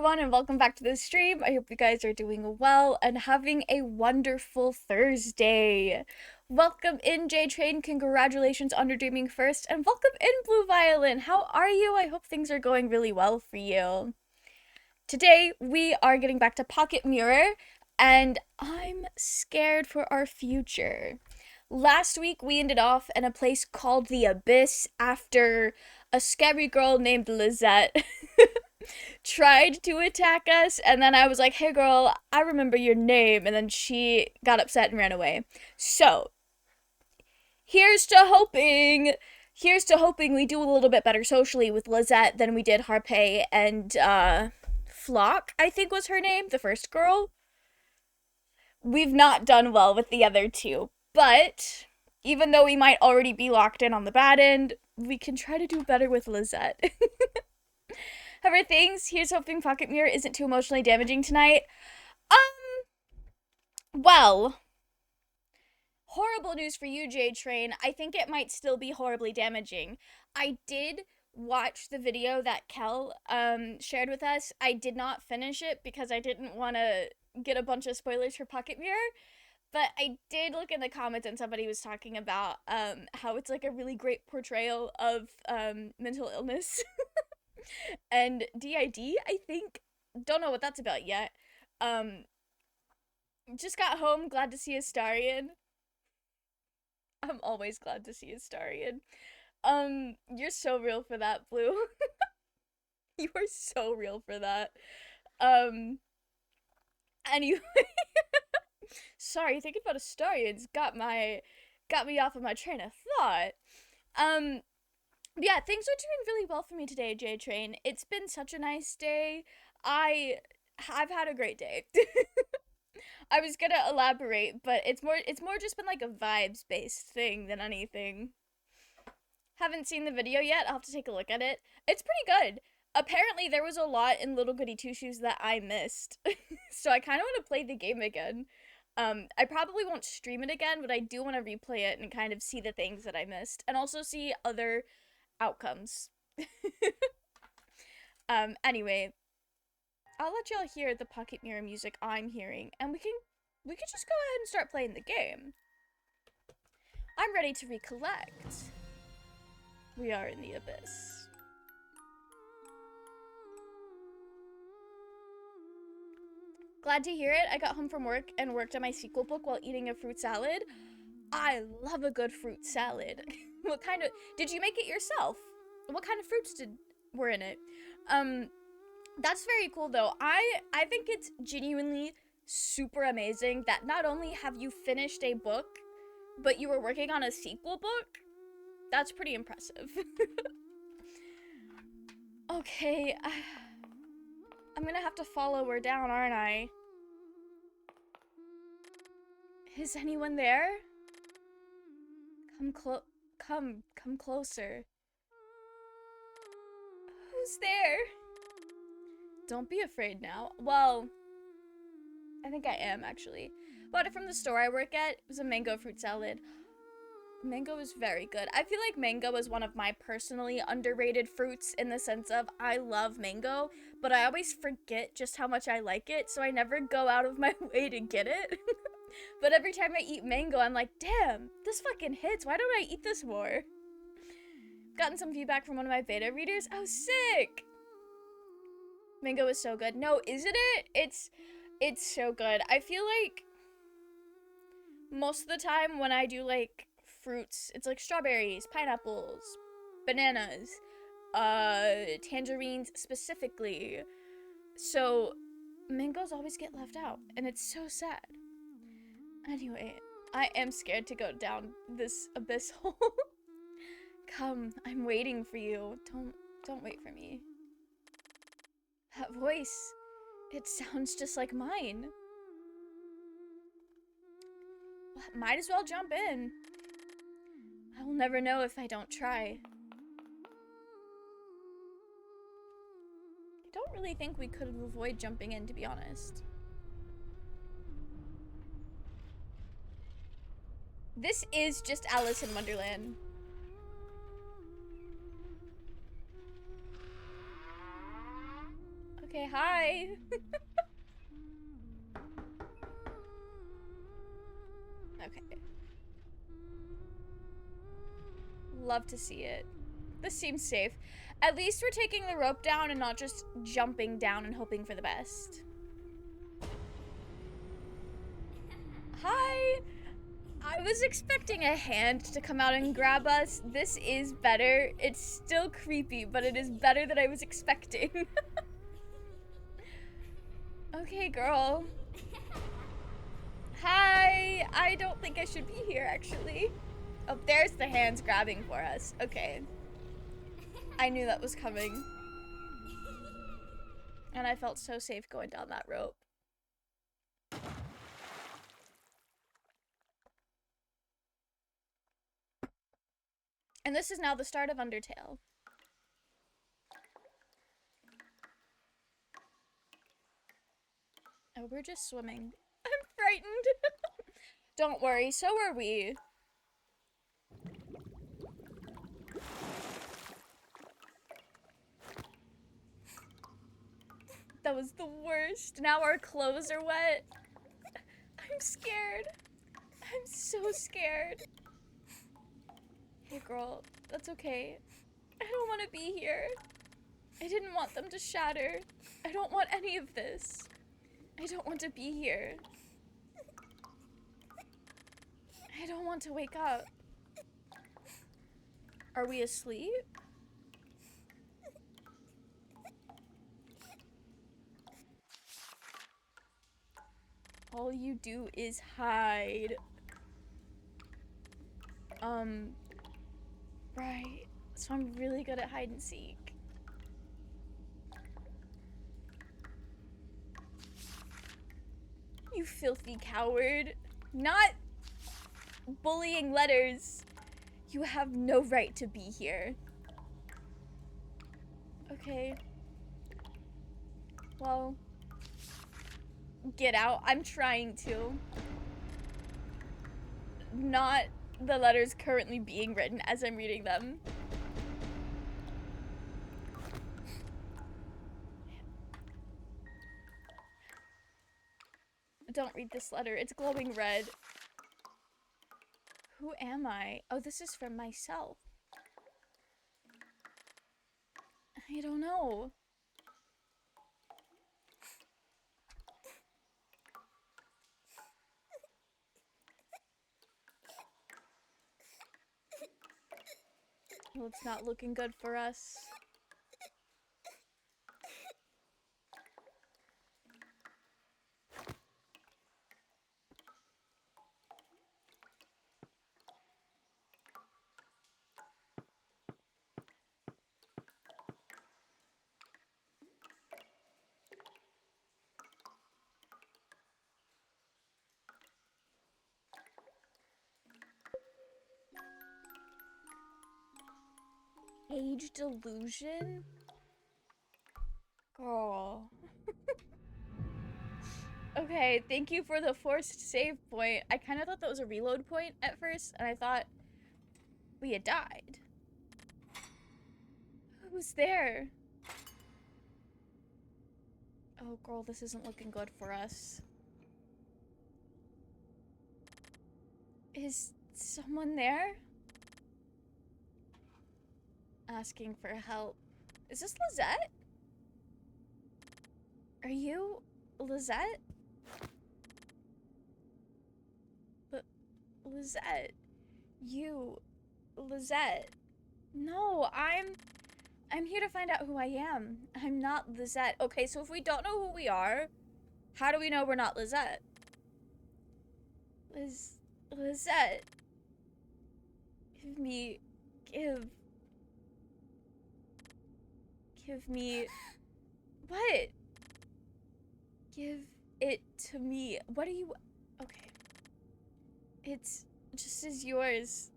everyone, and welcome back to the stream. I hope you guys are doing well and having a wonderful Thursday. Welcome in, J Train. Congratulations on your dreaming first, and welcome in, Blue Violin. How are you? I hope things are going really well for you. Today, we are getting back to Pocket Mirror, and I'm scared for our future. Last week, we ended off in a place called the Abyss after a scary girl named Lizette tried to attack us, and then I was like, hey girl, I remember your name, and then she got upset and ran away. So, here's to hoping we do a little bit better socially with Lizette than we did Harpay and Flock, I think was her name, the first girl. We've not done well with the other two, but even though we might already be locked in on the bad end, we can try to do better with Lizette. However, here's hoping Pocket Mirror isn't too emotionally damaging tonight. Well, horrible news for you, J Train. I think it might still be horribly damaging. I did watch the video that Kel shared with us. I did not finish it because I didn't want to get a bunch of spoilers for Pocket Mirror. But I did look in the comments and somebody was talking about how it's like a really great portrayal of mental illness. And DID, I think. Don't know what that's about yet. Just got home, glad to see Astarion. I'm always glad to see Astarion. You're so real for that, Blue. You are so real for that. Anyway. Sorry, thinking about Astarion's got me off of my train of thought. Yeah, things are doing really well for me today, J Train. It's been such a nice day. I've had a great day. I was gonna elaborate, but it's more just been like a vibes based thing than anything. Haven't seen the video yet. I'll have to take a look at it. It's pretty good. Apparently there was a lot in Little Goody Two Shoes that I missed. So I kind of want to play the game again. I probably won't stream it again, but I do want to replay it and kind of see the things that I missed and also see other outcomes. Anyway, I'll let y'all hear the Pocket Mirror music I'm hearing, and we can just go ahead and start playing the game. I'm ready to recollect. We are in the Abyss. Glad to hear it. I got home from work and worked on my sequel book while eating a fruit salad. I love a good fruit salad. What kind of... Did you make it yourself? What kind of fruits were in it? That's very cool, though. I think it's genuinely super amazing that not only have you finished a book, but you were working on a sequel book. That's pretty impressive. Okay, I'm gonna have to follow her down, aren't I? Is anyone there? Come closer. Who's there? Don't be afraid now. Well, I think I am, actually. Bought it from the store I work at. It was a mango fruit salad. Mango is very good. I feel like mango is one of my personally underrated fruits in the sense of I love mango, but I always forget just how much I like it, so I never go out of my way to get it. But every time I eat mango, I'm like, damn, this fucking hits. Why don't I eat this more? Gotten some feedback from one of my beta readers. Oh, sick! Mango is so good. No, isn't it? It's so good. I feel like most of the time when I do like fruits, it's like strawberries, pineapples, bananas, tangerines specifically. So mangoes always get left out, and it's so sad. Anyway, I am scared to go down this abyss hole. Come, I'm waiting for you. Don't wait for me. That voice, it sounds just like mine. Might as well jump in. I will never know if I don't try. I don't really think we could avoid jumping in, to be honest. This is just Alice in Wonderland. Okay, say hi. Okay. Love to see it. This seems safe. At least we're taking the rope down and not just jumping down and hoping for the best. Hi! I was expecting a hand to come out and grab us. This is better. It's still creepy, but it is better than I was expecting. Okay, girl. Hi! I don't think I should be here, actually. Oh, there's the hands grabbing for us. Okay. I knew that was coming. And I felt so safe going down that rope. And this is now the start of Undertale. Oh, we're just swimming. I'm frightened. Don't worry, so are we. That was the worst. Now our clothes are wet. I'm scared. I'm so scared. Hey girl, that's okay. I don't want to be here. I didn't want them to shatter. I don't want any of this. I don't want to be here. I don't want to wake up. Are we asleep? All you do is hide. Right. So I'm really good at hide and seek. You filthy coward. Not bullying letters. You have no right to be here. Okay. Well, get out. I'm trying to. Not the letters currently being written as I'm reading them. Don't read this letter. It's glowing red. Who am I? Oh, this is from myself. I don't know. Well, it's not looking good for us. Age delusion? Girl. Okay, thank you for the forced save point. I kind of thought that was a reload point at first, and I thought we had died. Who's there? Oh, girl, this isn't looking good for us. Is someone there? Asking for help. Is this Lizette? Are you Lizette? But Lizette, you, Lizette. No, I'm here to find out who I am. I'm not Lizette. Okay, so if we don't know who we are, how do we know we're not Lizette? Lizette. Give me what? Give it to me. What do you... Okay. It's just as yours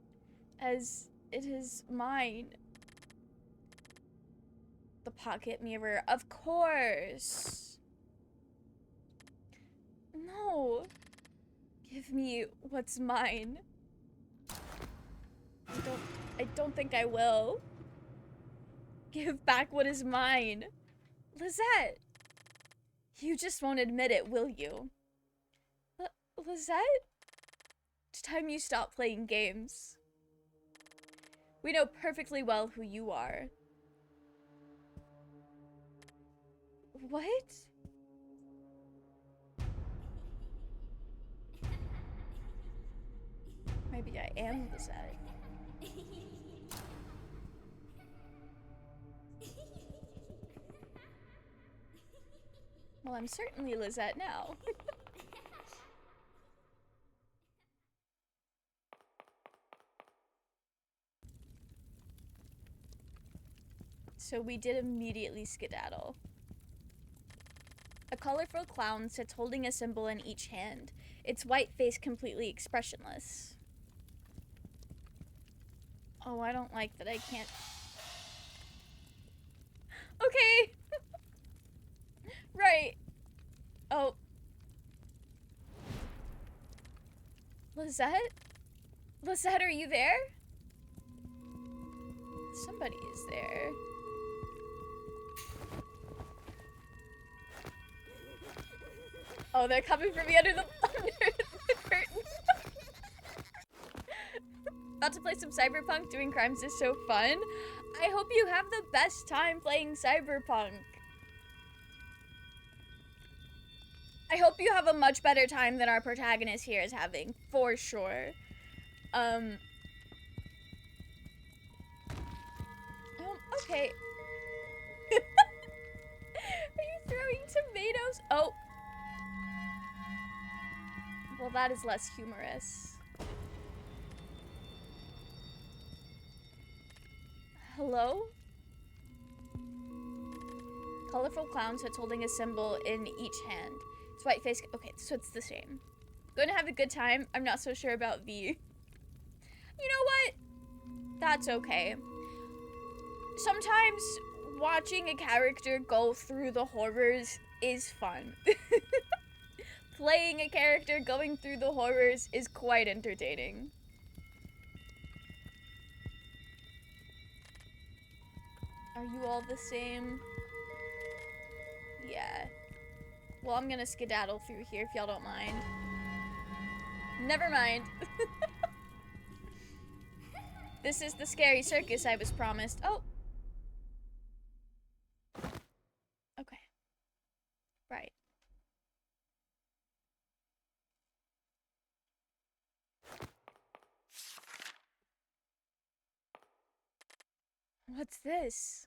as it is mine. The pocket mirror. Of course. No. Give me what's mine. I don't think I will. Give back what is mine. Lizette. You just won't admit it, will you? Lizette? It's time you stop playing games. We know perfectly well who you are. What? Maybe I am Lizette. Well, I'm certainly Lizette now. So we did immediately skedaddle. A colorful clown sits holding a symbol in each hand, its white face completely expressionless. Oh, I don't like that I can't... Okay! Right. Oh. Lizette? Lizette, are you there? Somebody is there. Oh, they're coming for me under the curtain. About to play some Cyberpunk. Doing crimes is so fun. I hope you have the best time playing Cyberpunk. I hope you have a much better time than our protagonist here is having, for sure. Okay. Are you throwing tomatoes? Oh. Well, that is less humorous. Hello? Colorful clown sits holding a symbol in each hand. It's white face. Okay, so it's the same. Going to have a good time. I'm not so sure about the... You know what? That's okay. Sometimes watching a character go through the horrors is fun. Playing a character going through the horrors is quite entertaining. Are you all the same? Yeah. Well, I'm gonna skedaddle through here if y'all don't mind. Never mind. This is the scary circus I was promised. Oh. Okay. Right. What's this?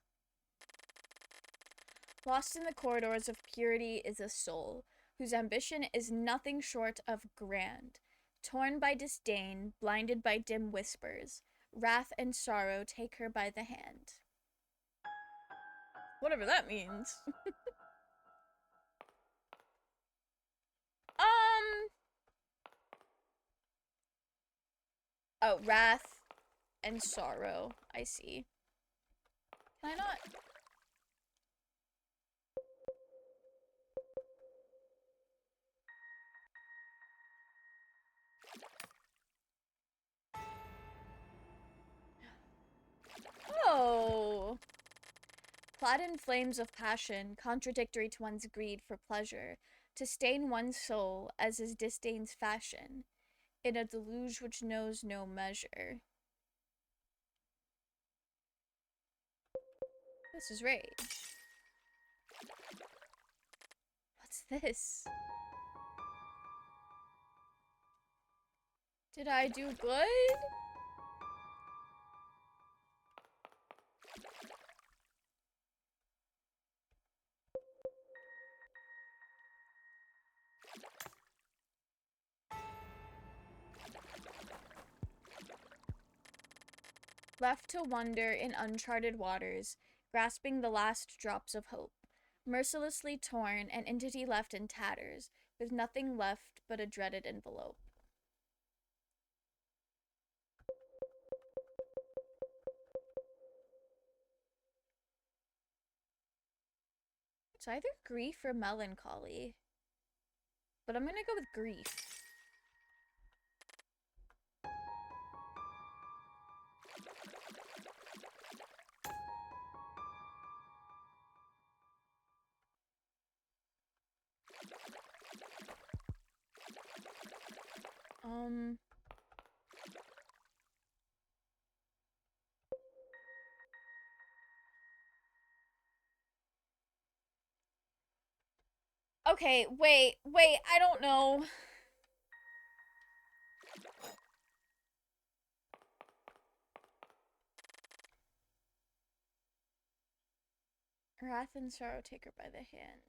Lost in the corridors of purity is a soul, whose ambition is nothing short of grand. Torn by disdain, blinded by dim whispers, wrath and sorrow take her by the hand. Whatever that means. Oh, wrath and sorrow. I see. Can I not? Oh! Clad in flames of passion, contradictory to one's greed for pleasure, to stain one's soul as is disdain's fashion, in a deluge which knows no measure. This is rage. What's this? Did I do good? Left to wander in uncharted waters, grasping the last drops of hope. Mercilessly torn, an entity left in tatters, with nothing left but a dreaded envelope. It's either grief or melancholy, but I'm gonna go with grief. Okay, wait, I don't know. Wrath and sorrow take her by the hand.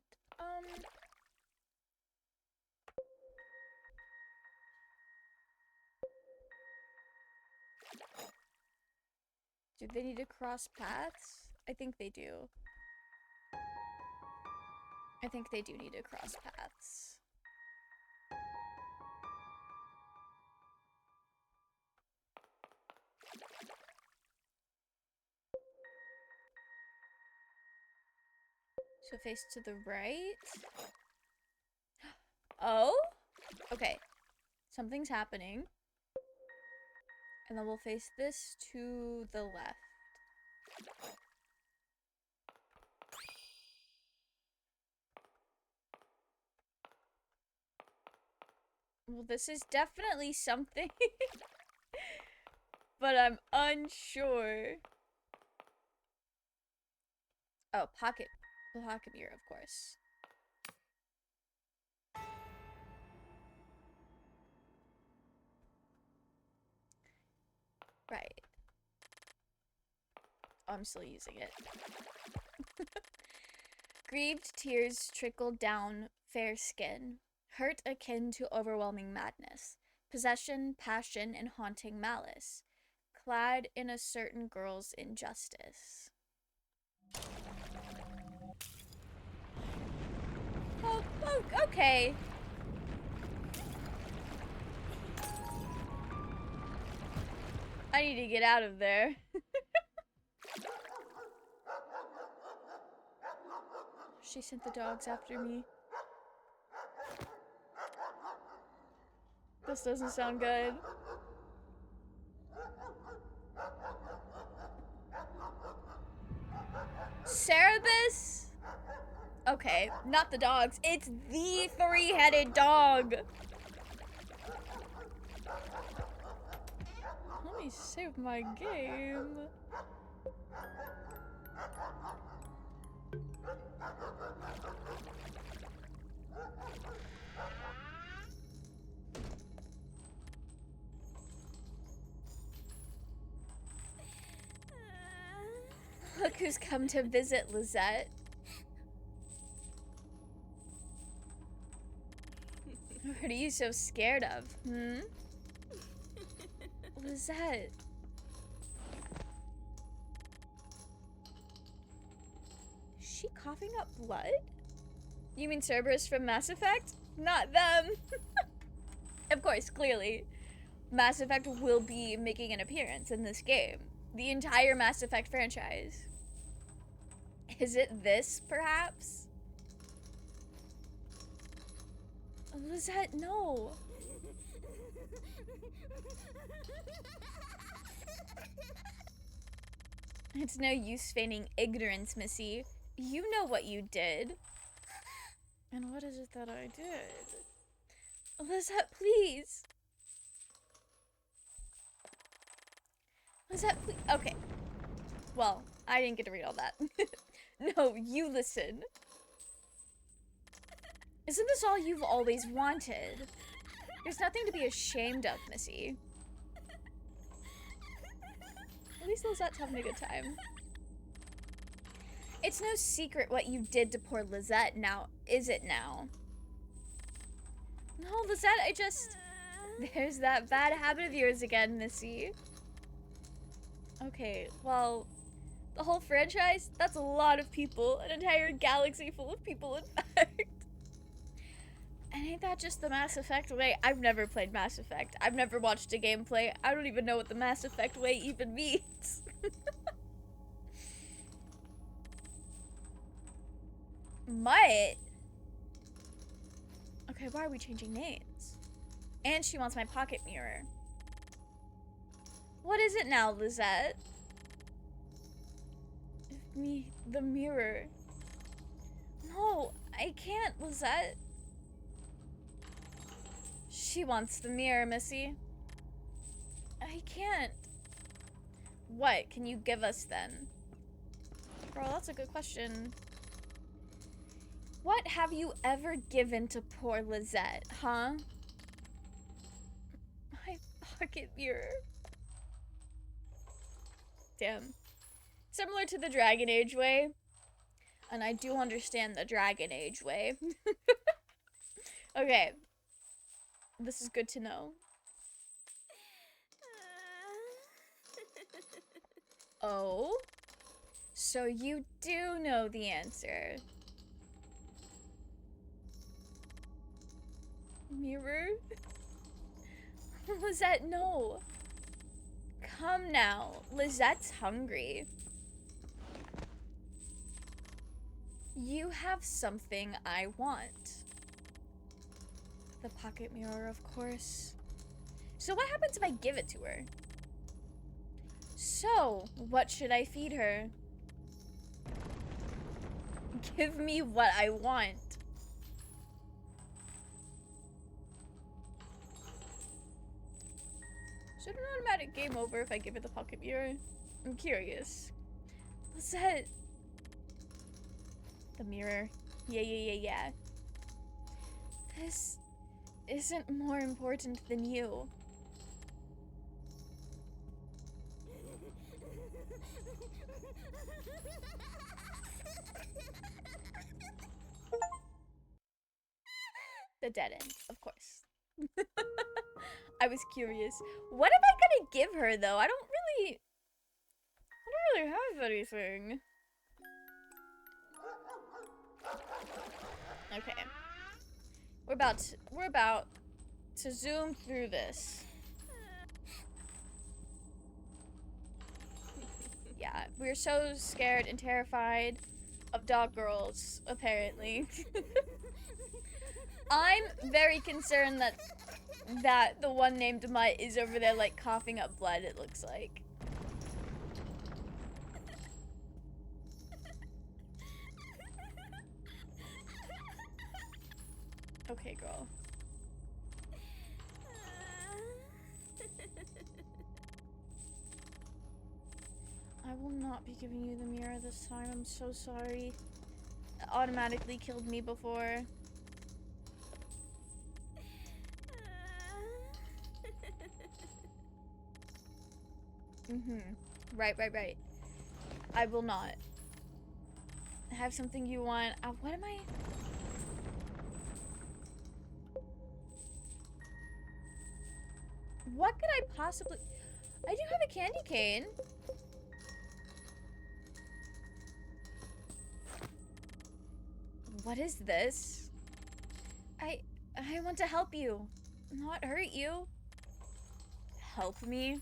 Do they need to cross paths? I think they do. I think they do need to cross paths. So face to the right. Oh? Okay. Something's happening. And then we'll face this to the left. Well, this is definitely something. But I'm unsure. Oh, pocket mirror, of course. Right. Oh, I'm still using it. Grieved tears trickled down fair skin, hurt akin to overwhelming madness, possession, passion, and haunting malice, clad in a certain girl's injustice. Oh, okay. I need to get out of there. She sent the dogs after me. This doesn't sound good. Cerebus? Okay, not the dogs. It's the three-headed dog. Let me save my game. Look who's come to visit, Lizette. What are you so scared of, hmm? Lizette. Is she coughing up blood? You mean Cerberus from Mass Effect? Not them. Of course, clearly. Mass Effect will be making an appearance in this game. The entire Mass Effect franchise. Is it this, perhaps? Lizette, no. It's no use feigning ignorance, Missy. You know what you did. And what is it that I did? Lizette, please. Lizette, please. Okay. Well, I didn't get to read all that. No, you listen. Isn't this all you've always wanted? There's nothing to be ashamed of, Missy. At least Lizette's having a good time. It's no secret what you did to poor Lizette now, is it now? No, Lizette, I just... There's that bad habit of yours again, Missy. Okay, well, the whole franchise, that's a lot of people. An entire galaxy full of people, in fact. And ain't that just the Mass Effect way? I've never played Mass Effect. I've never watched a gameplay. I don't even know what the Mass Effect way even means. Mutt? Okay, why are we changing names? And she wants my pocket mirror. What is it now, Lizette? The mirror. No, I can't, Lizette. She wants the mirror, Missy. I can't. What can you give us then? Girl, that's a good question. What have you ever given to poor Lizette, huh? My pocket mirror. Damn. Similar to the Dragon Age way. And I do understand the Dragon Age way. Okay. This is good to know. Oh? So you do know the answer. Mirror? Lizette, no. Come now. Lizette's hungry. You have something I want. The pocket mirror, of course. So what happens if I give it to her? So, what should I feed her? Give me what I want. Is it an automatic game over if I give her the pocket mirror? I'm curious. What's that? The mirror. Yeah. This isn't more important than you. The dead end, of course. I was curious. What am I gonna give her though? I don't really have anything. Okay. We're about to zoom through this. Yeah, we're so scared and terrified of dog girls, apparently. I'm very concerned that the one named Mutt is over there like coughing up blood, it looks like. Okay, girl. I will not be giving you the mirror this time. I'm so sorry. It automatically killed me before. Right. I will not. Have something you want. What am I? What could I possibly... I do have a candy cane. What is this? I want to help you, not hurt you. Help me?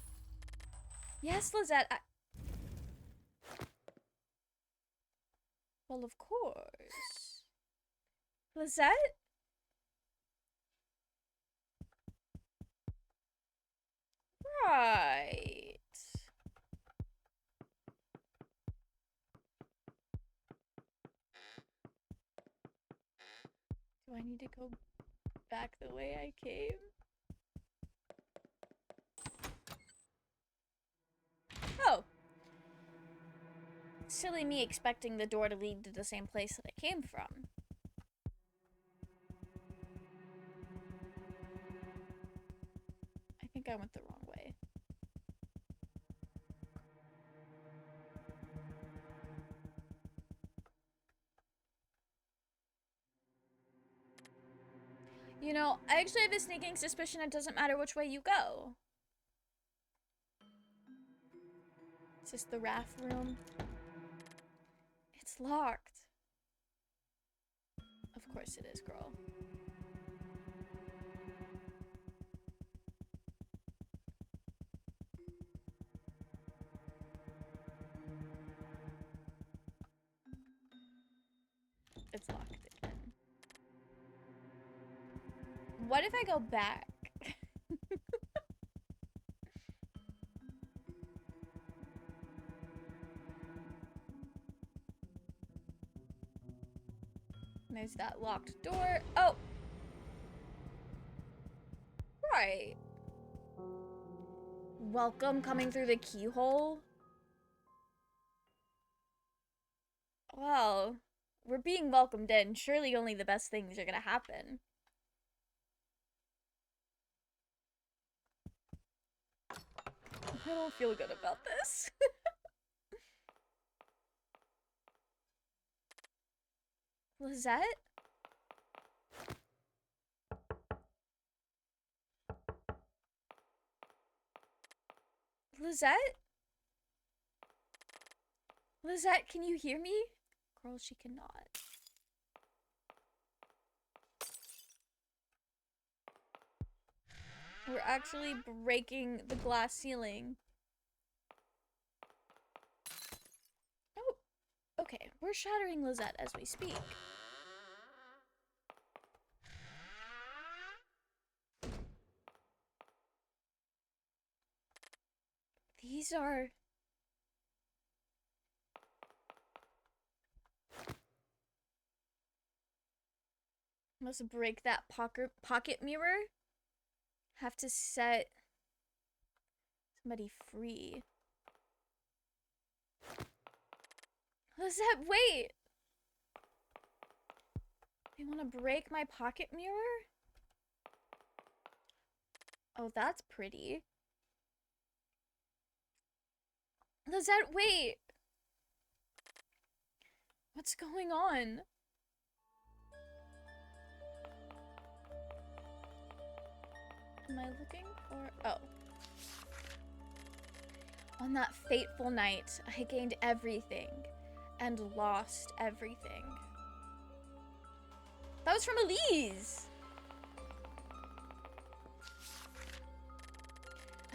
Yes, Lizette, Well, of course. Lizette? Right. Do I need to go back the way I came? Oh. Silly me expecting the door to lead to the same place that I came from. I think I went the wrong way. You know, I actually have a sneaking suspicion it doesn't matter which way you go. Is this the Wrath room? It's locked. Of course it is, girl. It's locked again. What if I go back? There's that locked door. Oh! Alright. Welcome coming through the keyhole. Well, we're being welcomed in. Surely only the best things are gonna happen. I don't feel good about this. Lizette? Lizette? Lizette, can you hear me? Girl, she cannot. We're actually breaking the glass ceiling. Oh, okay. We're shattering Lizette as we speak. These are... Must break that pocket mirror. Have to set somebody free. Lizette, wait! They want to break my pocket mirror? Oh, that's pretty. Lizette, wait! What's going on? Am I looking for... Oh. On that fateful night, I gained everything and lost everything. That was from Elise!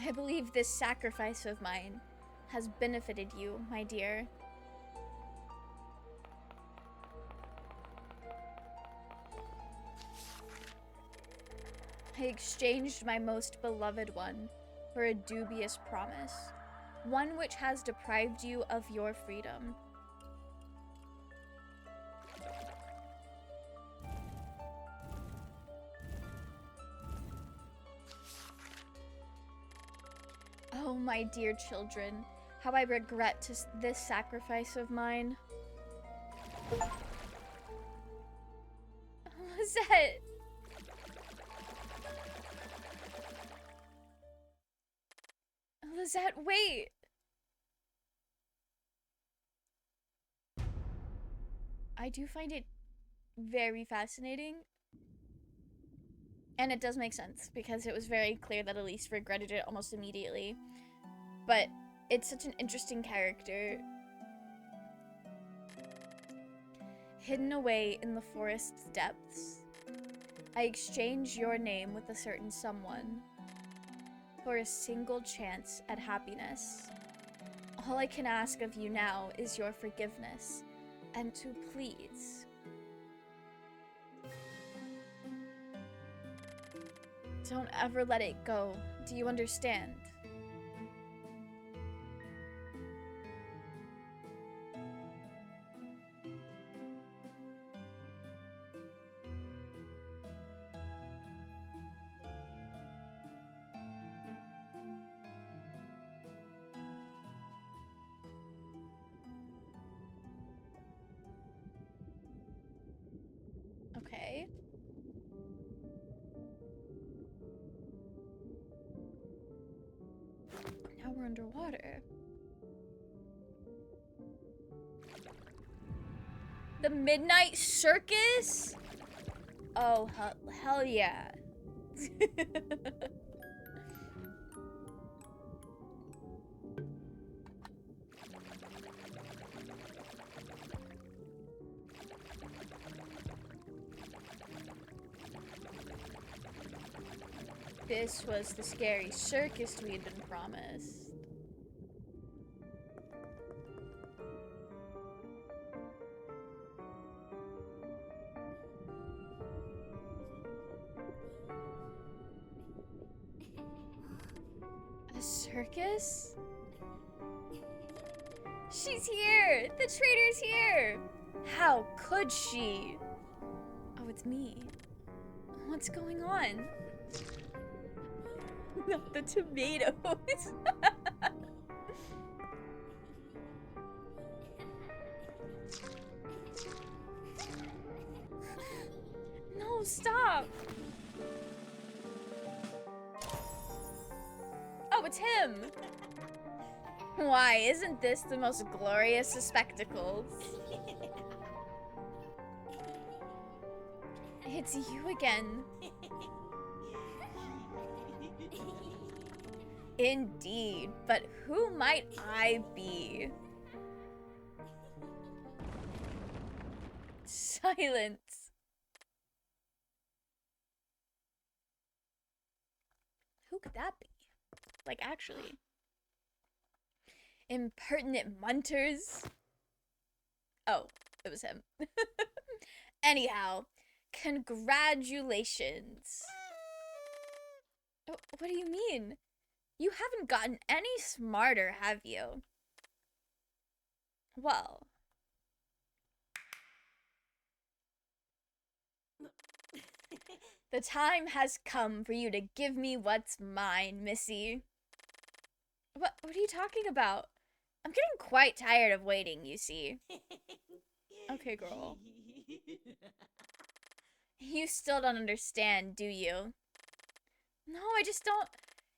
I believe this sacrifice of mine has benefited you, my dear. I exchanged my most beloved one for a dubious promise, one which has deprived you of your freedom. Oh, my dear children, how I regret this sacrifice of mine. Lizette! Lizette, wait! I do find it very fascinating. And it does make sense, because it was very clear that Elise regretted it almost immediately. But it's such an interesting character. Hidden away in the forest's depths, I exchange your name with a certain someone for a single chance at happiness. All I can ask of you now is your forgiveness, and to please... Don't ever let it go. Do you understand? Okay. Now we're underwater. The Midnight Circus? Oh, hell yeah. This was the scary circus we had been promised. A circus? She's here! The traitor's here! How could she? Oh, it's me. What's going on? Not the tomatoes. No, stop. Oh, it's him. Why, isn't this the most glorious of spectacles? It's you again. Indeed, but who might I be? Silence. Who could that be? Like, actually. Impertinent munters? Oh, it was him. Anyhow, congratulations. Oh, what do you mean? You haven't gotten any smarter, have you? Well. The time has come for you to give me what's mine, Missy. What are you talking about? I'm getting quite tired of waiting, you see. Okay, girl. You still don't understand, do you? No, I just don't.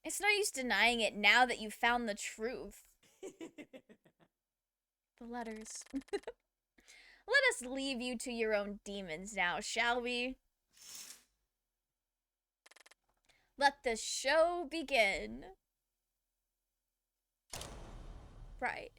It's no use denying it now that you've found the truth. The letters. Let us leave you to your own demons now, shall we? Let the show begin. Right.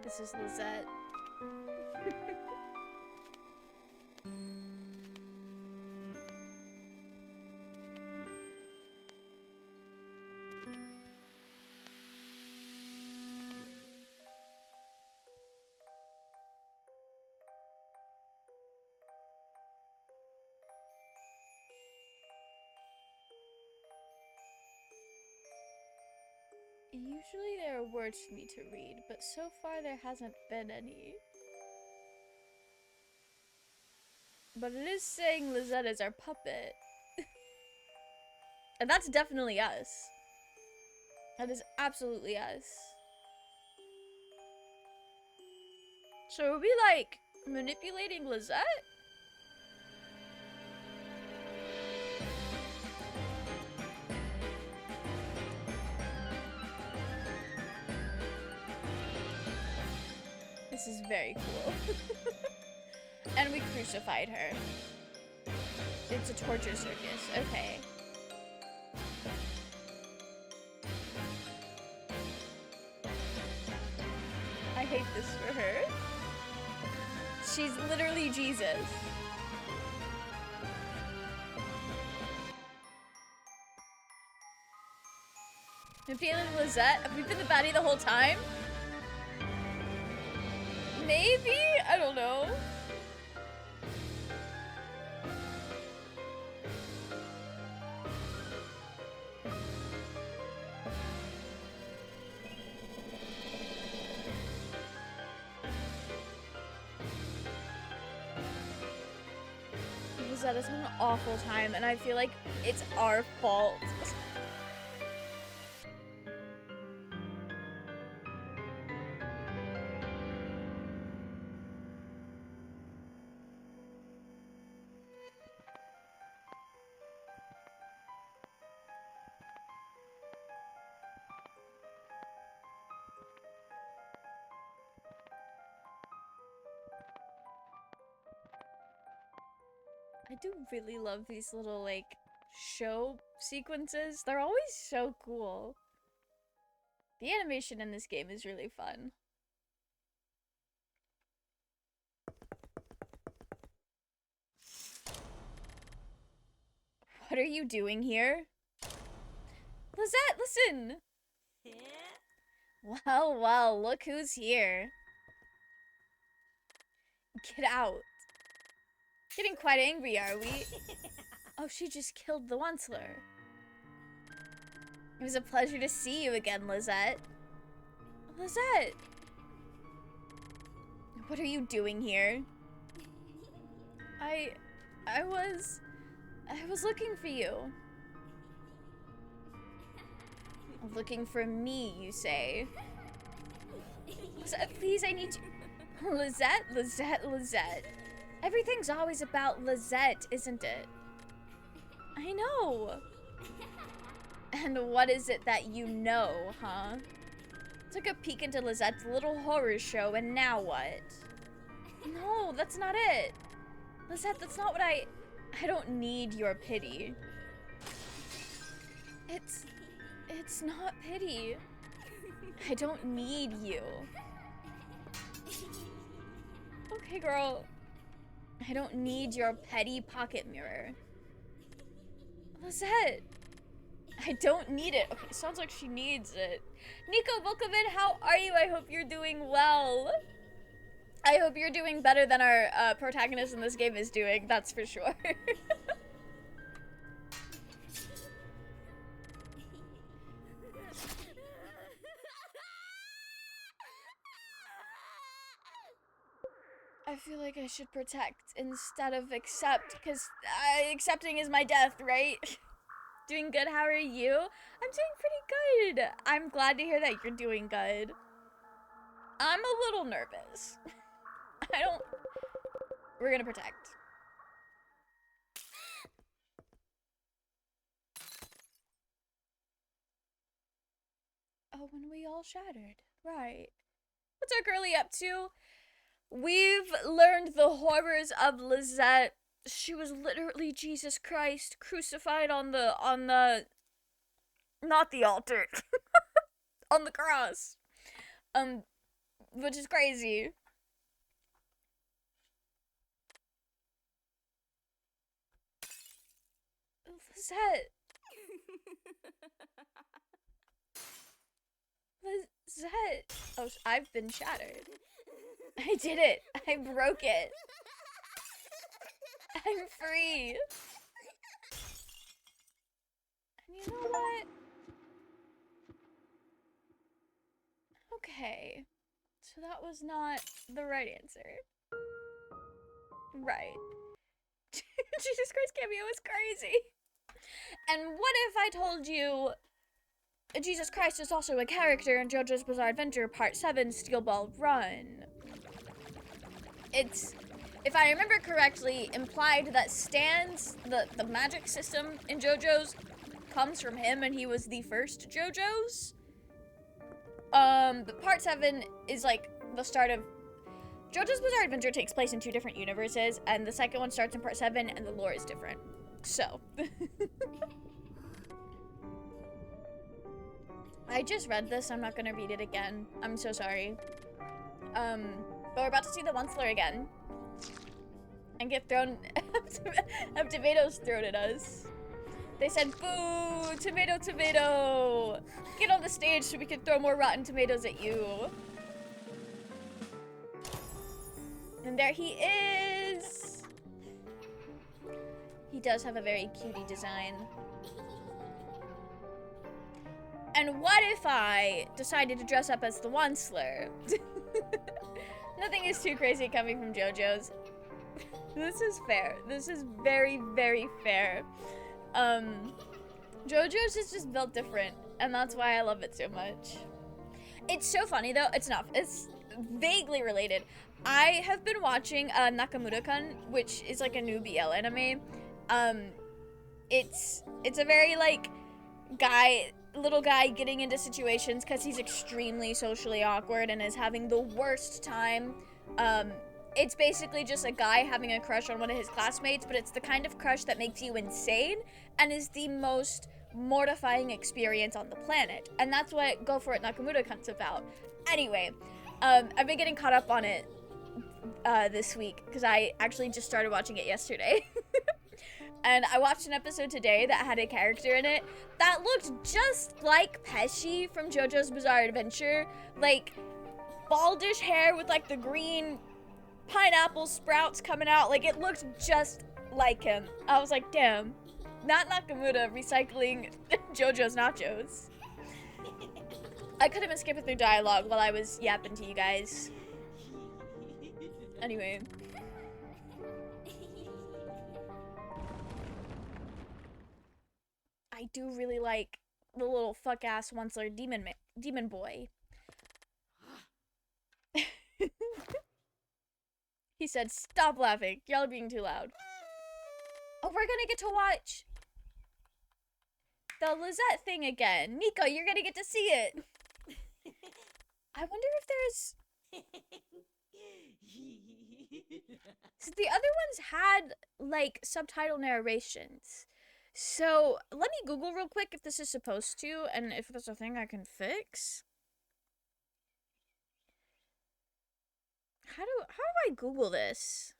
This is Lizette. Usually there are words for me to read, but so far there hasn't been any. But it is saying Lizette is our puppet. And that's definitely us. That is absolutely us. So are we like manipulating Lizette? This is very cool. And we crucified her. It's a torture circus. Okay. I hate this for her. She's literally Jesus. Napoleon and Lizette? Have we been the baddie the whole time? Maybe? I don't know. Lizette is having an awful time, and I feel like it's our fault. I do really love these little, like, show sequences. They're always so cool. The animation in this game is really fun. What are you doing here? Lizette, listen! Well, well, look who's here. Get out. Getting quite angry, are we? Oh, she just killed the Onceler. It was a pleasure to see you again, Lizette. Lizette! What are you doing here? I was looking for you. Looking for me, you say? Lizette, please, I need you. Lizette, Lizette, Lizette. Everything's always about Lizette, isn't it? I know. And what is it that you know, huh? Took a peek into Lizette's little horror show, and now what? No, that's not it. Lizette, that's not what I don't need your pity. It's not pity. I don't need you. Okay, girl. I don't need your petty pocket mirror. Lizette. I don't need it. Okay, sounds like she needs it. Nico Vukovic, how are you? I hope you're doing well. I hope you're doing better than our protagonist in this game is doing, that's for sure. I feel like I should protect instead of accept, because accepting is my death, right? Doing good, how are you? I'm doing pretty good. I'm glad to hear that you're doing good. I'm a little nervous. We're gonna protect. Oh, when we all shattered. Right. What's our girlie up to? We've learned the horrors of Lizette. She was literally Jesus Christ crucified on the not the altar. On the cross. Which is crazy. Lizette. Lizette. Oh, I've been shattered. I did it. I broke it. I'm free. And you know what? Okay. So that was not the right answer. Right. Jesus Christ cameo is crazy. And what if I told you Jesus Christ is also a character in JoJo's Bizarre Adventure Part 7 Steel Ball Run? It's, if I remember correctly, implied that Stan's, the magic system in JoJo's comes from him and he was the first JoJo's. But Part 7 is like the start of JoJo's Bizarre Adventure takes place in 2 different universes, and the second one starts in Part 7 and the lore is different. So. I just read this, I'm not gonna read it again. I'm so sorry. But we're about to see the Onceler again. And get thrown, have tomatoes thrown at us. They said, boo, tomato, tomato. Get on the stage so we can throw more rotten tomatoes at you. And there he is. He does have a very cutie design. And what if I decided to dress up as the Onceler? Nothing is too crazy coming from JoJo's. This is fair. This is very, very fair. JoJo's is just built different, and that's why I love it so much. It's so funny though. It's vaguely related. I have been watching Nakamura-kun, which is like a new BL anime. It's a very like little guy getting into situations because he's extremely socially awkward and is having the worst time. It's basically just a guy having a crush on one of his classmates, but it's the kind of crush that makes you insane and is the most mortifying experience on the planet. And that's what Go For It Nakamura-kun's about. Anyway, I've been getting caught up on it this week because I actually just started watching it yesterday. And I watched an episode today that had a character in it that looked just like Pesci from JoJo's Bizarre Adventure. Like, baldish hair with like the green pineapple sprouts coming out. Like, it looked just like him. I was like, damn. Not Nakamura recycling JoJo's nachos. I could have been skipping through dialogue while I was yapping to you guys. Anyway. I do really like the little fuck-ass Onceler demon boy. He said, stop laughing. Y'all are being too loud. Oh, we're gonna get to watch the Lizette thing again. Nico, you're gonna get to see it. I wonder if there's... So the other ones had, like, subtitle narrations. So, let me Google real quick if this is supposed to, and if there's a thing I can fix. How do I Google this?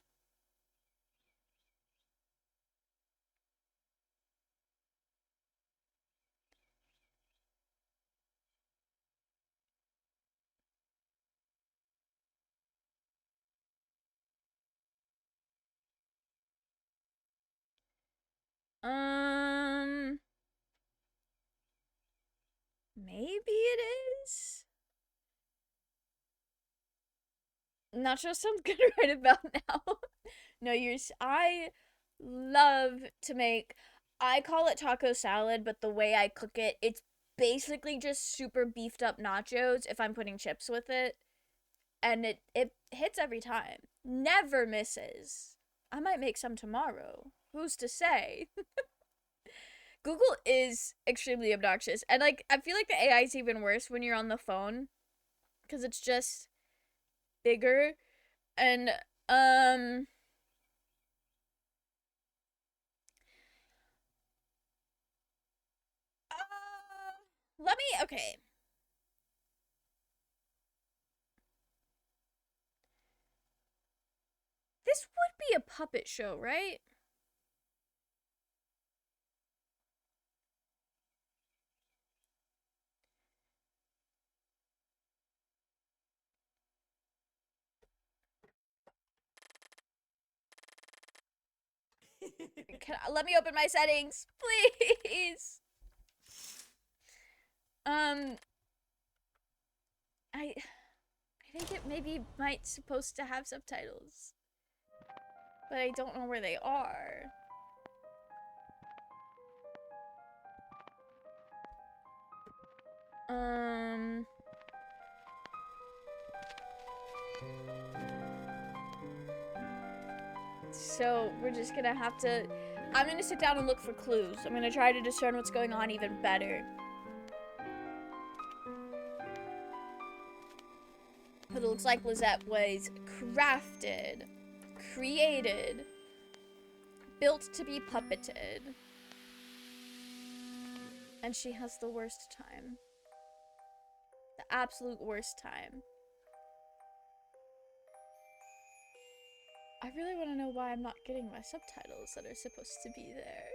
Maybe it is? Nacho sounds good right about now. No, I love to make, I call it taco salad, but the way I cook it, it's basically just super beefed up nachos if I'm putting chips with it. And it hits every time. Never misses. I might make some tomorrow. Who's to say? Google is extremely obnoxious. And, like, I feel like the AI is even worse when you're on the phone. Because it's just bigger. And, okay. This would be a puppet show, right? Let me open my settings, please. I think it maybe might supposed to have subtitles, but I don't know where they are. So we're just gonna have to, I'm gonna sit down and look for clues. I'm gonna try to discern what's going on even better. But it looks like Lizette was crafted, created, built to be puppeted. And she has the worst time. The absolute worst time. I really want to know why I'm not getting my subtitles that are supposed to be there.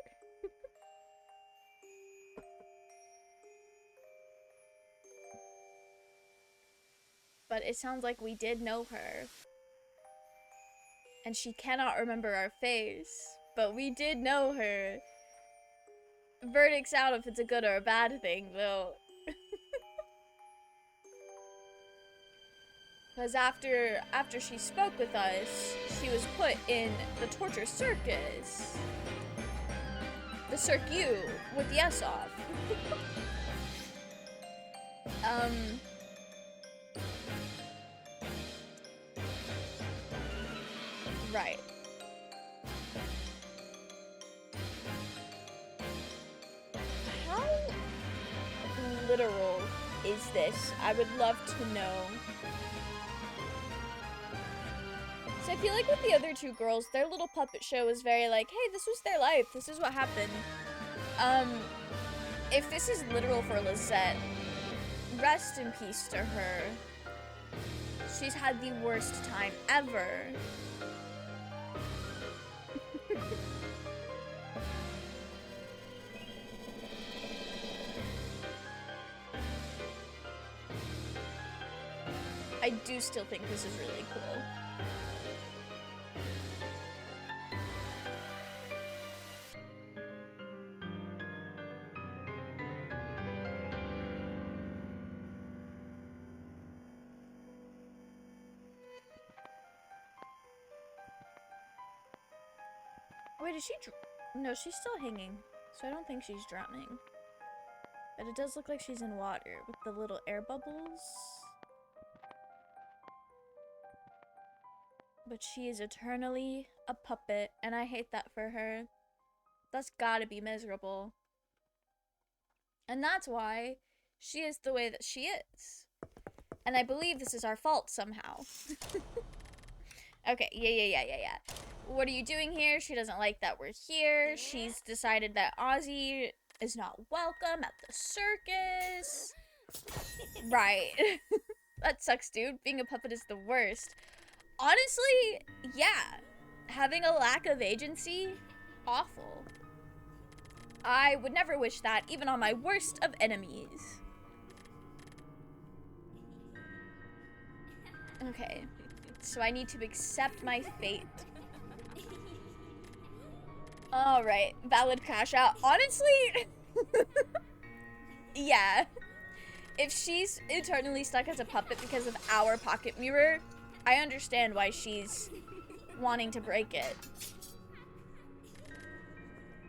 But it sounds like we did know her. And she cannot remember our face. But we did know her. Verdict's out if it's a good or a bad thing, though. Because after she spoke with us, she was put in the torture circus. The cirque-you with the S off. Right. How literal is this? I would love to know. So I feel like with the other two girls, their little puppet show was very like, hey, this was their life. This is what happened. If this is literal for Lizette, rest in peace to her. She's had the worst time ever. I do still think this is really cool. Wait, is she no, she's still hanging. So I don't think she's drowning. But it does look like she's in water with the little air bubbles. But she is eternally a puppet, and I hate that for her. That's gotta be miserable. And that's why she is the way that she is. And I believe this is our fault somehow. Okay, yeah. What are you doing here? She doesn't like that we're here. She's decided that Ozzy is not welcome at the circus. Right. That sucks, dude. Being a puppet is the worst. Honestly, yeah. Having a lack of agency, awful. I would never wish that, even on my worst of enemies. Okay. So I need to accept my fate. Alright, valid crash out. Honestly, yeah. If she's eternally stuck as a puppet because of our pocket mirror, I understand why she's wanting to break it.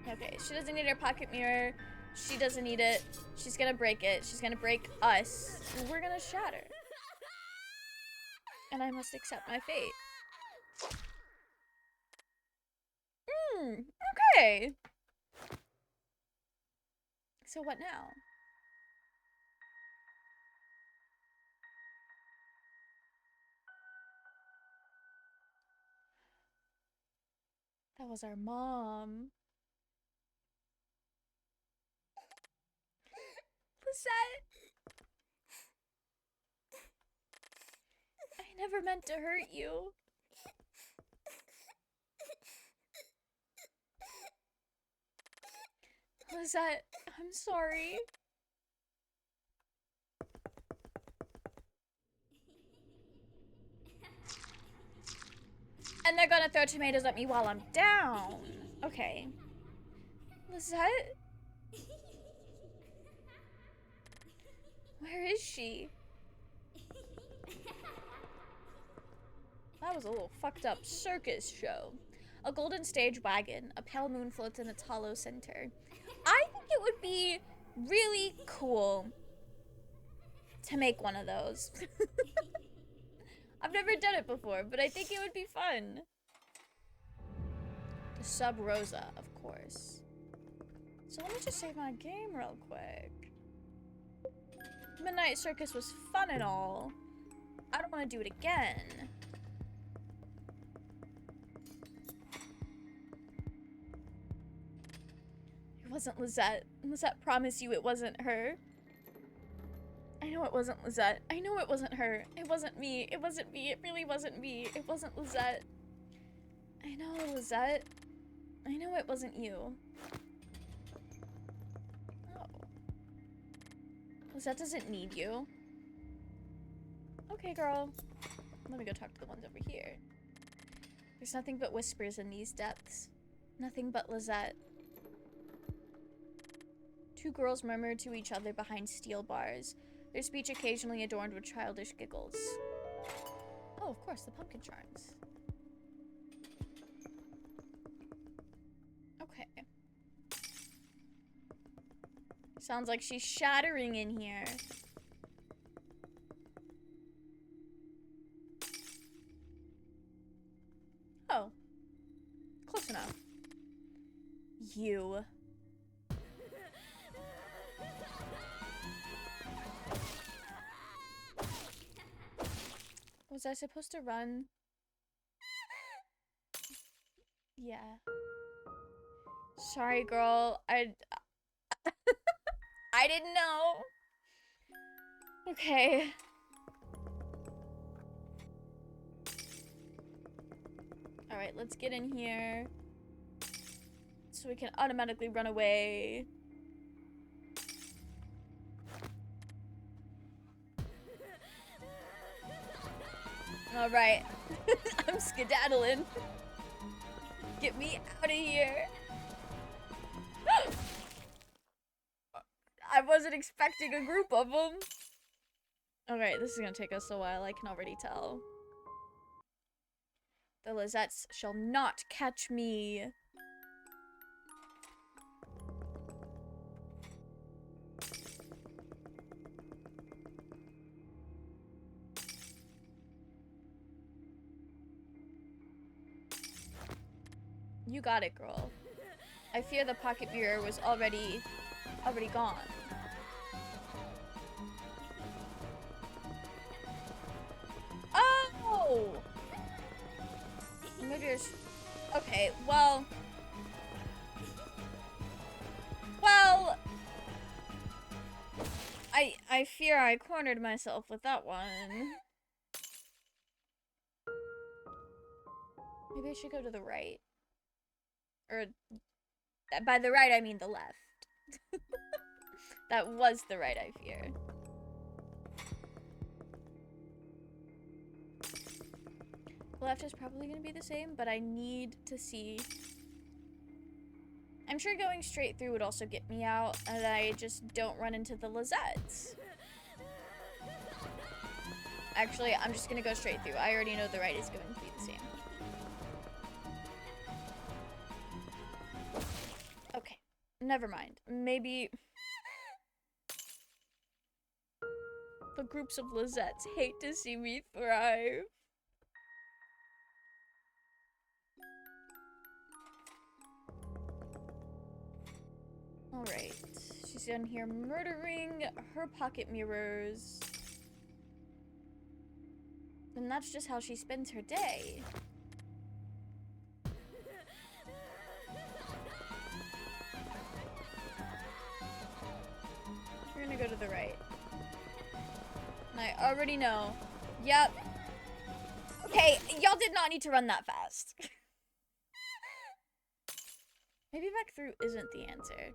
Okay, she doesn't need her pocket mirror. She doesn't need it. She's gonna break it. She's gonna break us. We're gonna shatter. And I must accept my fate. Okay. So what now? That was our mom. Lisette. I never meant to hurt you. Lisette, I'm sorry. And they're gonna throw tomatoes at me while I'm down. Okay. Lisette? Where is she? That was a little fucked up circus show. A golden stage wagon. A pale moon floats in its hollow center. I think it would be really cool to make one of those. I've never done it before, but I think it would be fun. The Sub Rosa, of course. So let me just save my game real quick. Midnight Circus was fun and all. I don't want to do it again. It wasn't Lisette. Lisette promised you it wasn't her. I know it wasn't Lisette. I know it wasn't her. It wasn't me. It wasn't me. It really wasn't me. It wasn't Lisette. I know, Lisette. I know it wasn't you. Oh. Lisette doesn't need you. Okay, girl. Let me go talk to the ones over here. There's nothing but whispers in these depths. Nothing but Lisette. Two girls murmur to each other behind steel bars, their speech occasionally adorned with childish giggles. Oh, of course, the pumpkin charms. Okay. Sounds like she's shattering in here. Oh. Close enough. You. Was I supposed to run? Yeah. Sorry, girl. I didn't know. Okay. Alright, let's get in here. So we can automatically run away. Alright. I'm skedaddling. Get me out of here. I wasn't expecting a group of them. Okay, this is gonna take us a while, I can already tell. The Lisettes shall not catch me. You got it, girl. I fear the pocket mirror was already gone. Oh! Maybe there's... Okay, well... I fear I cornered myself with that one. Maybe I should go to the right. Or, by the right, I mean the left. That was the right, I fear. The left is probably going to be the same, but I need to see. I'm sure going straight through would also get me out, and I just don't run into the Lizettes. Actually, I'm just going to go straight through. I already know the right is going to be the same. Okay, never mind. Maybe... The groups of Lizettes hate to see me thrive. Alright, she's in here murdering her pocket mirrors. And that's just how she spends her day. We're gonna go to the right. And I already know. Yep. Okay, y'all did not need to run that fast. Maybe back through isn't the answer.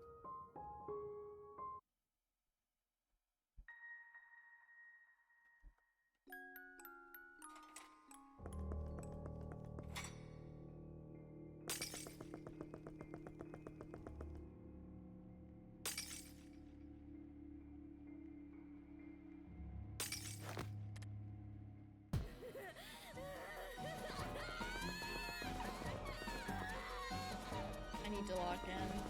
I need to lock in.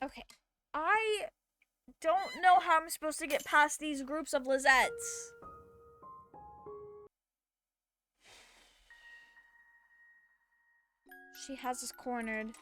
Okay. I don't know how I'm supposed to get past these groups of Lizettes. She has us cornered.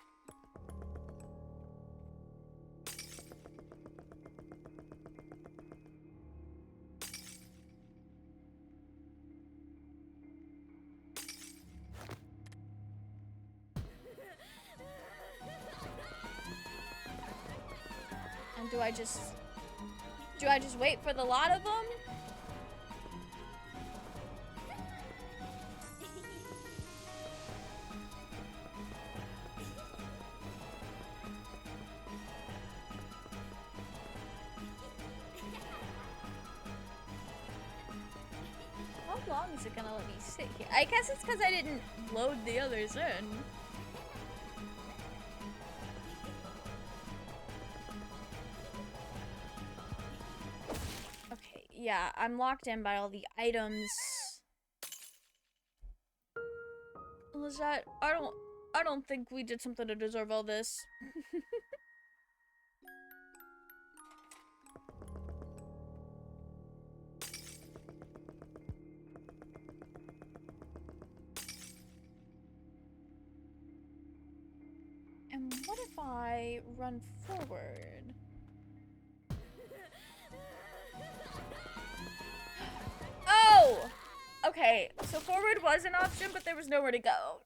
And do I just wait for the lot of them? How long is it gonna let me sit here? I guess it's because I didn't load the others in. Okay, yeah, I'm locked in by all the items. Lizette, I don't think we did something to deserve all this. And what if I run forward? Oh! Okay, so forward was an option, but there was nowhere to go.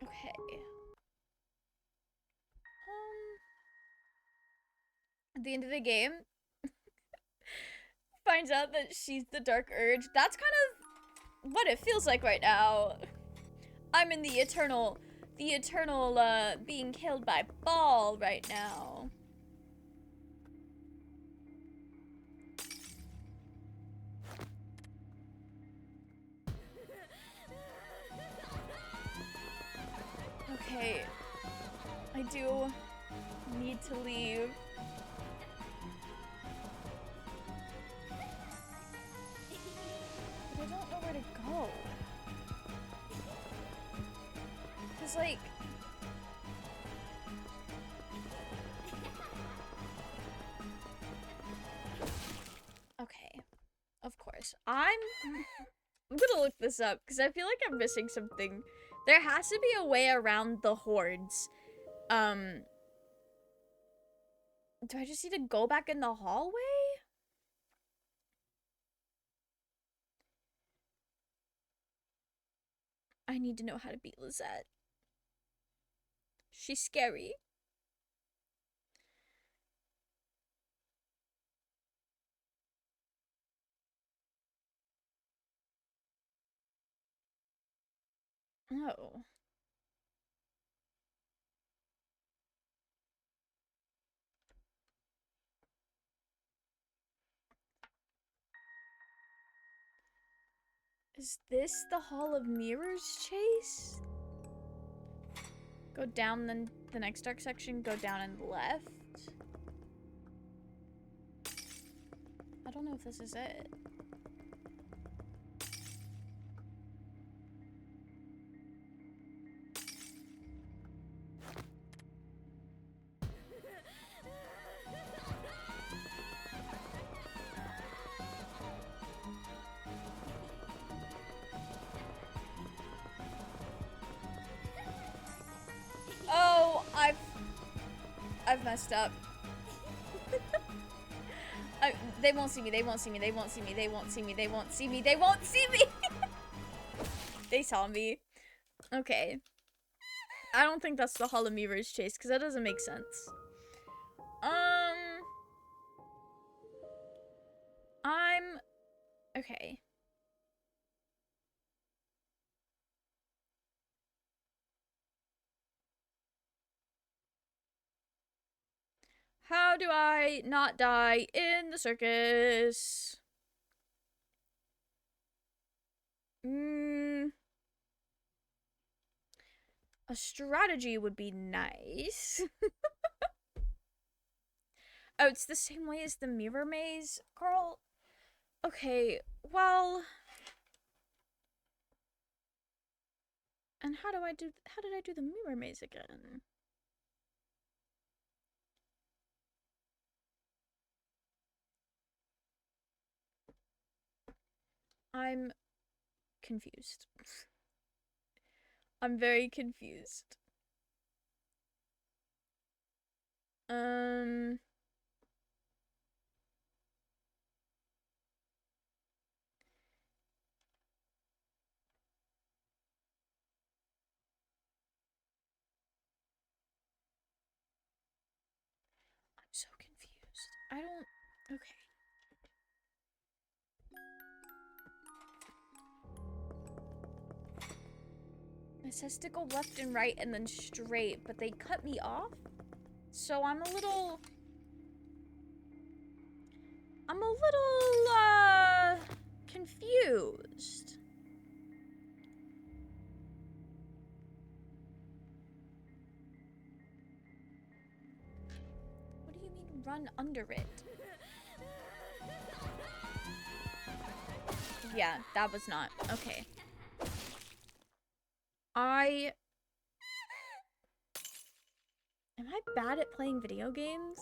Okay. At the end of the game, finds out that she's the Dark Urge. That's kind of what it feels like right now. I'm in the eternal being killed by Ball right now. Okay, I do need to leave. But I don't know where to go. Cause like... Okay. I'm gonna look this up because I feel like I'm missing something. There has to be a way around the hordes. Do I just need to go back in the hallway? I need to know how to beat Lizette. She's scary. Oh. Is this the Hall of Mirrors chase? Go down, then the next dark section, go down and left. I don't know if this is it. Oh, I've messed up. They won't see me, they won't see me, they won't see me, they won't see me, they won't see me, they won't see me! They saw me. Okay. I don't think that's the Hall of Mirrors chase, because that doesn't make sense. Okay. How do I not die in the circus? A strategy would be nice. Oh, it's the same way as the mirror maze? Girl. Okay, well. And how did I do the mirror maze again? I'm confused. I'm very confused. I'm so confused. I don't. Okay. It says to go left and right and then straight, but they cut me off? So I'm a little, confused. What do you mean run under it? Yeah, that was not. Okay. Am I bad at playing video games?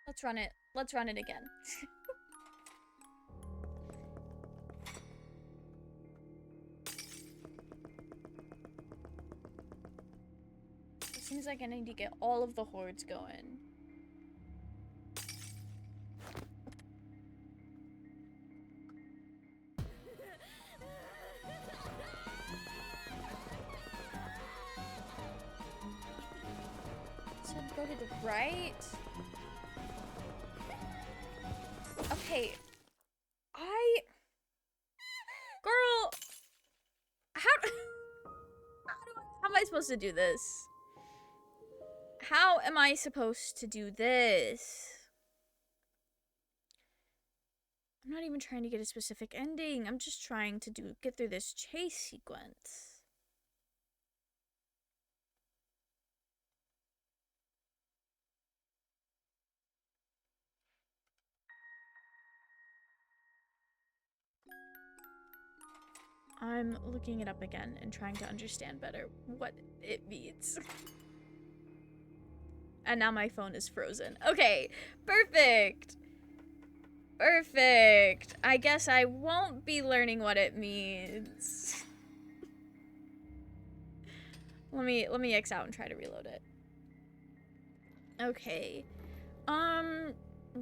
Let's run it. Let's run it again. It seems like I need to get all of the hordes going. So go to the right. Okay. Girl, how am I supposed to do this? How am I supposed to do this? I'm not even trying to get a specific ending. I'm just trying to get through this chase sequence. I'm looking it up again and trying to understand better what it means. And now my phone is frozen. Okay, perfect. Perfect. I guess I won't be learning what it means. Let me X out and try to reload it. Okay.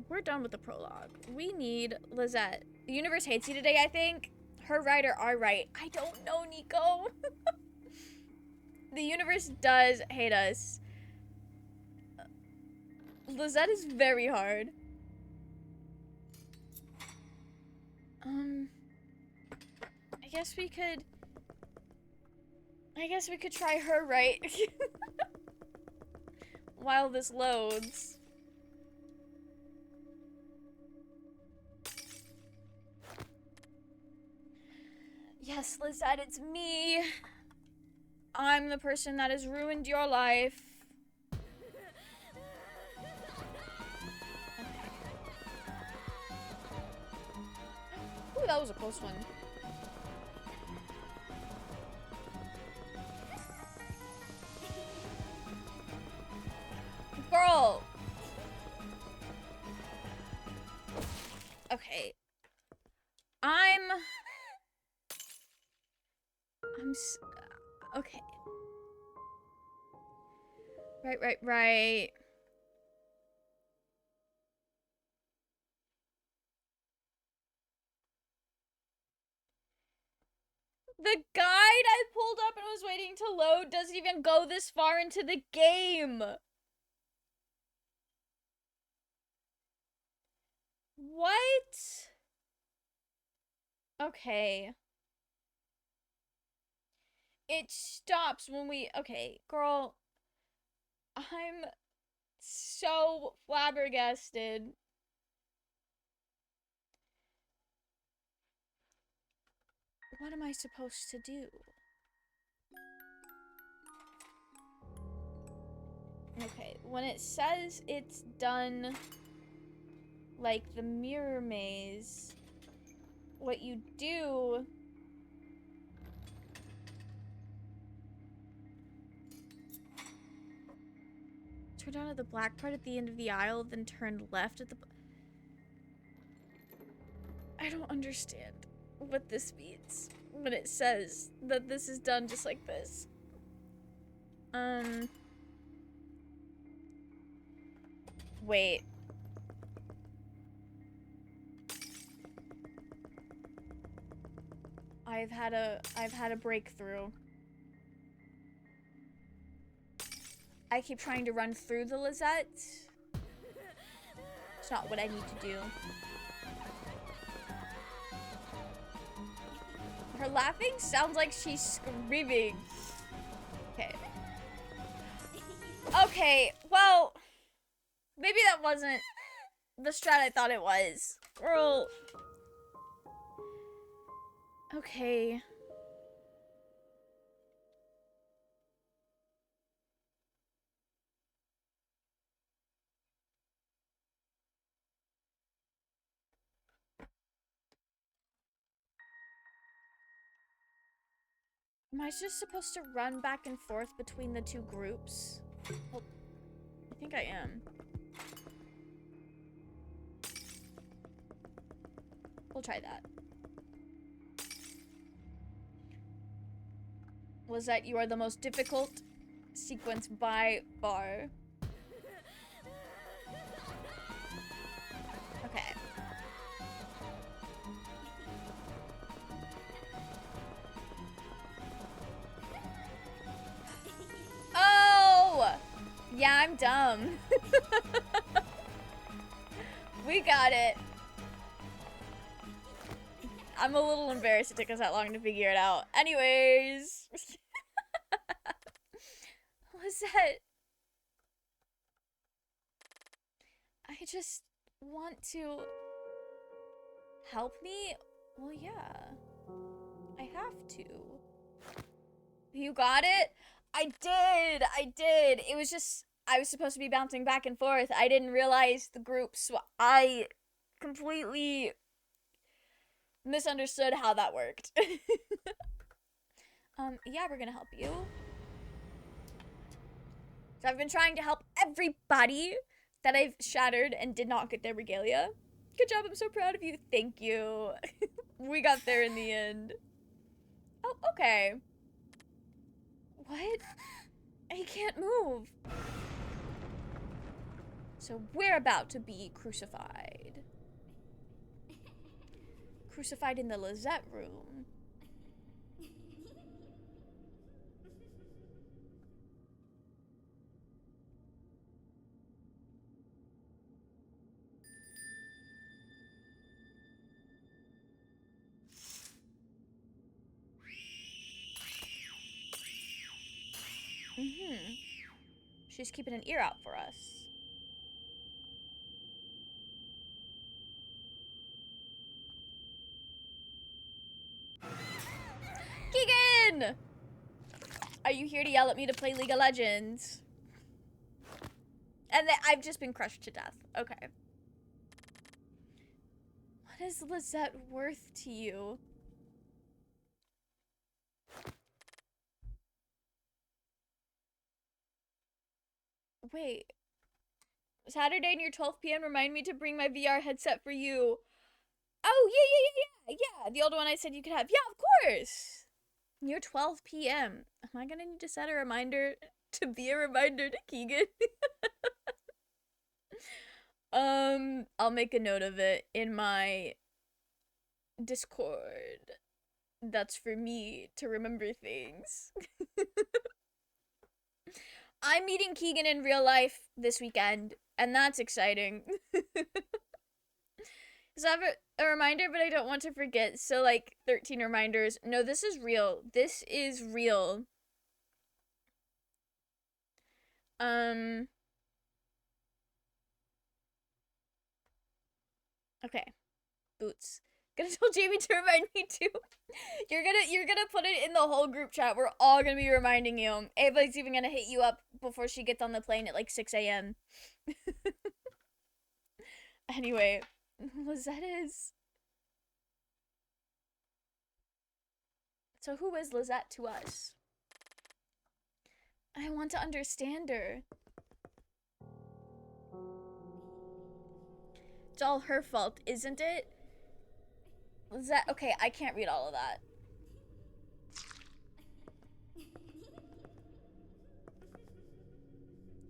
We're done with the prologue. We need Lizette. The universe hates you today, I think. Her right or our right. I don't know, Nico. The universe does hate us. Lizette is very hard. I guess we could try her right. While this loads. Yes, Lizette, it's me. I'm the person that has ruined your life. Ooh, that was a close one. Girl! Okay. Okay. Right. The guide I pulled up and was waiting to load doesn't even go this far into the game. What? Okay. It stops when we... Okay, girl. I'm so flabbergasted. What am I supposed to do? Okay, when it says it's done, like the mirror maze, what you do... Turn down to the black part at the end of the aisle, then turn left at the... I don't understand what this means when it says that this is done just like this. Wait. I've had a breakthrough. I keep trying to run through the Lizette. It's not what I need to do. Her laughing sounds like she's screaming. Okay. Okay, well, maybe that wasn't the strat I thought it was. Girl. Okay. Am I just supposed to run back and forth between the two groups? Well, I think I am. We'll try that. Was that you are the most difficult sequence by far. Okay. Oh! Yeah, I'm dumb. We got it. I'm a little embarrassed it took us that long to figure it out. Anyways. Was that... I just want to... Help me? Well, yeah. I have to. You got it? I did. It was just... I was supposed to be bouncing back and forth. I didn't realize the groups. I completely misunderstood how that worked. Yeah, we're gonna help you. So I've been trying to help everybody that I've shattered and did not get their regalia. Good job, I'm so proud of you. Thank you. We got there in the end. Oh, okay. What? He can't move. So we're about to be crucified. Crucified in the Lizette room. Mm-hmm. She's keeping an ear out for us. Keegan! Are you here to yell at me to play League of Legends? And I've just been crushed to death. Okay. What is Lizette worth to you? Wait. Saturday near 12 p.m. Remind me to bring my VR headset for you. Oh, yeah. The old one I said you could have. Yeah, of course. Near 12 p.m. Am I gonna need to set a reminder to be a reminder to Keegan? I'll make a note of it in my Discord. That's for me to remember things. I'm meeting Keegan in real life this weekend, and that's exciting. So I have a reminder, but I don't want to forget. So, like, 13 reminders. No, this is real. This is real. Um. Okay. Boots. Gonna tell Jamie to remind me too. You're gonna put it in the whole group chat. We're all gonna be reminding you. Ava's even gonna hit you up before she gets on the plane at like 6 a.m. Anyway, Lizette is. So who is Lizette to us? I want to understand her. It's all her fault, isn't it? Lizette, okay, I can't read all of that.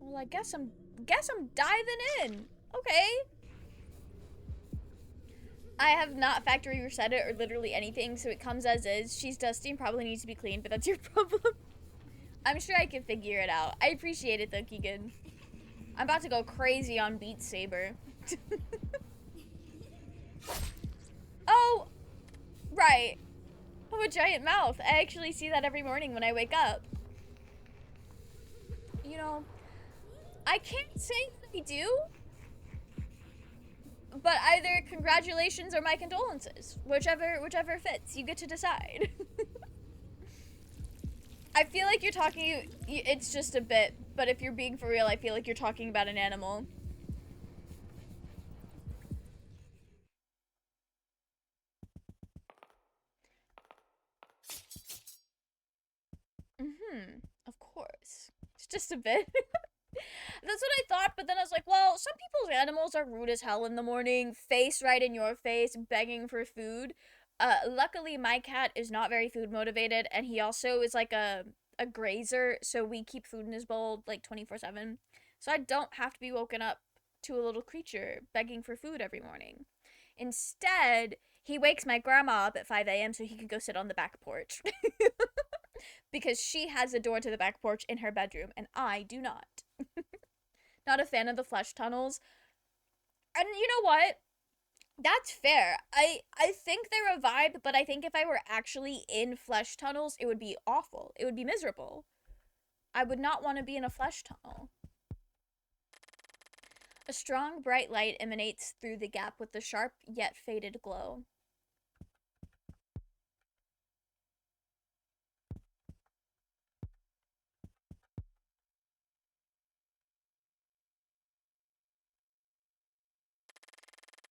Well, I guess I'm diving in. Okay. I have not factory reset it or literally anything, so it comes as is. She's dusty and probably needs to be cleaned, but that's your problem. I'm sure I can figure it out. I appreciate it though, Keegan. I'm about to go crazy on Beat Saber. Oh, right. Oh, a giant mouth. I actually see that every morning when I wake up. You know, I can't say that I do, but either congratulations or my condolences. Whichever fits. You get to decide. I feel like you're talking, it's just a bit, but if you're being for real, I feel like you're talking about an animal. Mm-hmm. Of course. It's just a bit. That's what I thought, but then I was like, well, some people's animals are rude as hell in the morning, face right in your face, begging for food. Luckily, my cat is not very food motivated, and he also is like a grazer, so we keep food in his bowl like 24/7. So I don't have to be woken up to a little creature begging for food every morning. Instead, he wakes my grandma up at 5 a.m. so he can go sit on the back porch. Because she has a door to the back porch in her bedroom, and I do not. Not a fan of the flesh tunnels. And you know what? That's fair. I think they're a vibe, but I think if I were actually in flesh tunnels, it would be awful. It would be miserable. I would not want to be in a flesh tunnel. A strong, bright light emanates through the gap with a sharp yet faded glow.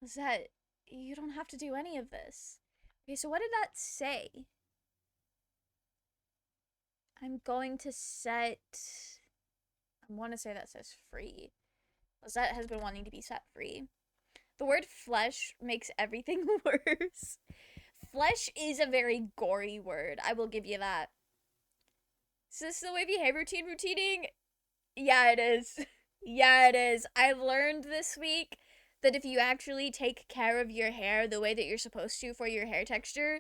Is that you don't have to do any of this? Okay, so what did that say? I'm going to set, I want to say that says free, because that has been wanting to be set free. The word flesh makes everything worse. Flesh is a very gory word, I will give you that. Is this the wavy hair routining? Yeah, it is. Yeah, it is. I learned this week that if you actually take care of your hair the way that you're supposed to for your hair texture,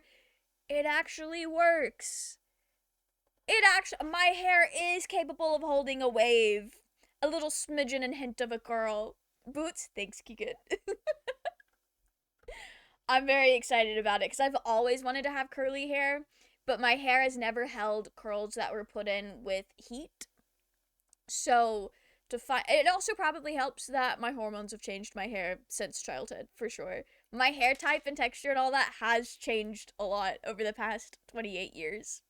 it actually works. My hair is capable of holding a wave. A little smidgen and hint of a curl. Boots, thanks, Keegan. I'm very excited about it because I've always wanted to have curly hair, but my hair has never held curls that were put in with heat. So to find it also probably helps that my hormones have changed my hair since childhood, for sure. My hair type and texture and all that has changed a lot over the past 28 years.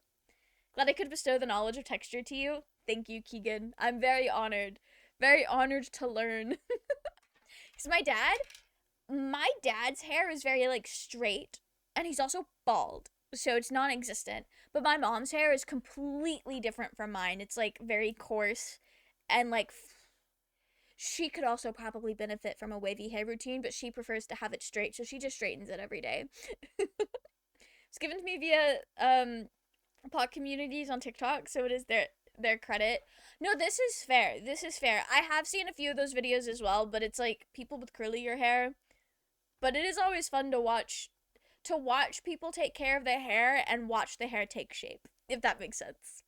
Glad I could bestow the knowledge of texture to you. Thank you, Keegan. I'm very honored. Very honored to learn. Because my dad's hair is very, like, straight, and he's also bald, so it's non-existent. But my mom's hair is completely different from mine. It's, like, very coarse, and, like, she could also probably benefit from a wavy hair routine, but she prefers to have it straight, so she just straightens it every day. It's given to me via, pot communities on TikTok, so it is their credit. No, this is fair. This is fair. I have seen a few of those videos as well, but it's like people with curlier hair. But it is always fun to watch people take care of their hair and watch the hair take shape, if that makes sense.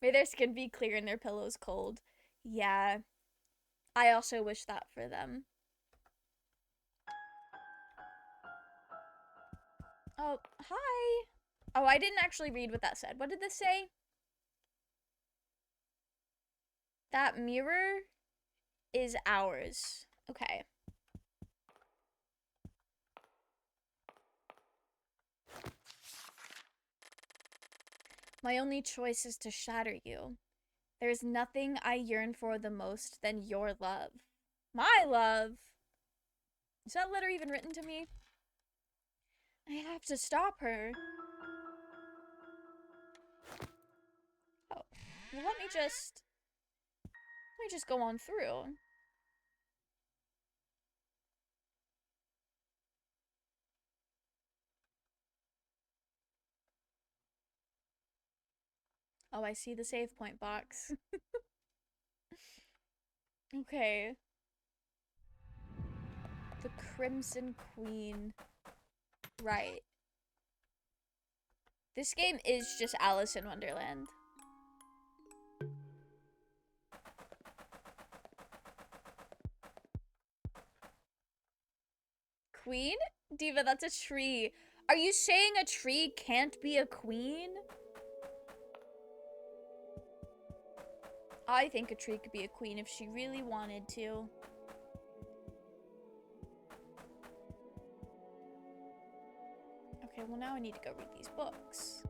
May their skin be clear and their pillows cold. Yeah. I also wish that for them. Oh, hi. Oh, I didn't actually read what that said. What did this say? That mirror is ours. Okay. My only choice is to shatter you. There is nothing I yearn for the most than your love. My love? Is that letter even written to me? I have to stop her. Oh, well, let me just go on through. Oh, I see the save point box. Okay. The Crimson Queen. Right. This game is just Alice in Wonderland. Queen? Diva, that's a tree. Are you saying a tree can't be a queen? I think a tree could be a queen if she really wanted to. Okay, well now I need to go read these books.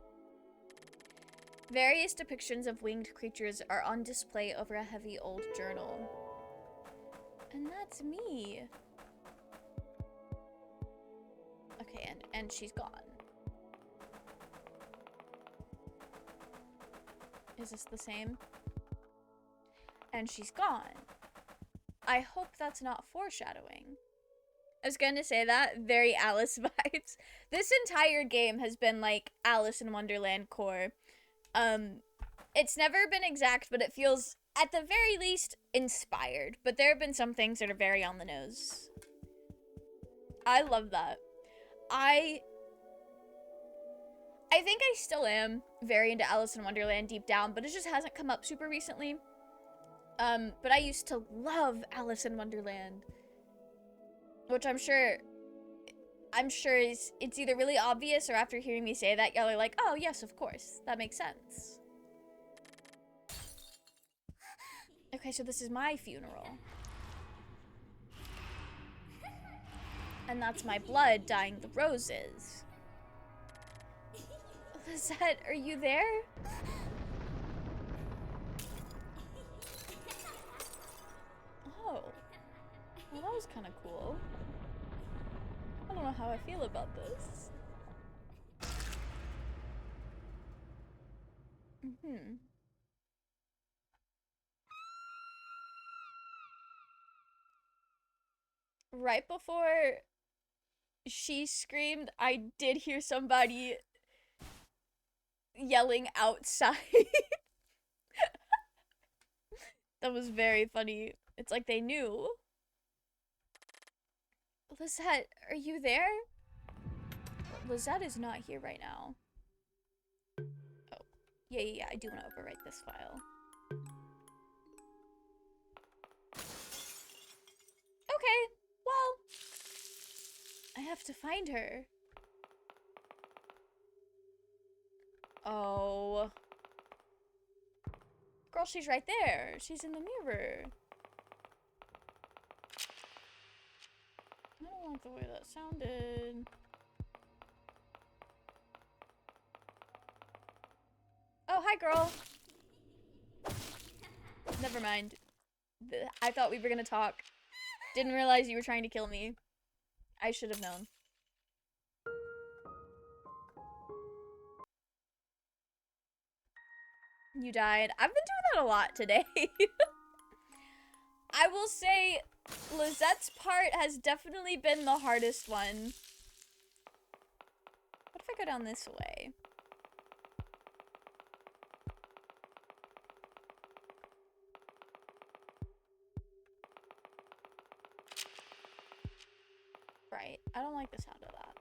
Various depictions of winged creatures are on display over a heavy old journal. And that's me. Okay, and she's gone. Is this the same? And she's gone. I hope that's not foreshadowing. I was gonna say that. Very Alice vibes. This entire game has been like Alice in Wonderland core. It's never been exact, but it feels, at the very least, inspired. But there have been some things that are very on the nose. I love that. I think I still am very into Alice in Wonderland deep down, but it just hasn't come up super recently. But I used to love Alice in Wonderland. Which I'm sure it's either really obvious or after hearing me say that, y'all are like, oh yes, of course. That makes sense. Okay, so this is my funeral. And that's my blood dyeing the roses. Lizette, are you there? Oh. Well, that was kind of cool. I don't know how I feel about this. Hmm. Right before she screamed, I did hear somebody yelling outside. That was very funny. It's like they knew. Lizette, are you there? Lizette is not here right now. Oh. Yeah, I do want to overwrite this file. Okay, well, I have to find her. Oh. Girl, she's right there. She's in the mirror. I don't like the way that sounded. Oh, hi, girl. Never mind. I thought we were gonna talk. Didn't realize you were trying to kill me. I should have known. You died. I've been doing that a lot today. I will say Lizette's part has definitely been the hardest one. What if I go down this way? Right. I don't like the sound of that.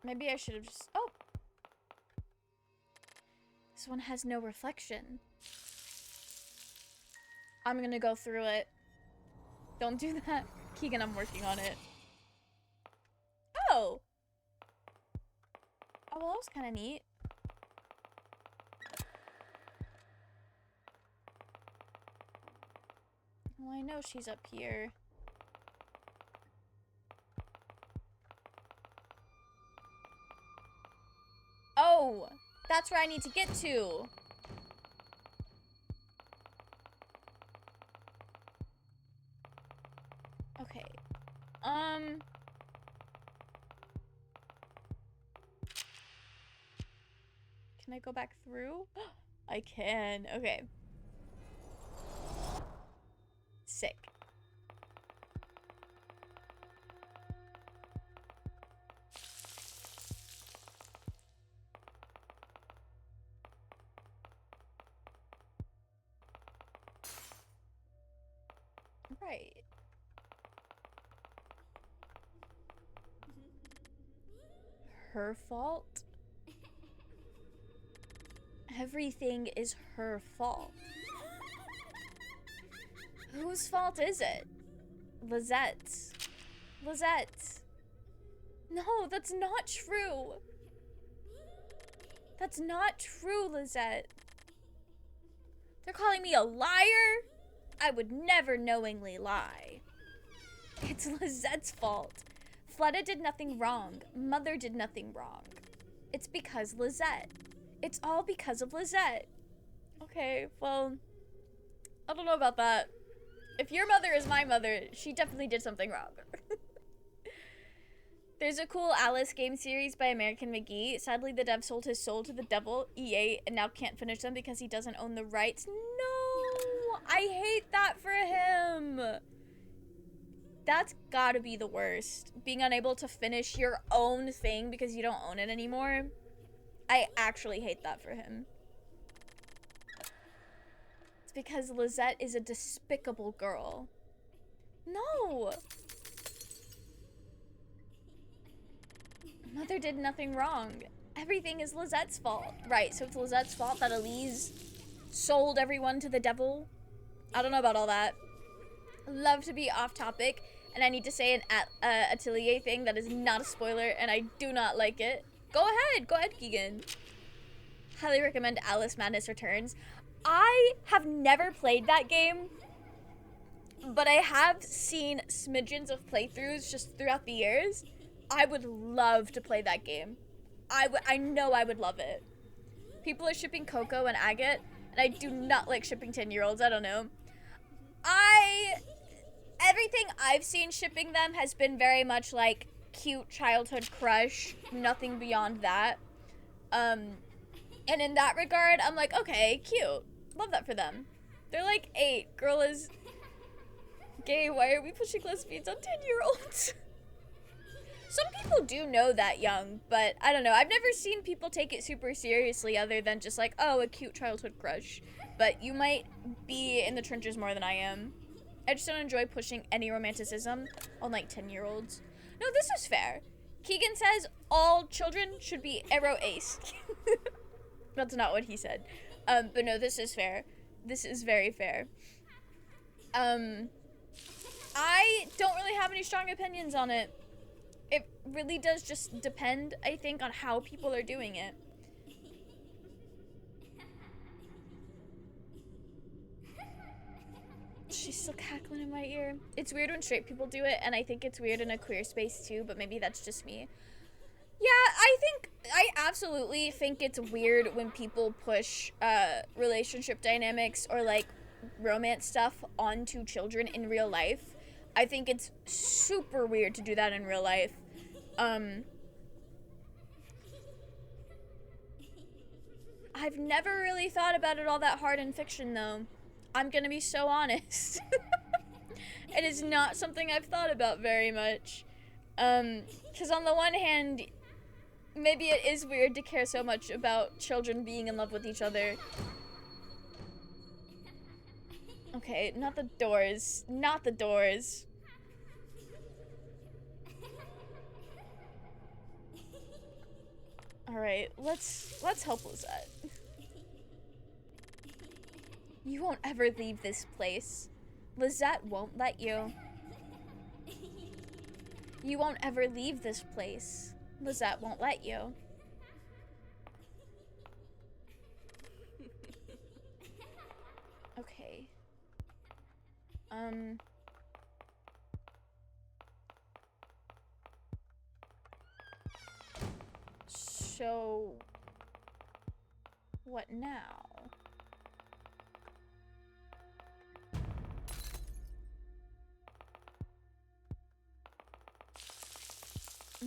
Maybe I should have just... Oh! This one has no reflection. I'm gonna go through it. Don't do that. Keegan, I'm working on it. Oh! Oh, well, that was kind of neat. Well, I know she's up here. Oh! That's where I need to get to! Okay. Can I go back through? I can. Okay. Sick. Right. Her fault? Everything is her fault. Whose fault is it? Lizette's. Lizette's. No, that's not true. That's not true, Lizette. They're calling me a liar? I would never knowingly lie. It's Lizette's fault. Fleda did nothing wrong. Mother did nothing wrong. It's because Lizette. It's all because of Lizette. Okay, well, I don't know about that. If your mother is my mother, she definitely did something wrong. There's a cool Alice game series by American McGee. Sadly, the dev sold his soul to the devil, EA, and now can't finish them because he doesn't own the rights. No! I hate that for him! That's gotta be the worst. Being unable to finish your own thing because you don't own it anymore. I actually hate that for him. It's because Lizette is a despicable girl. No! Mother did nothing wrong. Everything is Lizette's fault. Right, so it's Lizette's fault that Elise sold everyone to the devil. I don't know about all that. Love to be off topic, and I need to say an Atelier thing that is not a spoiler, and I do not like it. Go ahead, Keegan. Highly recommend Alice Madness Returns. I have never played that game, but I have seen smidgens of playthroughs just throughout the years. I would love to play that game. I know I would love it. People are shipping Coco and Agate, and I do not like shipping 10-year-olds. I don't know. Everything I've seen shipping them has been very much like cute childhood crush, nothing beyond that. And in that regard, I'm like, okay, cute. Love that for them. They're like 8. Girl is gay. Why are we pushing lesbians on 10-year-olds? Some people do know that young, but I don't know. I've never seen people take it super seriously other than just like, oh, a cute childhood crush. But you might be in the trenches more than I am. I just don't enjoy pushing any romanticism on like 10-year-olds. No, this is fair. Keegan says all children should be arrow ace. That's not what he said. But no, this is fair. This is very fair. I don't really have any strong opinions on it. It really does just depend, I think, on how people are doing it. She's still cackling in my ear. It's weird when straight people do it, and I think it's weird in a queer space too, but maybe that's just me. Yeah, I absolutely think it's weird when people push relationship dynamics or like romance stuff onto children in real life. I think it's super weird to do that in real life. I've never really thought about it all that hard in fiction though. I'm gonna be so honest. It is not something I've thought about very much. 'Cause on the one hand, maybe it is weird to care so much about children being in love with each other. Okay, not the doors. Not the doors. Alright, let's help Lizette. You won't ever leave this place. Lizette won't let you. You won't ever leave this place. Lizette won't let you. Okay. So... what now? I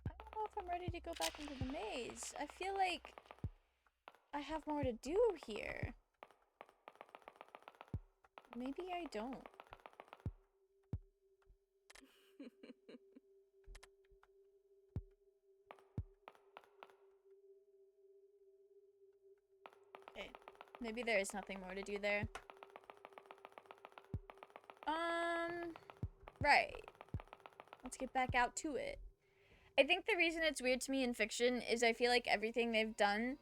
don't know if I'm ready to go back into the maze. I feel like I have more to do here. Maybe I don't. Okay. Maybe there is nothing more to do there. Right. Let's get back out to it. I think the reason it's weird to me in fiction is I feel like everything they've done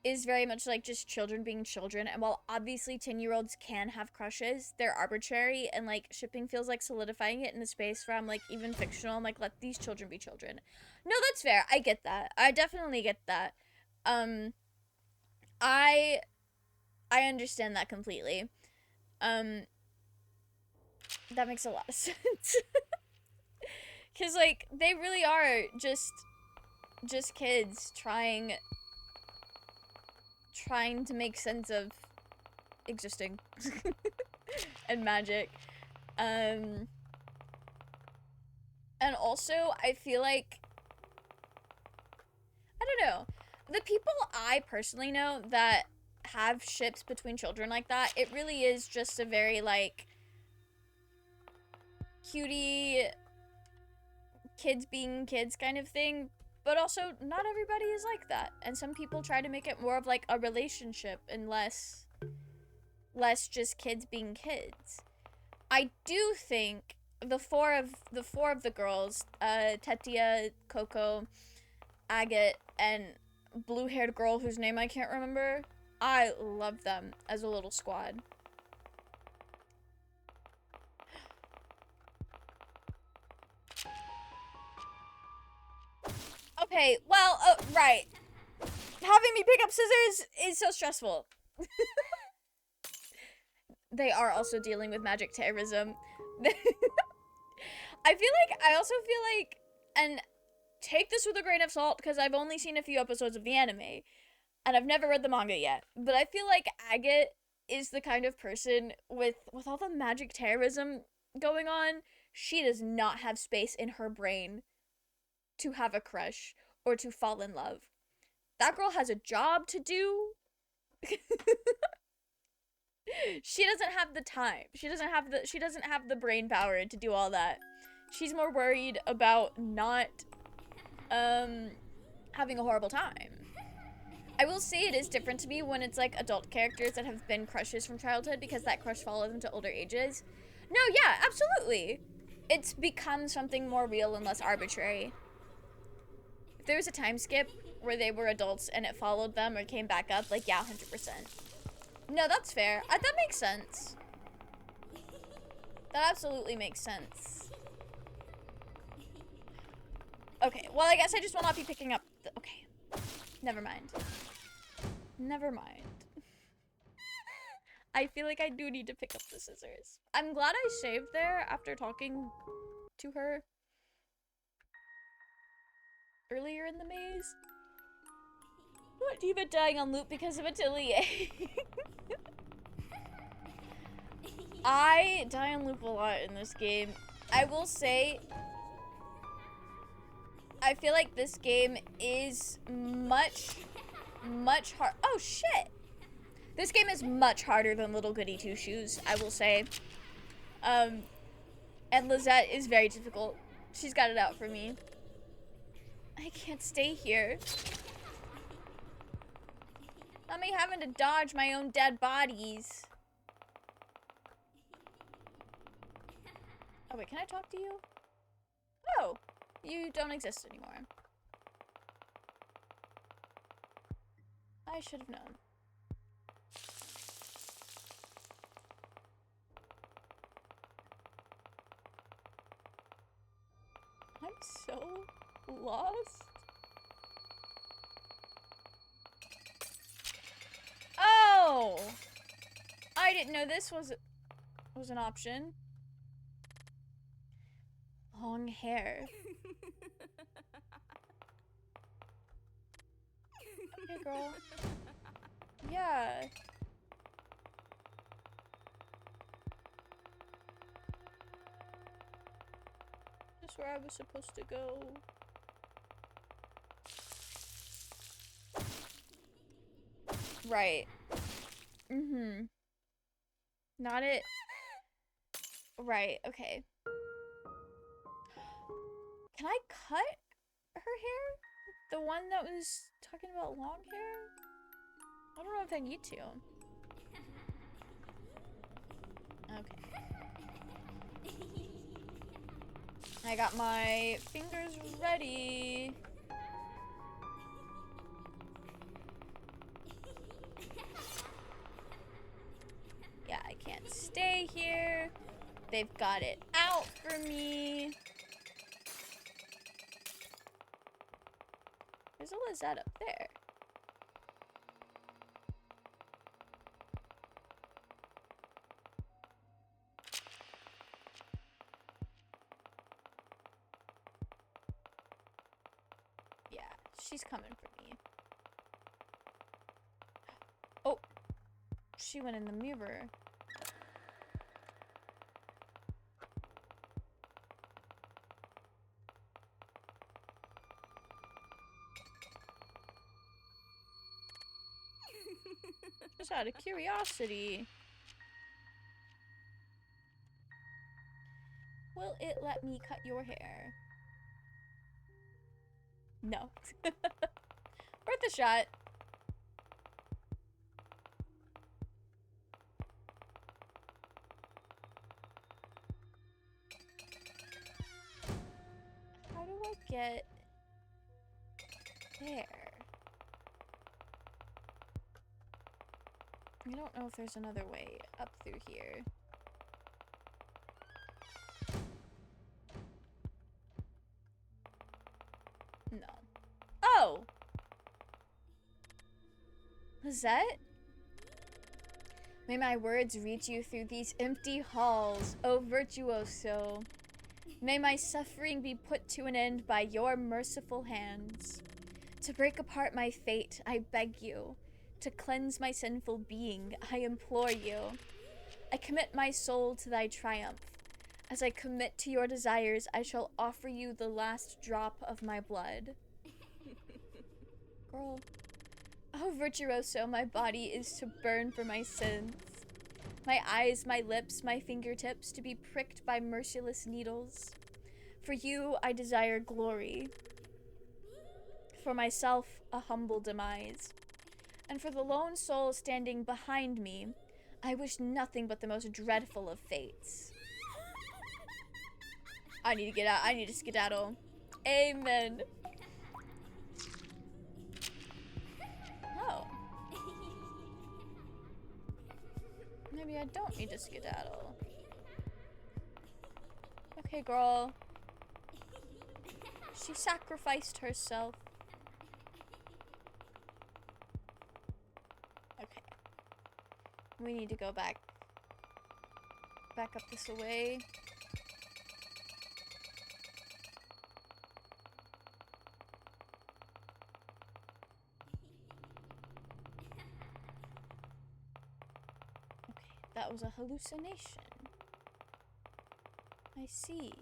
is very much like just children being children, and while obviously 10-year-olds can have crushes, they're arbitrary, and like shipping feels like solidifying it in a space where I'm like, even fictional, I'm like, let these children be children. No, that's fair. I get that. I definitely get that. I understand that completely. That makes a lot of sense. Cause like they really are just kids trying to make sense of existing and magic. And also I feel like, I don't know, the people I personally know that have ships between children like that, it really is just a very like cutie kids being kids kind of thing, but also not everybody is like that, and some people try to make it more of like a relationship and less just kids being kids. I do think the four of the girls, Tetia, Coco, Agate, and blue-haired girl whose name I can't remember, I love them as a little squad. Okay, well, right. Having me pick up scissors is so stressful. They are also dealing with magic terrorism. I also feel like, and take this with a grain of salt because I've only seen a few episodes of the anime, and I've never read the manga yet, but I feel like Agate is the kind of person with all the magic terrorism going on, she does not have space in her brain to have a crush or to fall in love. That girl has a job to do. She doesn't have the time. She doesn't have the brain power to do all that. She's more worried about not having a horrible time. I will say it is different to me when it's like adult characters that have been crushes from childhood, because that crush follows them to older ages. No, yeah, absolutely. It's become something more real and less arbitrary. If there was a time skip where they were adults and it followed them or came back up, like, yeah, 100%. No, that's fair. That makes sense. That absolutely makes sense. Okay, well, I guess I just will not be picking up the... Okay. Never mind. Never mind. I feel like I do need to pick up the scissors. I'm glad I saved there after talking to her earlier in the maze. What, Diva dying on loop because of Atelier? I die on loop a lot in this game. I will say, I feel like this game is much hard. Oh shit! This game is much harder than Little Goody Two Shoes, I will say. And Lizette is very difficult. She's got it out for me. I can't stay here. Not me having to dodge my own dead bodies. Oh wait, can I talk to you? Oh, you don't exist anymore. I should have known. I'm so lost. Oh! I didn't know this was an option. Long hair. Okay, girl. Yeah. That's where I was supposed to go. Right. Mm-hmm. Not it. Right, okay. Can I cut her hair? The one that was talking about long hair? I don't know if I need to. Okay. I got my fingers ready. Yeah, I can't stay here. They've got it out for me. There's a Lizette up there. Yeah, she's coming for me. Oh, she went in the mirror. Just out of curiosity. Will it let me cut your hair? No. Worth a shot. How do I get there? I don't know if there's another way up through here. No. Oh! Lizette? May my words reach you through these empty halls, O virtuoso. May my suffering be put to an end by your merciful hands. To break apart my fate, I beg you. To cleanse my sinful being, I implore you. I commit my soul to thy triumph. As I commit to your desires, I shall offer you the last drop of my blood. Girl. Oh, Virtuoso, my body is to burn for my sins. My eyes, my lips, my fingertips to be pricked by merciless needles. For you, I desire glory. For myself, a humble demise. And for the lone soul standing behind me, I wish nothing but the most dreadful of fates. I need to get out. I need to skedaddle. Amen. Oh. Maybe I don't need to skedaddle. Okay, girl. She sacrificed herself. Okay. We need to go back up this way. Okay, that was a hallucination. I see.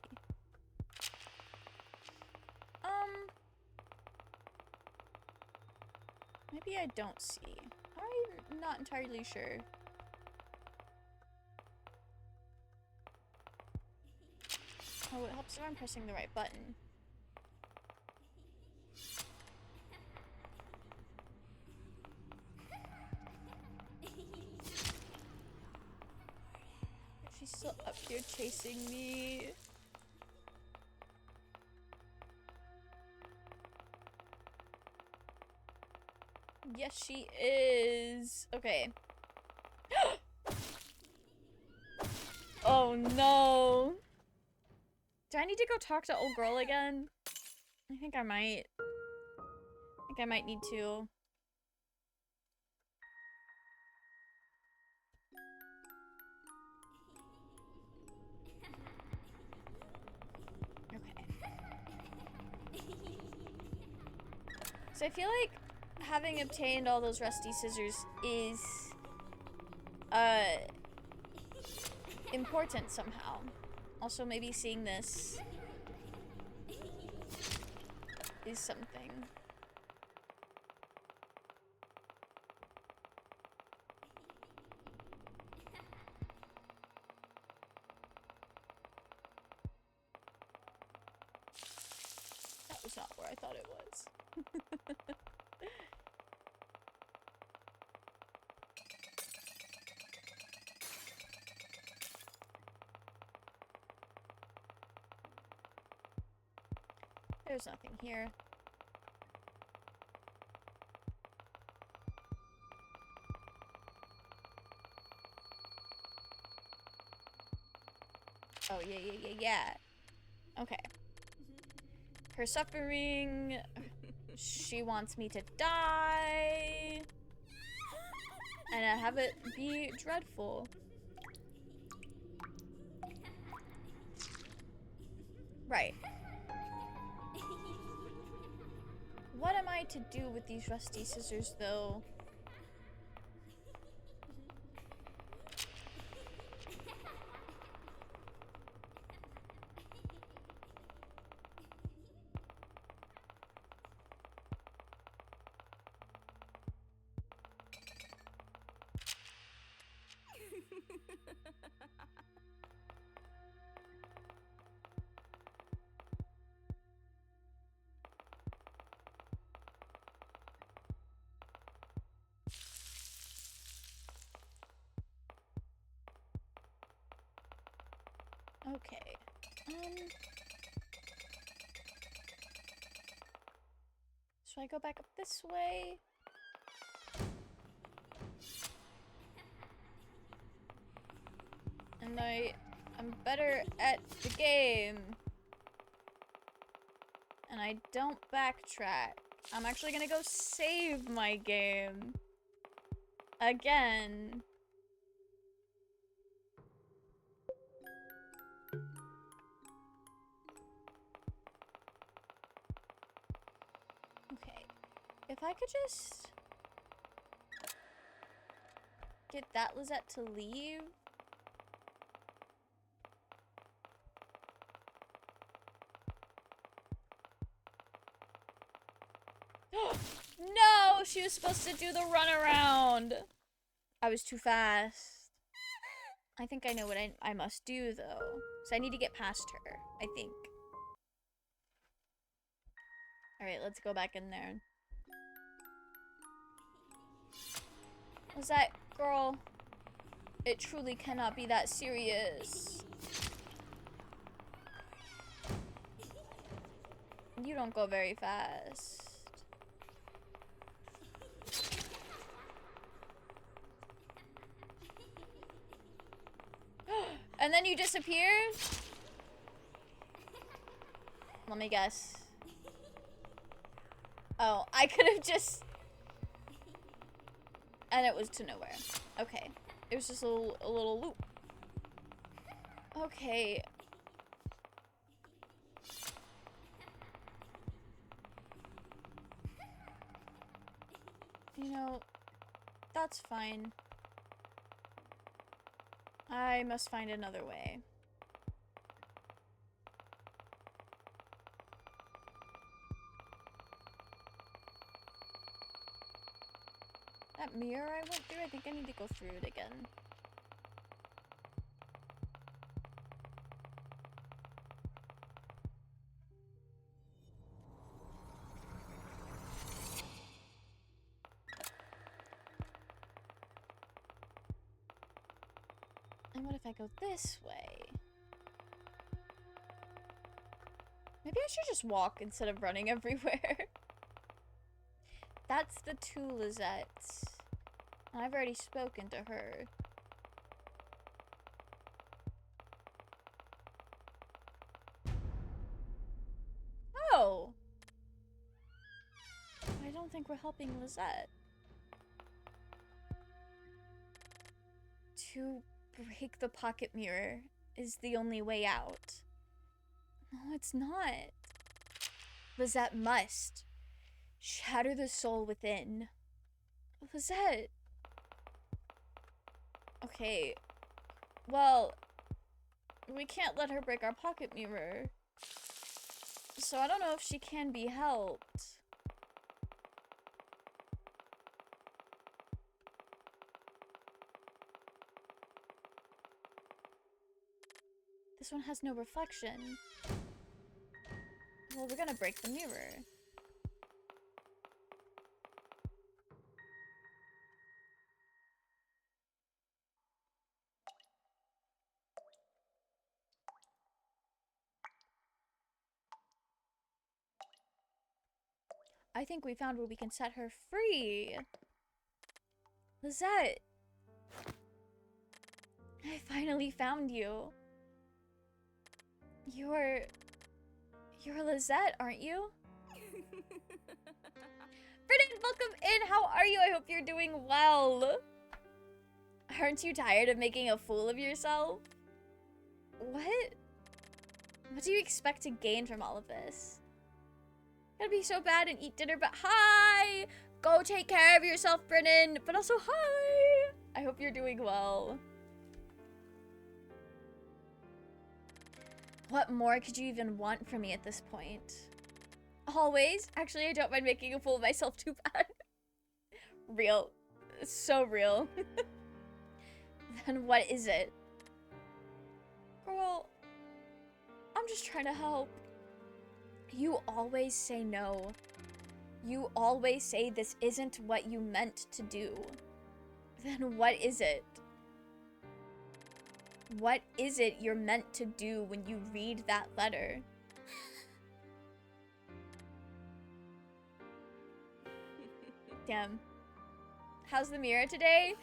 Maybe I don't see. I'm not entirely sure. Oh, it helps if I'm pressing the right button. She's still up here chasing me. Yes, she is. Okay. Oh no. Do I need to go talk to old girl again? I think I might. I think I might need to. Okay. So I feel like having obtained all those rusty scissors is important somehow. Also, maybe seeing this is something. That was not where I thought it was. There's nothing here. Oh, yeah. Okay. Her suffering. She wants me to die. And I have it be dreadful. Right. What am I to do with these rusty scissors, though? Okay. Should I go back up this way? And I'm better at the game. And I don't backtrack. I'm actually gonna go save my game. Again. Okay. If I could just get that Lizette to leave. No, she was supposed to do the runaround. I was too fast. I think I know what I must do, though. So I need to get past her, I think. Alright, let's go back in there. Was that girl? It truly cannot be that serious. You don't go very fast. And then you disappeared? Let me guess. Oh, I could have just... And it was to nowhere. Okay. It was just a little loop. Okay. You know, that's fine. I must find another way. That mirror I went through, I think I need to go through it again. And what if I go this way? Maybe I should just walk instead of running everywhere. That's the two Lizettes. And I've already spoken to her. Oh! I don't think we're helping Lizette. To break the pocket mirror is the only way out. No, it's not. Lizette must shatter the soul within. Lizette. Okay. Well, we can't let her break our pocket mirror. So I don't know if she can be helped. This one has no reflection. Well, we're gonna break the mirror. I think we found where we can set her free. Lizette. I finally found you. You're Lizette, aren't you? Brennan, welcome in. How are you? I hope you're doing well. Aren't you tired of making a fool of yourself? What? What do you expect to gain from all of this? Gotta be so bad and eat dinner, but hi! Go take care of yourself, Brennan. But also, hi! I hope you're doing well. What more could you even want from me at this point? Always? Actually, I don't mind making a fool of myself too bad. Real. So real. Then what is it? Girl, I'm just trying to help. You always say no. You always say this isn't what you meant to do. Then what is it? What is it you're meant to do when you read that letter? Damn. How's the mirror today?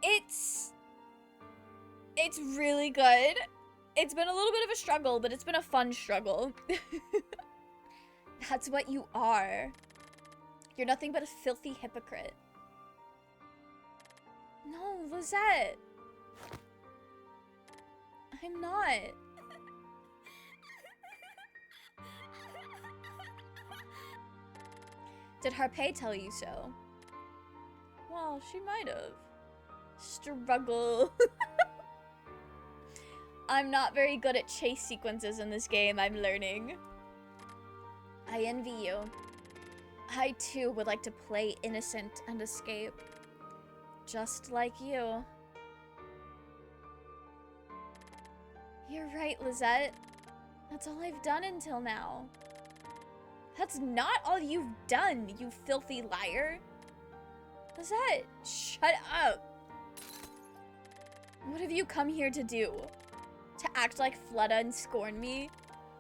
It's really good. It's been a little bit of a struggle, but it's been a fun struggle. That's what you are. You're nothing but a filthy hypocrite. No, Lizette. I'm not. Did Harpay tell you so? Well, she might have. Struggle. I'm not very good at chase sequences in this game, I'm learning. I envy you. I too would like to play innocent and escape. Just like you. You're right, Lizette. That's all I've done until now. That's not all you've done, you filthy liar. Lizette, shut up. What have you come here to do? To act like Fleta and scorn me?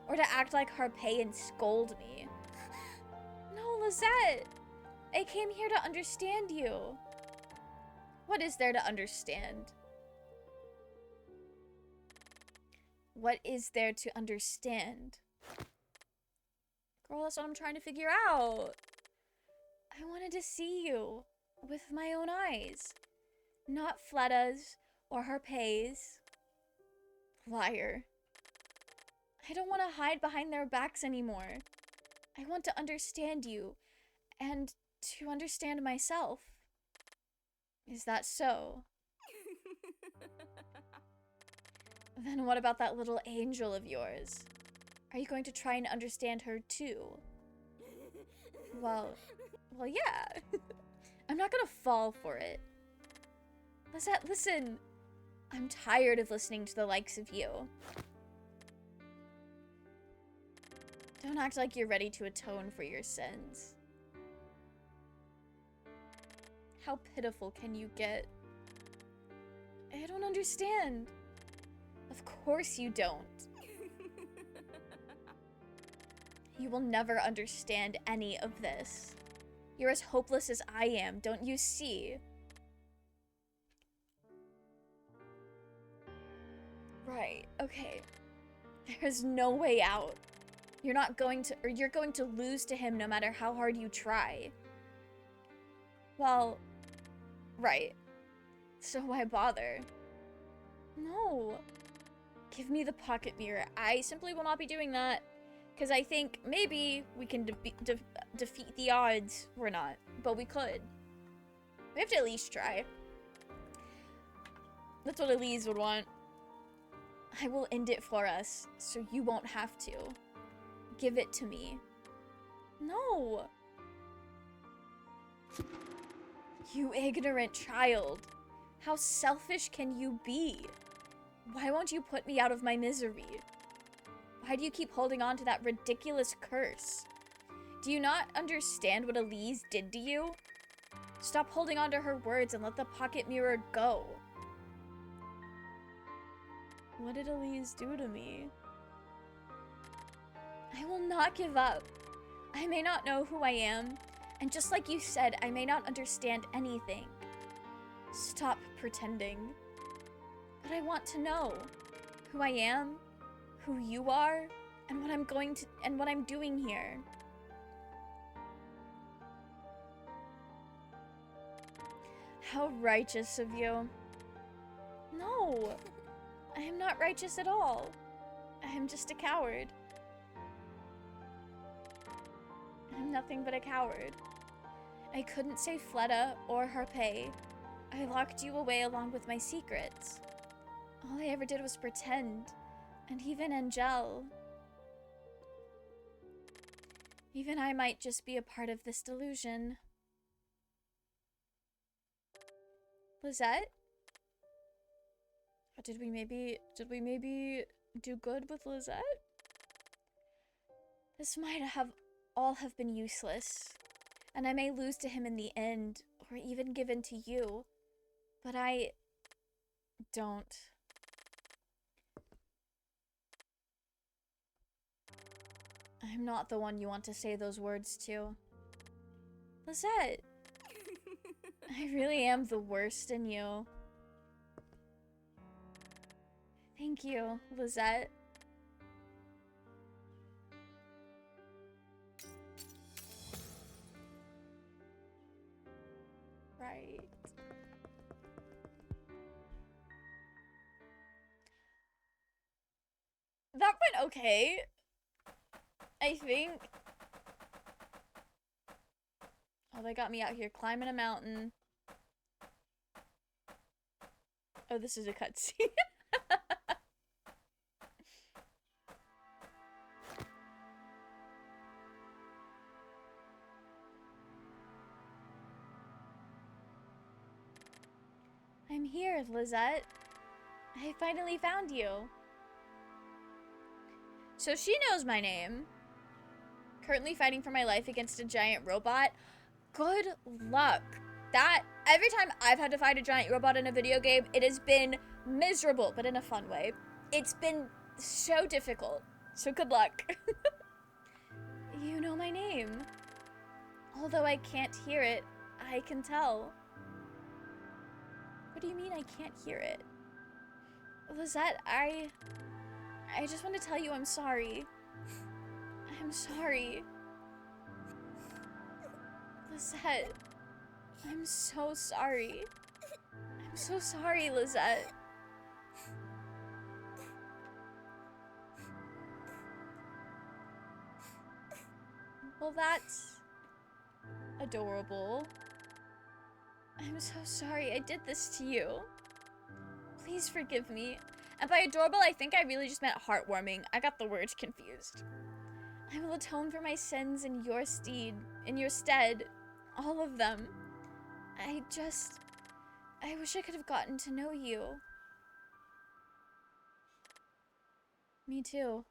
Or to act like Harpay and scold me? No, Lizette. I came here to understand you. What is there to understand? What is there to understand? Girl, that's what I'm trying to figure out. I wanted to see you with my own eyes. Not Fleta's or Harpay's. Liar. I don't want to hide behind their backs anymore. I want to understand you and to understand myself. Is that so? Then what about that little angel of yours? Are you going to try and understand her too? Well, yeah. I'm not gonna fall for it. Lizette, listen. I'm tired of listening to the likes of you. Don't act like you're ready to atone for your sins. How pitiful can you get? I don't understand. Of course you don't. You will never understand any of this. You're as hopeless as I am, don't you see? Right, okay. There's no way out. You're not going to, or you're going to lose to him no matter how hard you try. Well, right. So why bother? No. Give me the pocket mirror. I simply will not be doing that. Because I think maybe we can defeat the odds. We're not, but we could. We have to at least try. That's what Elise would want. I will end it for us, so you won't have to. Give it to me. No. You ignorant child. How selfish can you be? Why won't you put me out of my misery? Why do you keep holding on to that ridiculous curse? Do you not understand what Elise did to you? Stop holding on to her words and let the pocket mirror go. What did Elise do to me? I will not give up. I may not know who I am, and just like you said, I may not understand anything. Stop pretending. But I want to know who I am, who you are, and what I'm doing here. How righteous of you. No, I am not righteous at all. I am just a coward. I'm nothing but a coward. I couldn't save Fleta or Harpay. I locked you away along with my secrets. All I ever did was pretend. And even Angel. Even I might just be a part of this delusion. Lizette? Did we maybe do good with Lizette? This might all have been useless. And I may lose to him in the end, or even give in to you. But I don't. I'm not the one you want to say those words to. Lizette! I really am the worst in you. Thank you, Lizette. Right. That went okay. I think. Oh, they got me out here climbing a mountain. Oh, this is a cutscene. I'm here, Lizette. I finally found you. So she knows my name. Currently fighting for my life against a giant robot. Good luck. That, every time I've had to fight a giant robot in a video game, it has been miserable, but in a fun way. It's been so difficult. So good luck. You know my name. Although I can't hear it, I can tell. What do you mean I can't hear it? Lizette, I just want to tell you I'm sorry. I'm sorry. Lizette, I'm so sorry. I'm so sorry, Lizette. Well, that's adorable. I'm so sorry I did this to you. Please forgive me. And by adorable, I think I really just meant heartwarming. I got the words confused. I will atone for my sins in your stead. All of them. I wish I could have gotten to know you. Me too.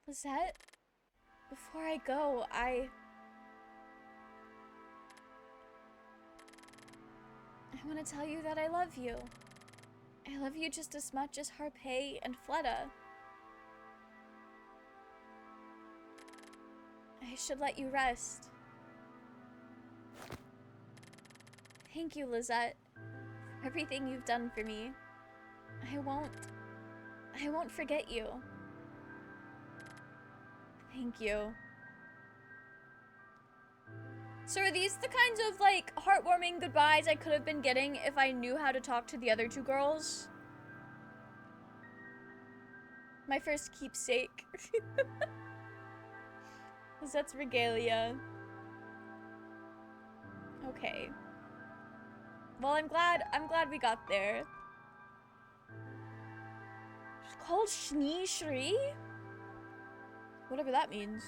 Lizette, before I go, I want to tell you that I love you. I love you just as much as Harpay and Fleta. I should let you rest. Thank you, Lizette, for everything you've done for me. I won't forget you. Thank you. So are these the kinds of, like, heartwarming goodbyes I could have been getting if I knew how to talk to the other two girls? My first keepsake. Lizette's regalia. Okay. Well, I'm glad we got there. It's called Schneeschree? Whatever that means.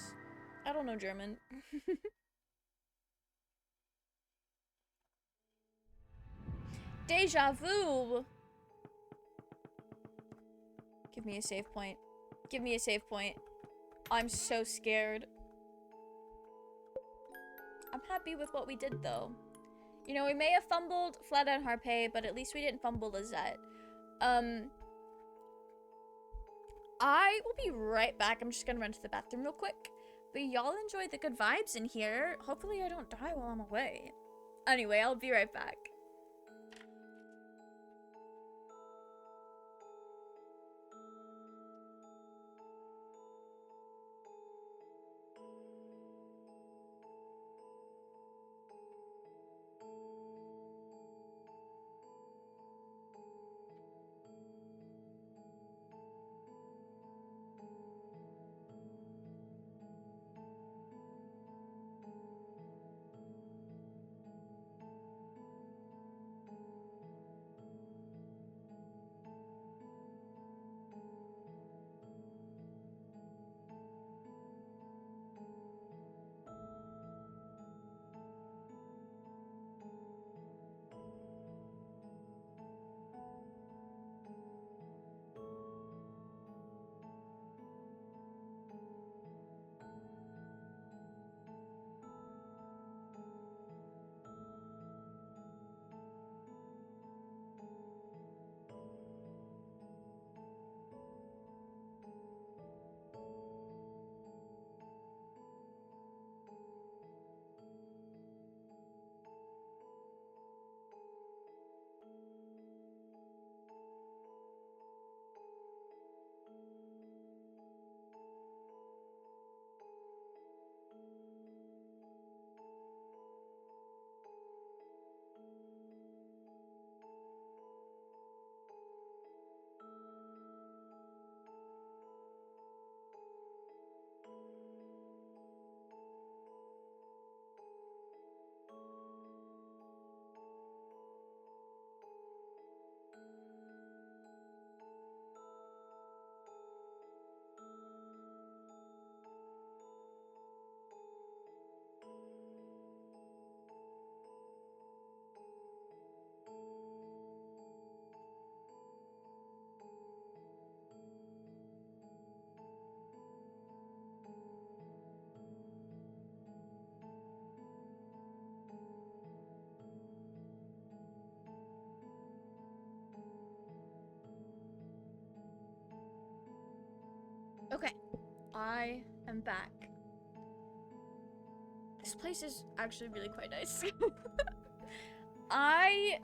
I don't know German. Deja vu! Give me a save point. Give me a save point. I'm so scared. I'm happy with what we did, though. You know, we may have fumbled Fleta and Harpay, but at least we didn't fumble Lizette. I will be right back. I'm just gonna run to the bathroom real quick. But y'all enjoy the good vibes in here. Hopefully I don't die while I'm away. Anyway, I'll be right back. Okay, I am back. This place is actually really quite nice. I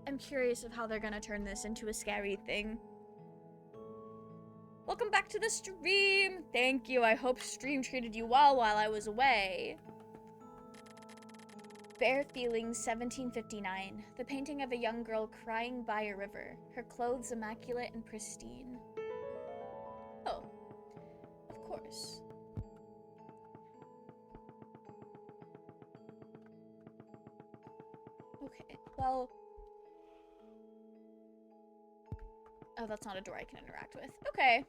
am curious of how they're gonna turn this into a scary thing. Welcome back to the stream! Thank you, I hope stream treated you well while I was away. Bare Feelings, 1759. The painting of a young girl crying by a river, her clothes immaculate and pristine. Oh, of course. Okay, well... Oh, that's not a door I can interact with. Okay.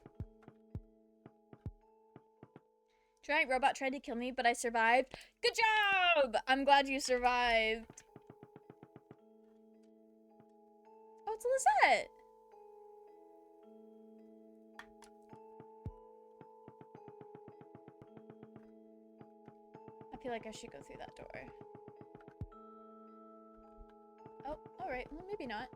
Giant robot tried to kill me, but I survived. Good job! I'm glad you survived. Oh, it's Lizette! I feel like I should go through that door. Oh, alright. Well, maybe not.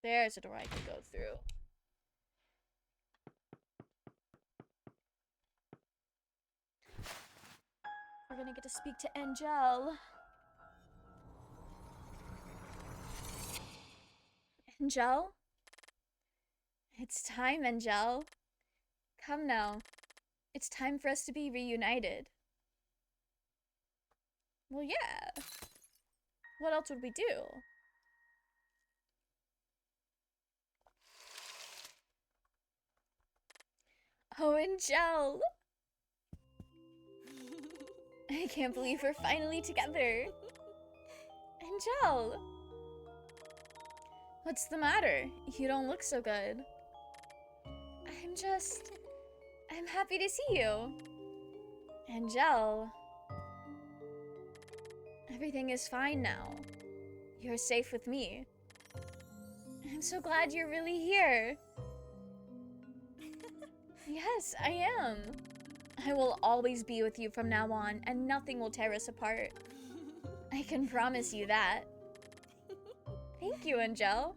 There's a door I can go through. We're gonna get to speak to Angel. Angel? It's time, Angel. Come now. It's time for us to be reunited. Well, yeah. What else would we do? Oh, Angel! I can't believe we're finally together. Angel! What's the matter? You don't look so good. I'm happy to see you. Angel. Everything is fine now. You're safe with me. I'm so glad you're really here. Yes, I am. I will always be with you from now on, and nothing will tear us apart. I can promise you that. Thank you, Angel.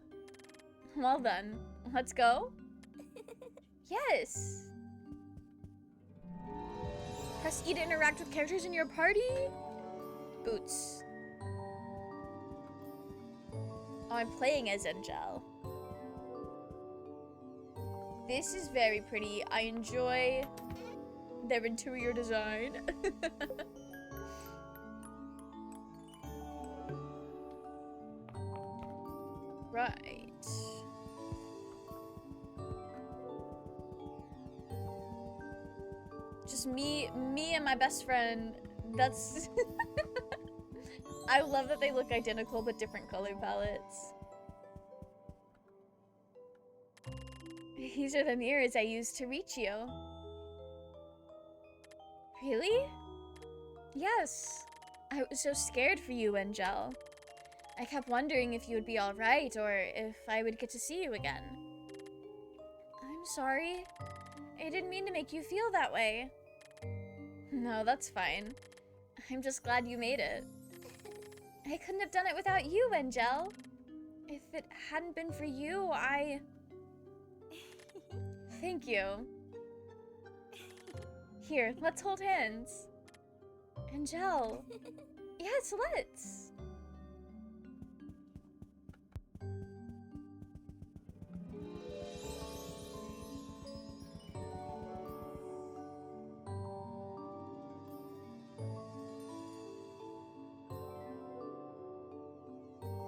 Well then, let's go? Yes! Press E to interact with characters in your party? Boots. Oh, I'm playing as Angel. This is very pretty. I enjoy their interior design. Right. Just me and my best friend. That's... I love that they look identical but different color palettes. These are the mirrors I used to reach you. Really? Yes. I was so scared for you, Angel. I kept wondering if you would be alright or if I would get to see you again. I'm sorry. I didn't mean to make you feel that way. No, that's fine. I'm just glad you made it. I couldn't have done it without you, Angel. If it hadn't been for you, Thank you. Here, let's hold hands. Angel. Yes, let's.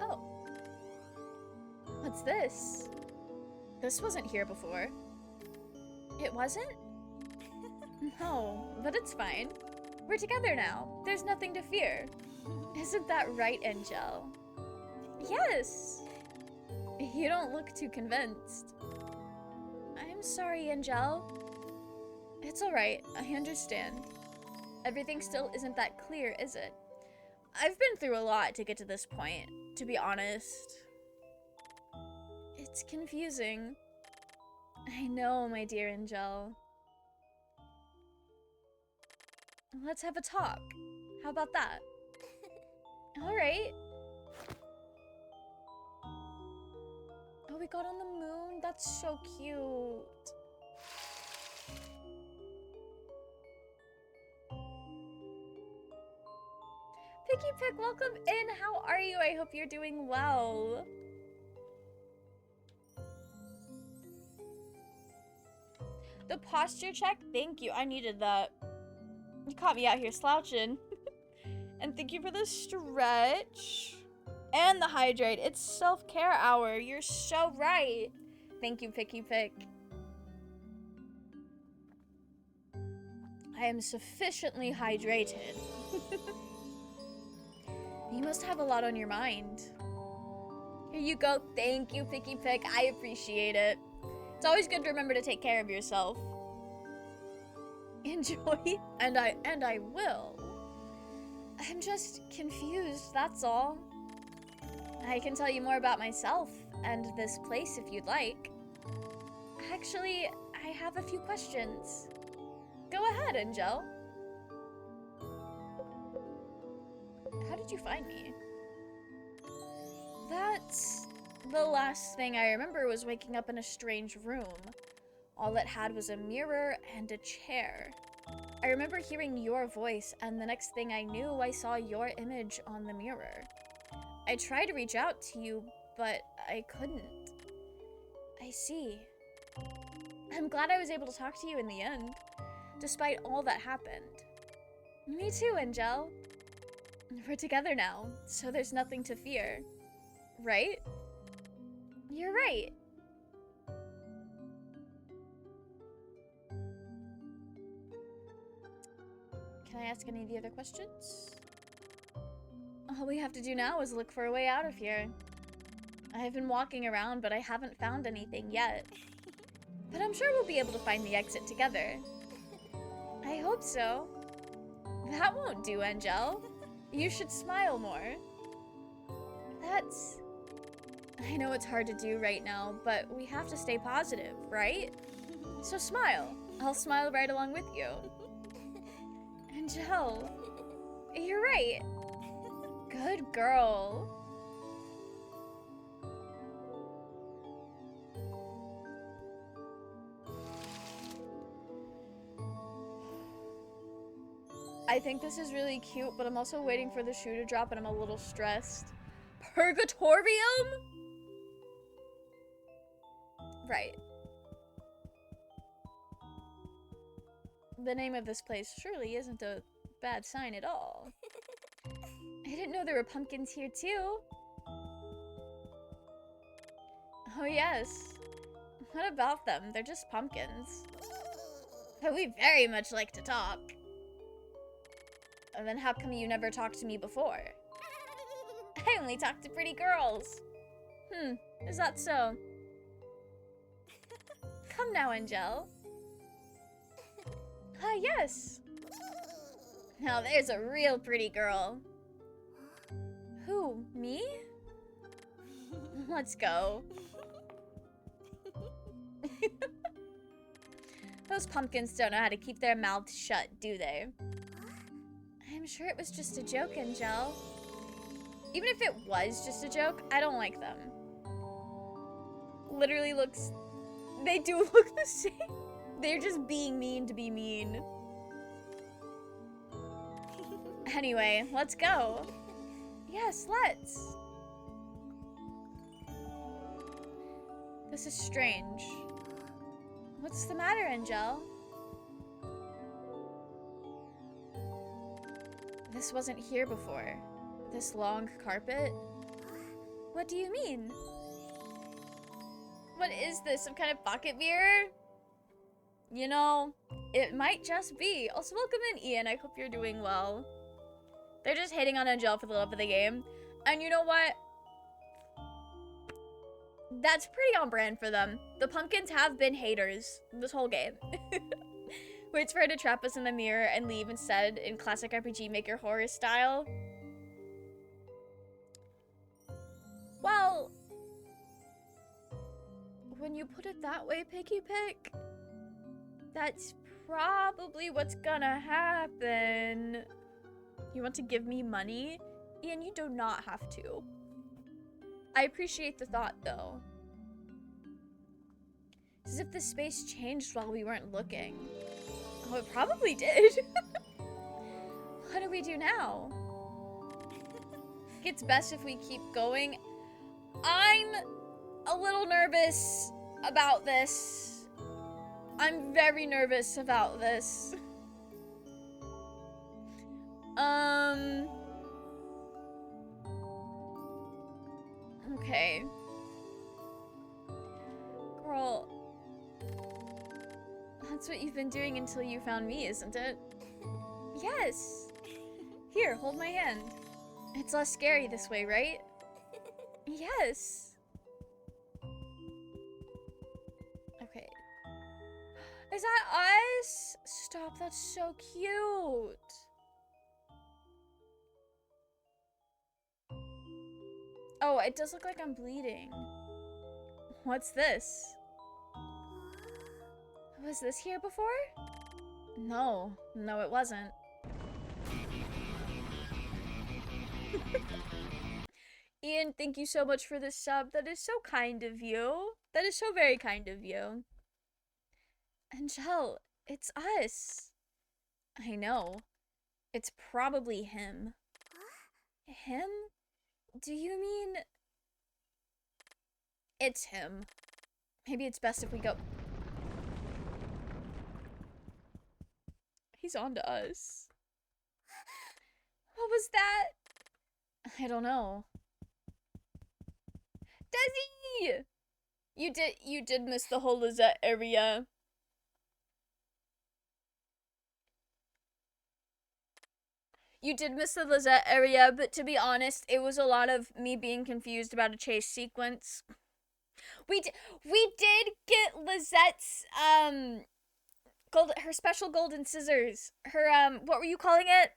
Oh. What's this? This wasn't here before. It wasn't? No, but it's fine. We're together now. There's nothing to fear. Isn't that right, Angel? Yes! You don't look too convinced. I'm sorry, Angel. It's alright, I understand. Everything still isn't that clear, is it? I've been through a lot to get to this point, to be honest. It's confusing. I know, my dear Angel. Let's have a talk. How about that? Alright. Oh, we got on the moon? That's so cute. Picky Pick, welcome in. How are you? I hope you're doing well. The posture check? Thank you. I needed that. You caught me out here slouching. And thank you for the stretch. And the hydrate. It's self-care hour. You're so right. Thank you, Picky Pick. I am sufficiently hydrated. You must have a lot on your mind. Here you go. Thank you, Picky Pick. I appreciate it. It's always good to remember to take care of yourself. Enjoy. And I will. I'm just confused, that's all. I can tell you more about myself and this place if you'd like. Actually, I have a few questions. Go ahead, Angel. How did you find me? That's the last thing I remember was waking up in a strange room. All it had was a mirror and a chair. I remember hearing your voice, and the next thing I knew, I saw your image on the mirror. I tried to reach out to you, but I couldn't. I see. I'm glad I was able to talk to you in the end, despite all that happened. Me too, Angel. We're together now, so there's nothing to fear. Right? You're right. Can I ask any of the other questions? All we have to do now is look for a way out of here. I have been walking around, but I haven't found anything yet. But I'm sure we'll be able to find the exit together. I hope so. That won't do, Angel. You should smile more. I know it's hard to do right now, but we have to stay positive, right? So smile. I'll smile right along with you. Angel, you're right. Good girl. I think this is really cute, but I'm also waiting for the shoe to drop and I'm a little stressed. Purgatorium? Right. The name of this place surely isn't a bad sign at all. I didn't know there were pumpkins here too. Oh yes. What about them? They're just pumpkins. But we very much like to talk. And then how come you never talked to me before? I only talk to pretty girls. Is that so? Come now, Angel. Ah, yes. Now there's a real pretty girl. Who, me? Let's go. Those pumpkins don't know how to keep their mouths shut, do they? I'm sure it was just a joke, Angel. Even if it was just a joke, I don't like them. Literally looks... They do look the same. They're just being mean to be mean. Anyway, let's go. Yes, let's. This is strange. What's the matter, Angel? This wasn't here before. This long carpet? What do you mean? What is this, some kind of pocket mirror? You know, it might just be. Also, welcome in, Ian. I hope you're doing well. They're just hating on Angel for the love of the game. And you know what? That's pretty on brand for them. The pumpkins have been haters this whole game. Waits for her to trap us in the mirror and leave instead in classic RPG Maker horror style. Well, when you put it that way, Picky Pick, that's probably what's gonna happen. You want to give me money? Ian, you do not have to. I appreciate the thought, though. It's as if the space changed while we weren't looking. Oh, it probably did. What do we do now? It's best if we keep going. I'm a little nervous about this. I'm very nervous about this. Okay. Girl, that's what you've been doing until you found me, isn't it? Yes. Here, hold my hand. It's less scary this way, right? Yes. Okay. Is that us? Stop, that's so cute. Oh, it does look like I'm bleeding. What's this? Was this here before? No, it wasn't. Ian, thank you so much for this sub. That is so kind of you. That is so very kind of you. Angel, it's us. I know. It's probably him. Him? Do you mean... It's him. Maybe it's best if we go... He's on to us. What was that? I don't know. Desi! You did miss the whole Lizette area. You did miss the Lizette area, but to be honest, it was a lot of me being confused about a chase sequence. We did get Lizette's, her special golden scissors. Her, what were you calling it?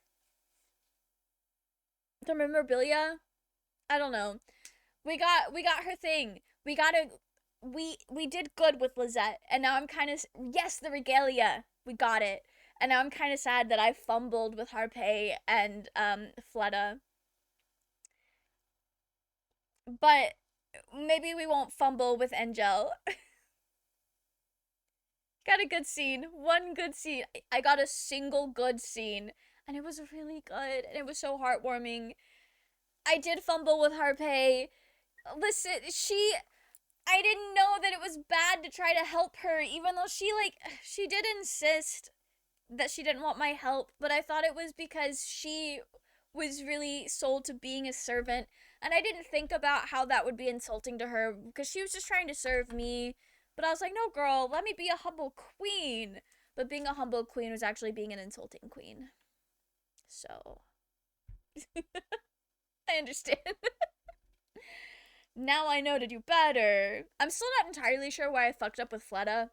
The memorabilia? I don't know. We got her thing. We did good with Lizette, and now I'm kind of, yes, the regalia. We got it. And now I'm kind of sad that I fumbled with Harpay and, Fleta. But maybe we won't fumble with Angel. Got a good scene. One good scene. I got a single good scene. And it was really good. And it was so heartwarming. I did fumble with Harpay. Listen, I didn't know that it was bad to try to help her, even though she did insist that she didn't want my help, but I thought it was because she was really sold to being a servant, and I didn't think about how that would be insulting to her, because she was just trying to serve me, but I was like, no girl, let me be a humble queen. But being a humble queen was actually being an insulting queen. So... I understand. Now I know to do better. I'm still not entirely sure why I fucked up with Fleta,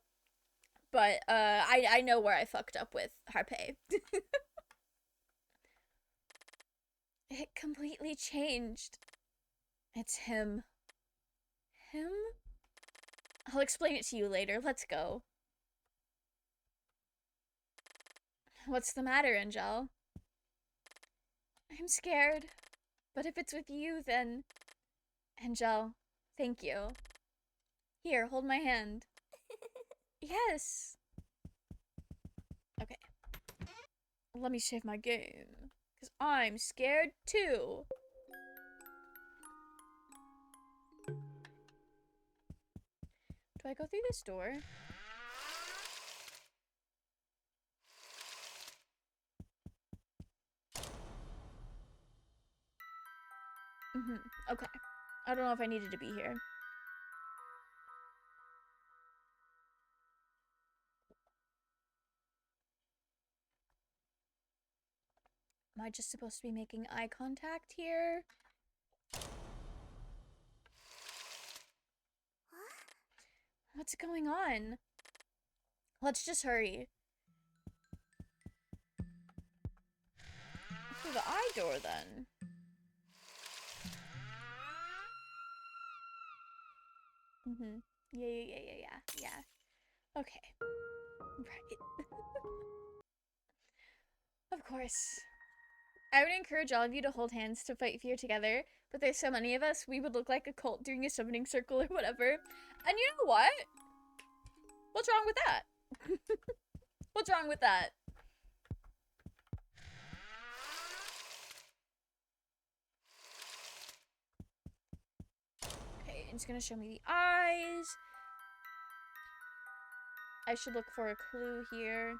but I know where I fucked up with Harpay. It completely changed. It's him. Him? I'll explain it to you later. Let's go. What's the matter, Angel? I'm scared. But if it's with you, then... Angel, thank you. Here, hold my hand. Yes. Okay. Let me save my game. Because I'm scared too. Do I go through this door? Okay. I don't know if I needed to be here. Am I just supposed to be making eye contact here? What's going on? Let's just hurry. Through the eye door, then. Yeah. Okay. Right. course. I would encourage all of you to hold hands to fight fear together, but there's so many of us, we would look like a cult doing a summoning circle or whatever. And you know what? What's wrong with that? What's wrong with that? Okay, it's gonna show me the eyes. I should look for a clue here.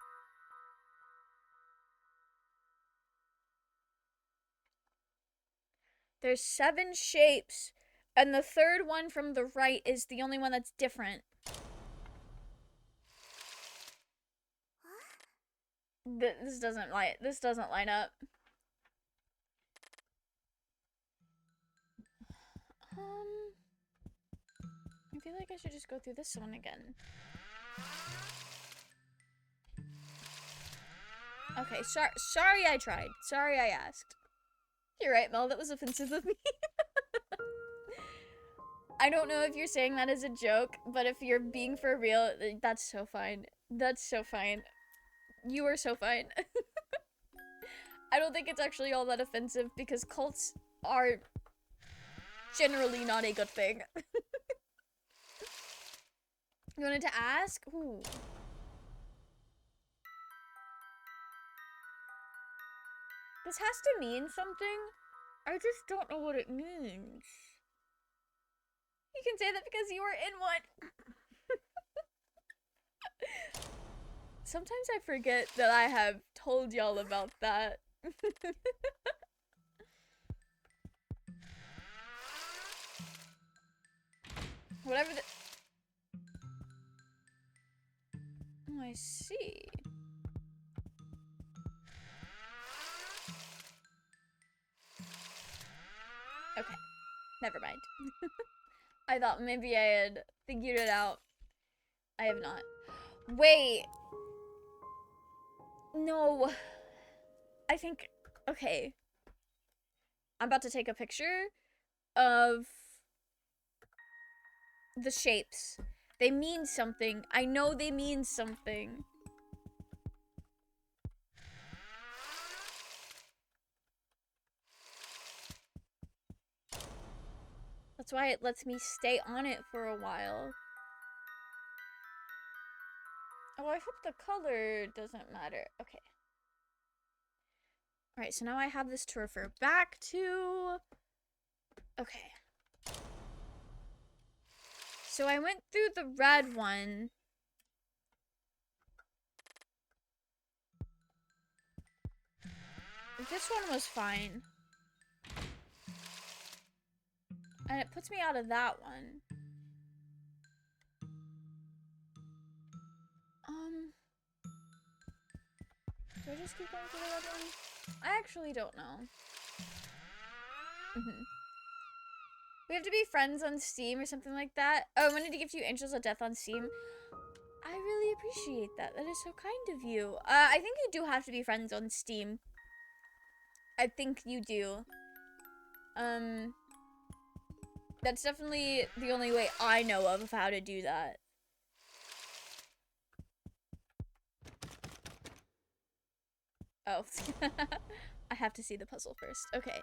There's 7 shapes, and the third one from the right is the only one that's different. This doesn't line up. I feel like I should just go through this one again. Okay, sorry I tried. Sorry I asked. You're right, Mel, that was offensive of me. I don't know if you're saying that as a joke, but if you're being for real, that's so fine. That's so fine. You are so fine. I don't think it's actually all that offensive because cults are generally not a good thing. You wanted to ask? Ooh. This has to mean something. I just don't know what it means. You can say that because you were in one. Sometimes I forget that I have told y'all about that. Whatever the... Oh, I see. Okay. Never mind. I thought maybe I had figured it out. I have not. Wait. No. I think... Okay. I'm about to take a picture of the shapes. They mean something. I know they mean something. That's why it lets me stay on it for a while. Oh, I hope the color doesn't matter. Okay. Alright, so now I have this to refer back to. Okay. So I went through the red one. This one was fine. And it puts me out of that one. Do I just keep going through the red one? I actually don't know. We have to be friends on Steam or something like that. Oh, I wanted to give you Angels of Death on Steam. I really appreciate that. That is so kind of you. I think you do have to be friends on Steam. I think you do. That's definitely the only way I know of how to do that. Oh. I have to see the puzzle first. Okay.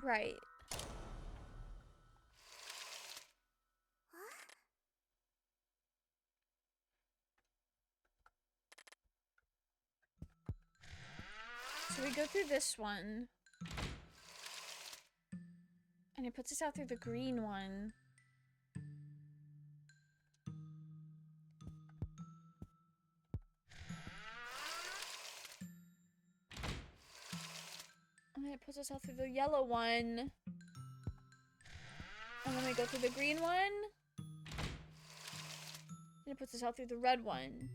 Right. So we go through this one. And it puts us out through the green one. And then it puts us out through the yellow one. And then we go through the green one. And it puts us out through the red one.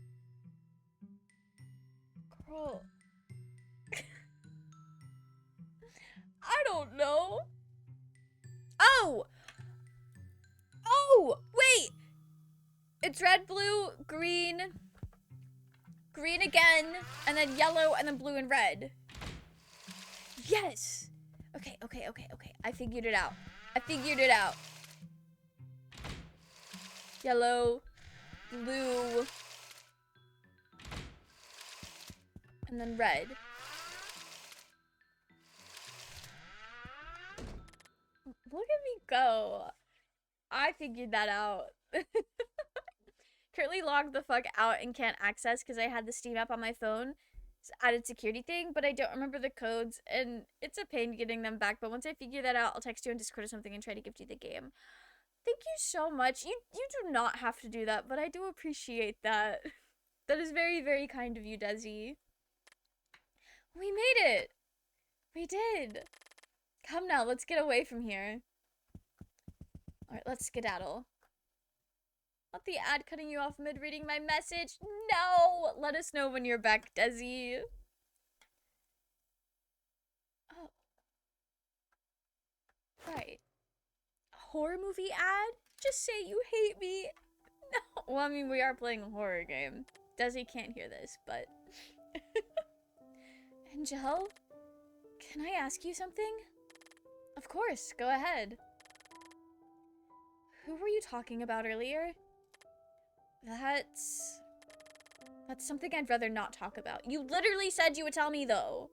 Girl. I don't know. Oh! Oh! Wait! It's red, blue, green. Green again. And then yellow, and then blue and red. Yes! Okay. I figured it out. Yellow, blue, And then red. Look at me go. I figured that out. Currently logged the fuck out and can't access because I had the Steam app on my phone. Added security thing, but I don't remember the codes, and it's a pain getting them back. But once I figure that out, I'll text you on Discord or something and try to gift you the game. Thank you so much. You do not have to do that, but I do appreciate that. That is very, very kind of you, Desi. We made it! We did! Come now, let's get away from here. Alright, let's skedaddle. Not the ad cutting you off mid-reading my message. No! Let us know when you're back, Desi. Oh. Right. Horror movie ad? Just say you hate me. No. Well, I mean, we are playing a horror game. Desi can't hear this, but... Angel? Can I ask you something? Of course, go ahead. Who were you talking about earlier? That's something I'd rather not talk about. You literally said you would tell me, though.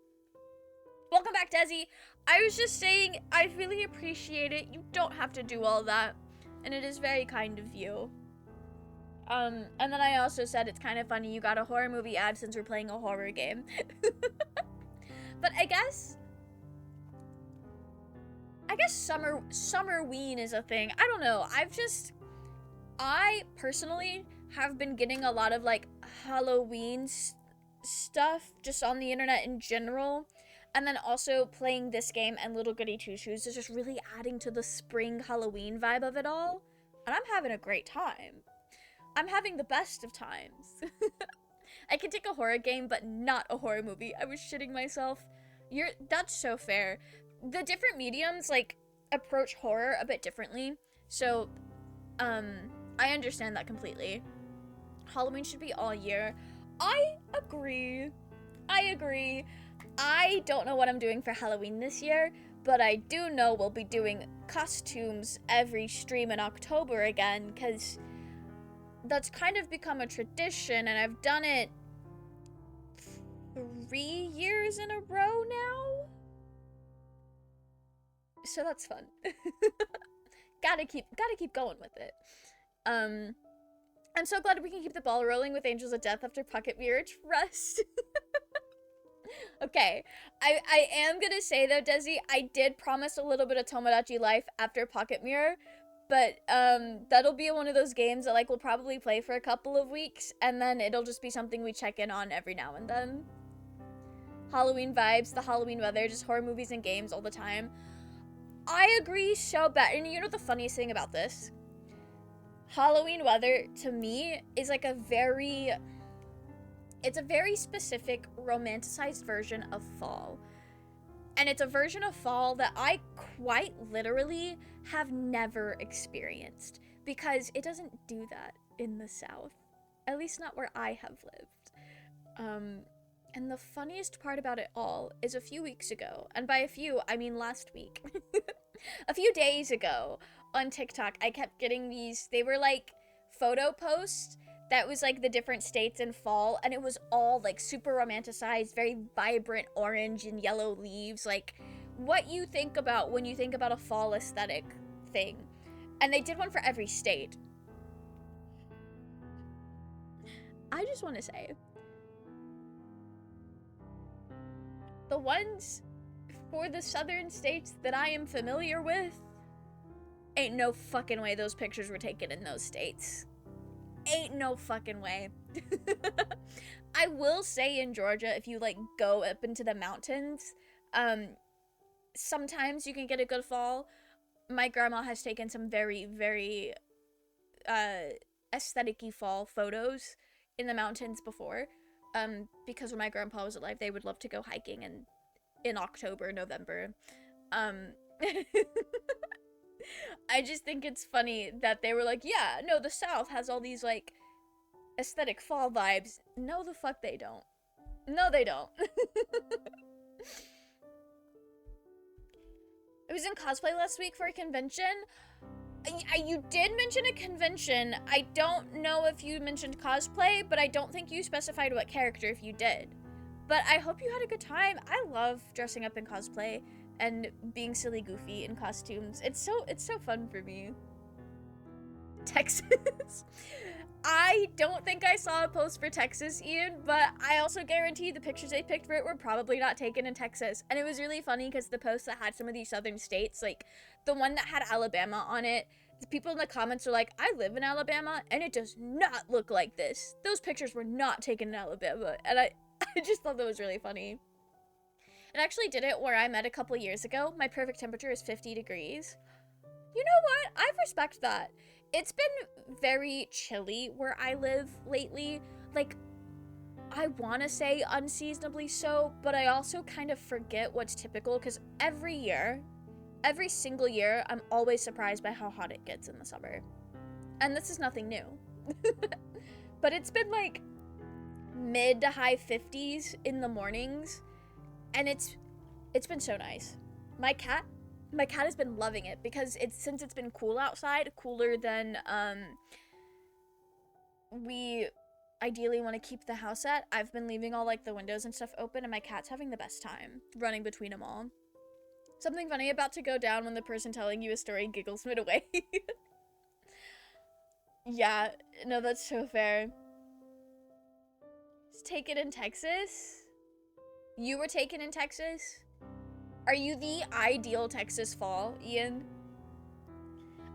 Welcome back, Desi. I was just saying, I really appreciate it. You don't have to do all that. And it is very kind of you. And then I also said it's kind of funny you got a horror movie ad since we're playing a horror game. But I guess Summerween is a thing. I don't know. I personally have been getting a lot of like Halloween stuff just on the internet in general. And then also playing this game and Little Goody Two Shoes is just really adding to the spring Halloween vibe of it all. And I'm having a great time. I'm having the best of times. I can take a horror game, but not a horror movie. I was shitting myself. That's so fair. The different mediums, like, approach horror a bit differently. So, I understand that completely. Halloween should be all year. I agree. I don't know what I'm doing for Halloween this year, but I do know we'll be doing costumes every stream in October again, because that's kind of become a tradition, and I've done it 3 years in a row now. So that's fun. gotta keep going with it. I'm so glad we can keep the ball rolling with Angels of Death after Pocket Mirror Trust. Okay, I am gonna say though, Desi, I did promise a little bit of Tomodachi Life after Pocket Mirror, but that'll be one of those games that like we'll probably play for a couple of weeks, and then it'll just be something we check in on every now and then. Halloween vibes, the Halloween weather, just horror movies and games all the time. I agree so bad, and you know the funniest thing about this? Halloween weather, to me, is like it's a very specific romanticized version of fall. And it's a version of fall that I quite literally have never experienced, because it doesn't do that in the South. At least not where I have lived. And the funniest part about it all is a few weeks ago, and by a few, I mean last week, a few days ago on TikTok, I kept getting these, they were like photo posts that was like the different states in fall, and it was all like super romanticized, very vibrant orange and yellow leaves, like what you think about when you think about a fall aesthetic thing. And they did one for every state. I just want to say, the ones for the southern states that I am familiar with, ain't no fucking way those pictures were taken in those states. Ain't no fucking way. I will say in Georgia, if you like go up into the mountains, sometimes you can get a good fall. My grandma has taken some very, very aesthetic-y fall photos in the mountains before. Because when my grandpa was alive, they would love to go hiking in October, November. I just think it's funny that they were like, yeah, no, the South has all these, like, aesthetic fall vibes. No, the fuck they don't. No, they don't. I was in cosplay last week for a convention. You did mention a convention. I don't know if you mentioned cosplay, but I don't think you specified what character if you did. But I hope you had a good time. I love dressing up in cosplay and being silly goofy in costumes. It's so fun for me. Texas. I don't think I saw a post for Texas, Ian, but I also guarantee the pictures they picked for it were probably not taken in Texas. And it was really funny because the post that had some of these southern states, like the one that had Alabama on it, the people in the comments are like, I live in Alabama and it does not look like this. Those pictures were not taken in Alabama. And I just thought that was really funny. It actually did it where I'm at a couple years ago. My perfect temperature is 50 degrees. You know what? I respect that. It's been very chilly where I live lately. Like, I want to say unseasonably so, but I also kind of forget what's typical because every single year, I'm always surprised by how hot it gets in the summer. And this is nothing new. But it's been like mid to high 50s in the mornings, and it's been so nice. My cat has been loving it because since it's been cool outside, cooler than we ideally want to keep the house at. I've been leaving all like the windows and stuff open, and my cat's having the best time running between them all. Something funny about to go down when the person telling you a story giggles mid away. Yeah, no, that's so fair. It's taken in Texas? You were taken in Texas? Are you the ideal Texas fall, Ian?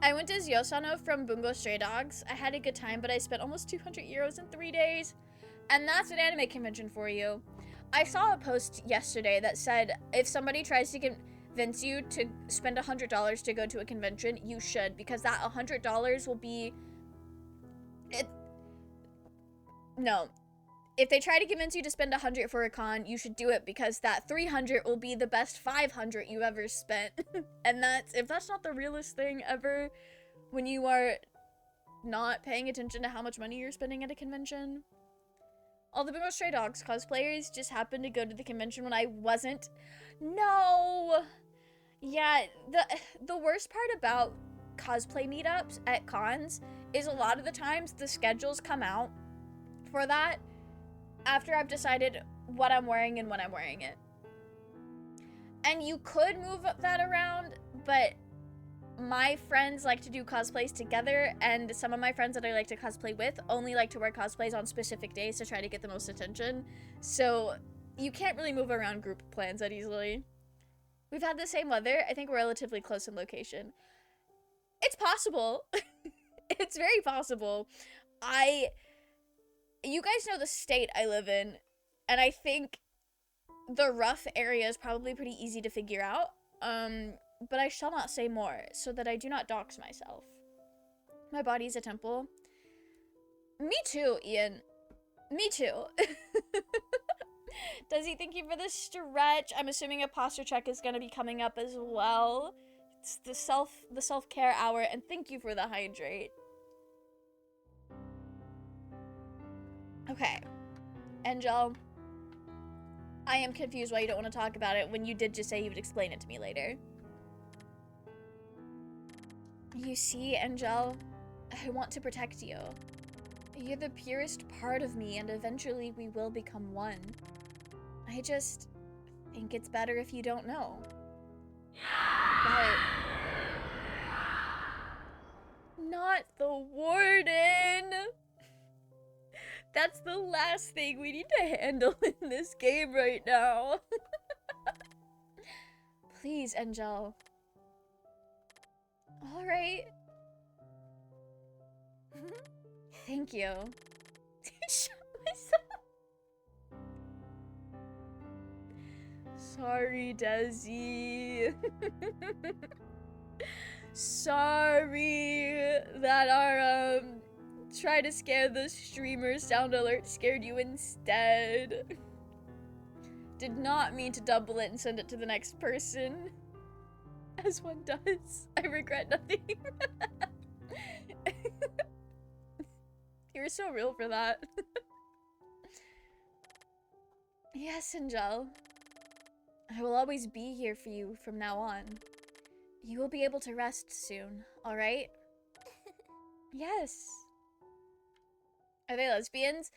I went as Yosano from Bungo Stray Dogs. I had a good time, but I spent almost 200 euros in 3 days. And that's an anime convention for you. I saw a post yesterday that said, if somebody tries to convince you to spend $100 to go to a convention, you should, because that $100 will be... No. If they try to convince you to spend $100 for a con, you should do it because that $300 will be the best $500 you ever spent. And if that's not the realest thing ever, when you are not paying attention to how much money you're spending at a convention. All the Bungo Stray Dogs cosplayers just happened to go to the convention when I wasn't. No! Yeah, the worst part about cosplay meetups at cons is a lot of the times the schedules come out for that after I've decided what I'm wearing and when I'm wearing it. And you could move that around, but my friends like to do cosplays together, and some of my friends that I like to cosplay with only like to wear cosplays on specific days to try to get the most attention. So you can't really move around group plans that easily. We've had the same weather. I think we're relatively close in location. It's possible. It's very possible. You guys know the state I live in, and I think the rough area is probably pretty easy to figure out. But I shall not say more, so that I do not dox myself. My body's a temple. Me too, Ian. Me too. Desi, thank you for the stretch. I'm assuming a posture check is gonna be coming up as well. It's the self-care hour, and thank you for the hydrate. Okay. Angel, I am confused why you don't want to talk about it when you did just say you would explain it to me later. You see, Angel, I want to protect you. You're the purest part of me, and eventually we will become one. I just think it's better if you don't know. But... not the warden! That's the last thing we need to handle in this game right now. Please, Angel. Alright. Thank you. Shut myself. Sorry, Desi. Sorry that our, try to scare the streamer sound alert scared you instead. Did not mean to double it and send it to the next person. As one does. I regret nothing. You're so real for that. Yes, Angel. I will always be here for you from now on. You will be able to rest soon, alright? Yes. Are they lesbians?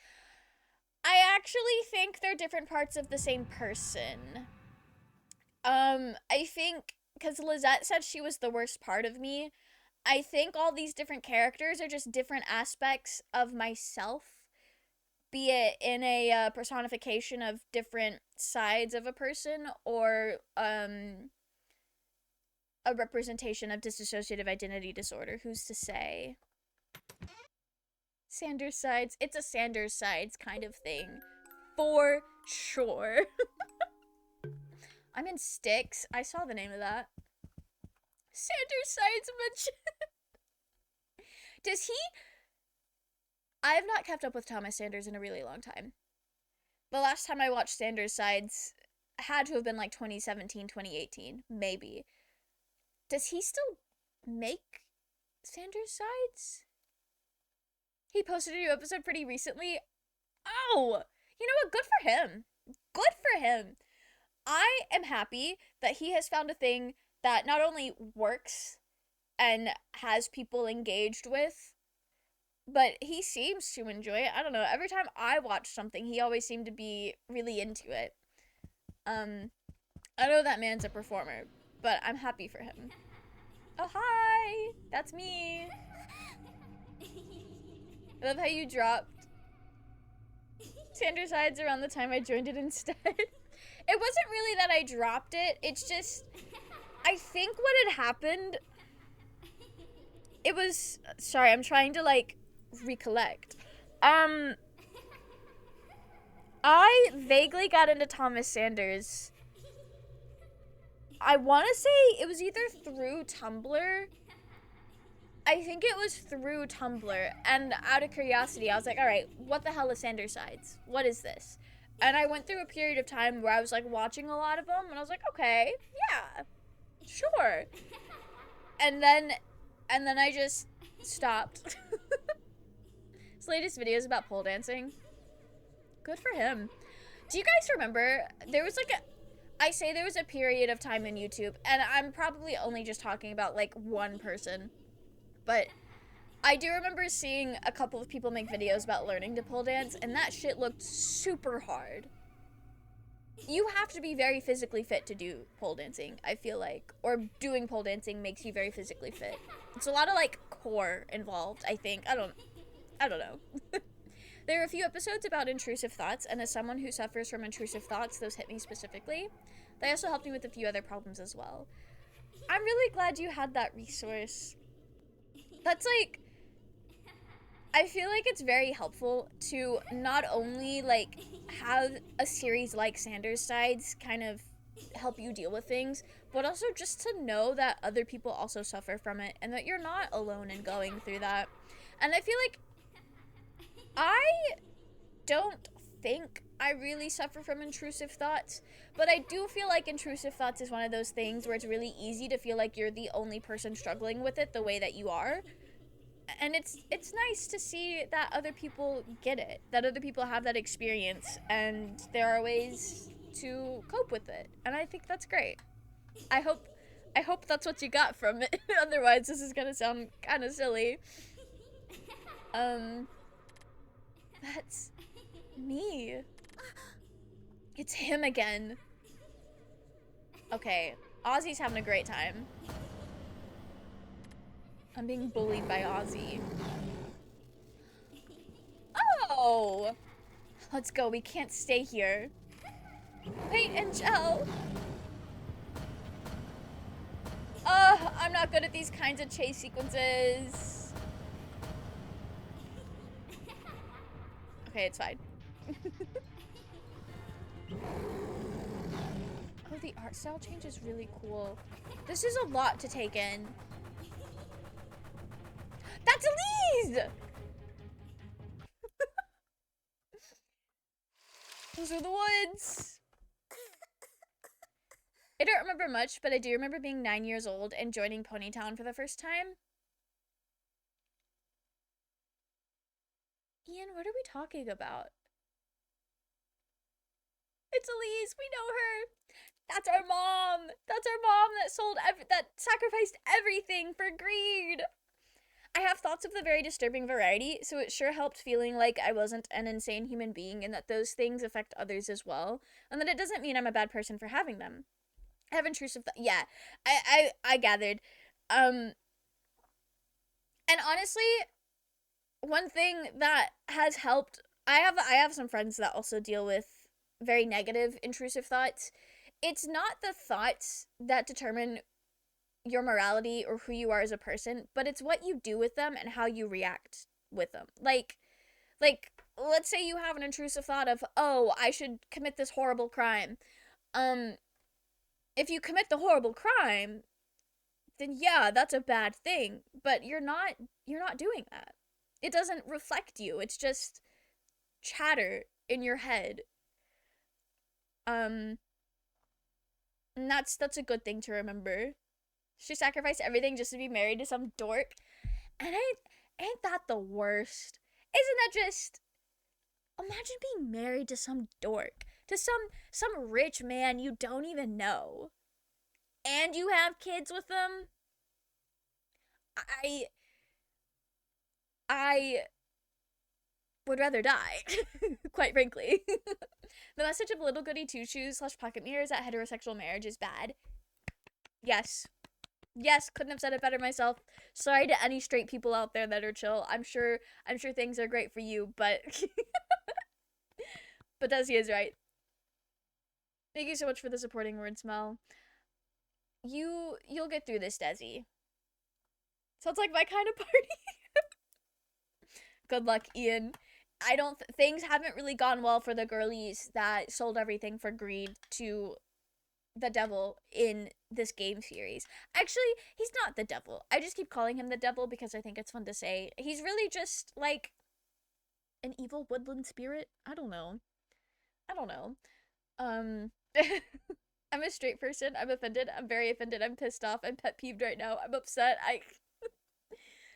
I actually think they're different parts of the same person. I think because Lizette said she was the worst part of me, I think all these different characters are just different aspects of myself, be it in a personification of different sides of a person or a representation of dissociative identity disorder. Who's to say? Sanders sides. It's a Sanders sides kind of thing. For sure. I'm in Styx. I saw the name of that. Sanders sides mentioned. Does he? I have not kept up with Thomas Sanders in a really long time. The last time I watched Sanders sides had to have been like 2017, 2018, maybe. Does he still make Sanders sides? He posted a new episode pretty recently. Oh, you know what? Good for him. Good for him. I am happy that he has found a thing that not only works and has people engaged with, but he seems to enjoy it. I don't know. Every time I watch something, he always seemed to be really into it. I know that man's a performer, but I'm happy for him. Oh, hi! That's me. I love how you dropped Sanders sides around the time I joined it instead. It wasn't really that I dropped it. It's just, I think what had happened, it was, sorry, I'm trying to like recollect. I vaguely got into Thomas Sanders. I want to say it was either through Tumblr. I think it was through Tumblr. And out of curiosity, I was like, all right, what the hell is Sanders sides? What is this? And I went through a period of time where I was like watching a lot of them, and I was like, okay, yeah, sure. And then I just stopped. His latest video is about pole dancing. Good for him. Do you guys remember there was like I say there was a period of time in YouTube, and I'm probably only just talking about like one person, but I do remember seeing a couple of people make videos about learning to pole dance, and that shit looked super hard. You have to be very physically fit to do pole dancing, I feel like. Or doing pole dancing makes you very physically fit. It's a lot of like core involved, I think. I don't know. There are a few episodes about intrusive thoughts, and as someone who suffers from intrusive thoughts, those hit me specifically. They also helped me with a few other problems as well. I'm really glad you had that resource. That's like, I feel like it's very helpful to not only like have a series like Sanders Sides kind of help you deal with things, but also just to know that other people also suffer from it and that you're not alone in going through that. And I feel like I don't think I really suffer from intrusive thoughts, but I do feel like intrusive thoughts is one of those things where it's really easy to feel like you're the only person struggling with it the way that you are. And it's nice to see that other people get it, that other people have that experience, and there are ways to cope with it. And I think that's great. I hope that's what you got from it. Otherwise, this is gonna sound kind of silly. That's me. It's him again. Okay, Ozzy's having a great time. I'm being bullied by Ozzy. Oh! Let's go, we can't stay here. Wait, Angel! I'm not good at these kinds of chase sequences. Okay, it's fine. Oh, the art style change is really cool. This is a lot to take in. That's Elise! Those are the woods. I don't remember much, but I do remember being 9 years old and joining Ponytown for the first time. Ian, what are we talking about? It's Elise. We know her. That's our mom. That's our mom that sacrificed everything for greed. I have thoughts of the very disturbing variety, so it sure helped feeling like I wasn't an insane human being and that those things affect others as well, and that it doesn't mean I'm a bad person for having them. I have intrusive yeah, I gathered. Um and honestly, one thing that has helped, I have some friends that also deal with very negative intrusive thoughts. It's not the thoughts that determine your morality or who you are as a person, but it's what you do with them and how you react with them. Like let's say you have an intrusive thought of, "Oh, I should commit this horrible crime." Um if you commit the horrible crime, then yeah, that's a bad thing, but you're not doing that. It doesn't reflect you. It's just chatter in your head. Um and that's a good thing to remember. She sacrificed everything just to be married to some dork. And ain't that the worst? Isn't that just, imagine being married to some dork, to some rich man you don't even know, and you have kids with them? I I would rather die, quite frankly. The message of little goody two shoes slash pocket mirrors that heterosexual marriage is bad. Yes. Yes, couldn't have said it better myself. Sorry to any straight people out there that are chill. I'm sure things are great for you, but but Desi is right. Thank you so much for the supporting words, Mel. You'll get through this, Desi. Sounds like my kind of party. Good luck, Ian. I don't things haven't really gone well for the girlies that sold everything for greed to the devil in this game series. Actually, he's not the devil. I just keep calling him the devil because I think it's fun to say. He's really just like an evil woodland spirit. I don't know. I don't know. Um I'm a straight person. I'm offended. I'm very offended. I'm pissed off. I'm pet peeved right now. I'm upset. I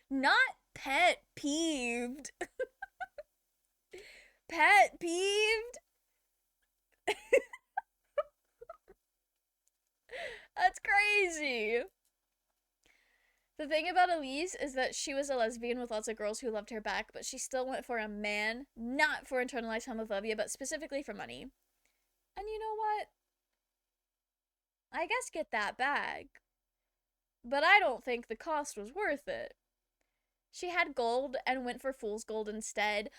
not pet peeved. Pet peeved? That's crazy. The thing about Elise is that she was a lesbian with lots of girls who loved her back, but she still went for a man, not for internalized homophobia, but specifically for money. And you know what? I guess get that bag. But I don't think the cost was worth it. She had gold and went for fool's gold instead.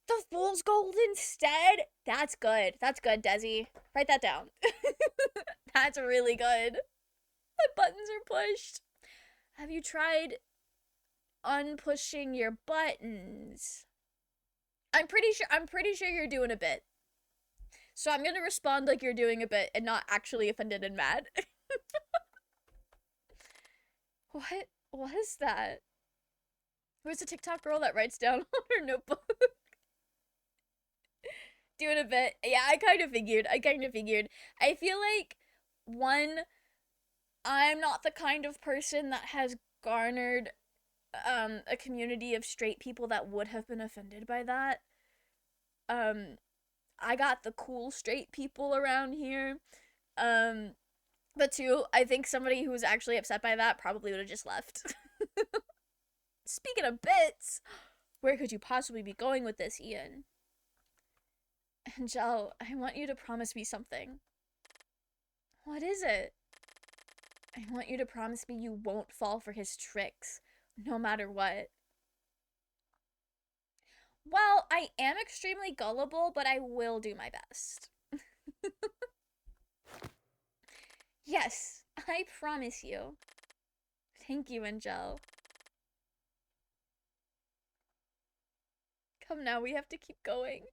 The fool's gold instead? That's good. That's good, Desi. Write that down. That's really good. My buttons are pushed. Have you tried unpushing your buttons? I'm pretty sure you're doing a bit. So I'm gonna respond like you're doing a bit and not actually offended and mad. What was that? Who's a TikTok girl that writes down on her notebook? Doing a bit. Yeah, I kind of figured. I feel like, one, I'm not the kind of person that has garnered a community of straight people that would have been offended by that. Um I got the cool straight people around here. Um but two, I think somebody who was actually upset by that probably would have just left. Speaking of bits, where could you possibly be going with this, Ian? Angel, I want you to promise me something. What is it? I want you to promise me you won't fall for his tricks, no matter what. Well, I am extremely gullible, but I will do my best. Yes, I promise you. Thank you, Angel. Come now, we have to keep going.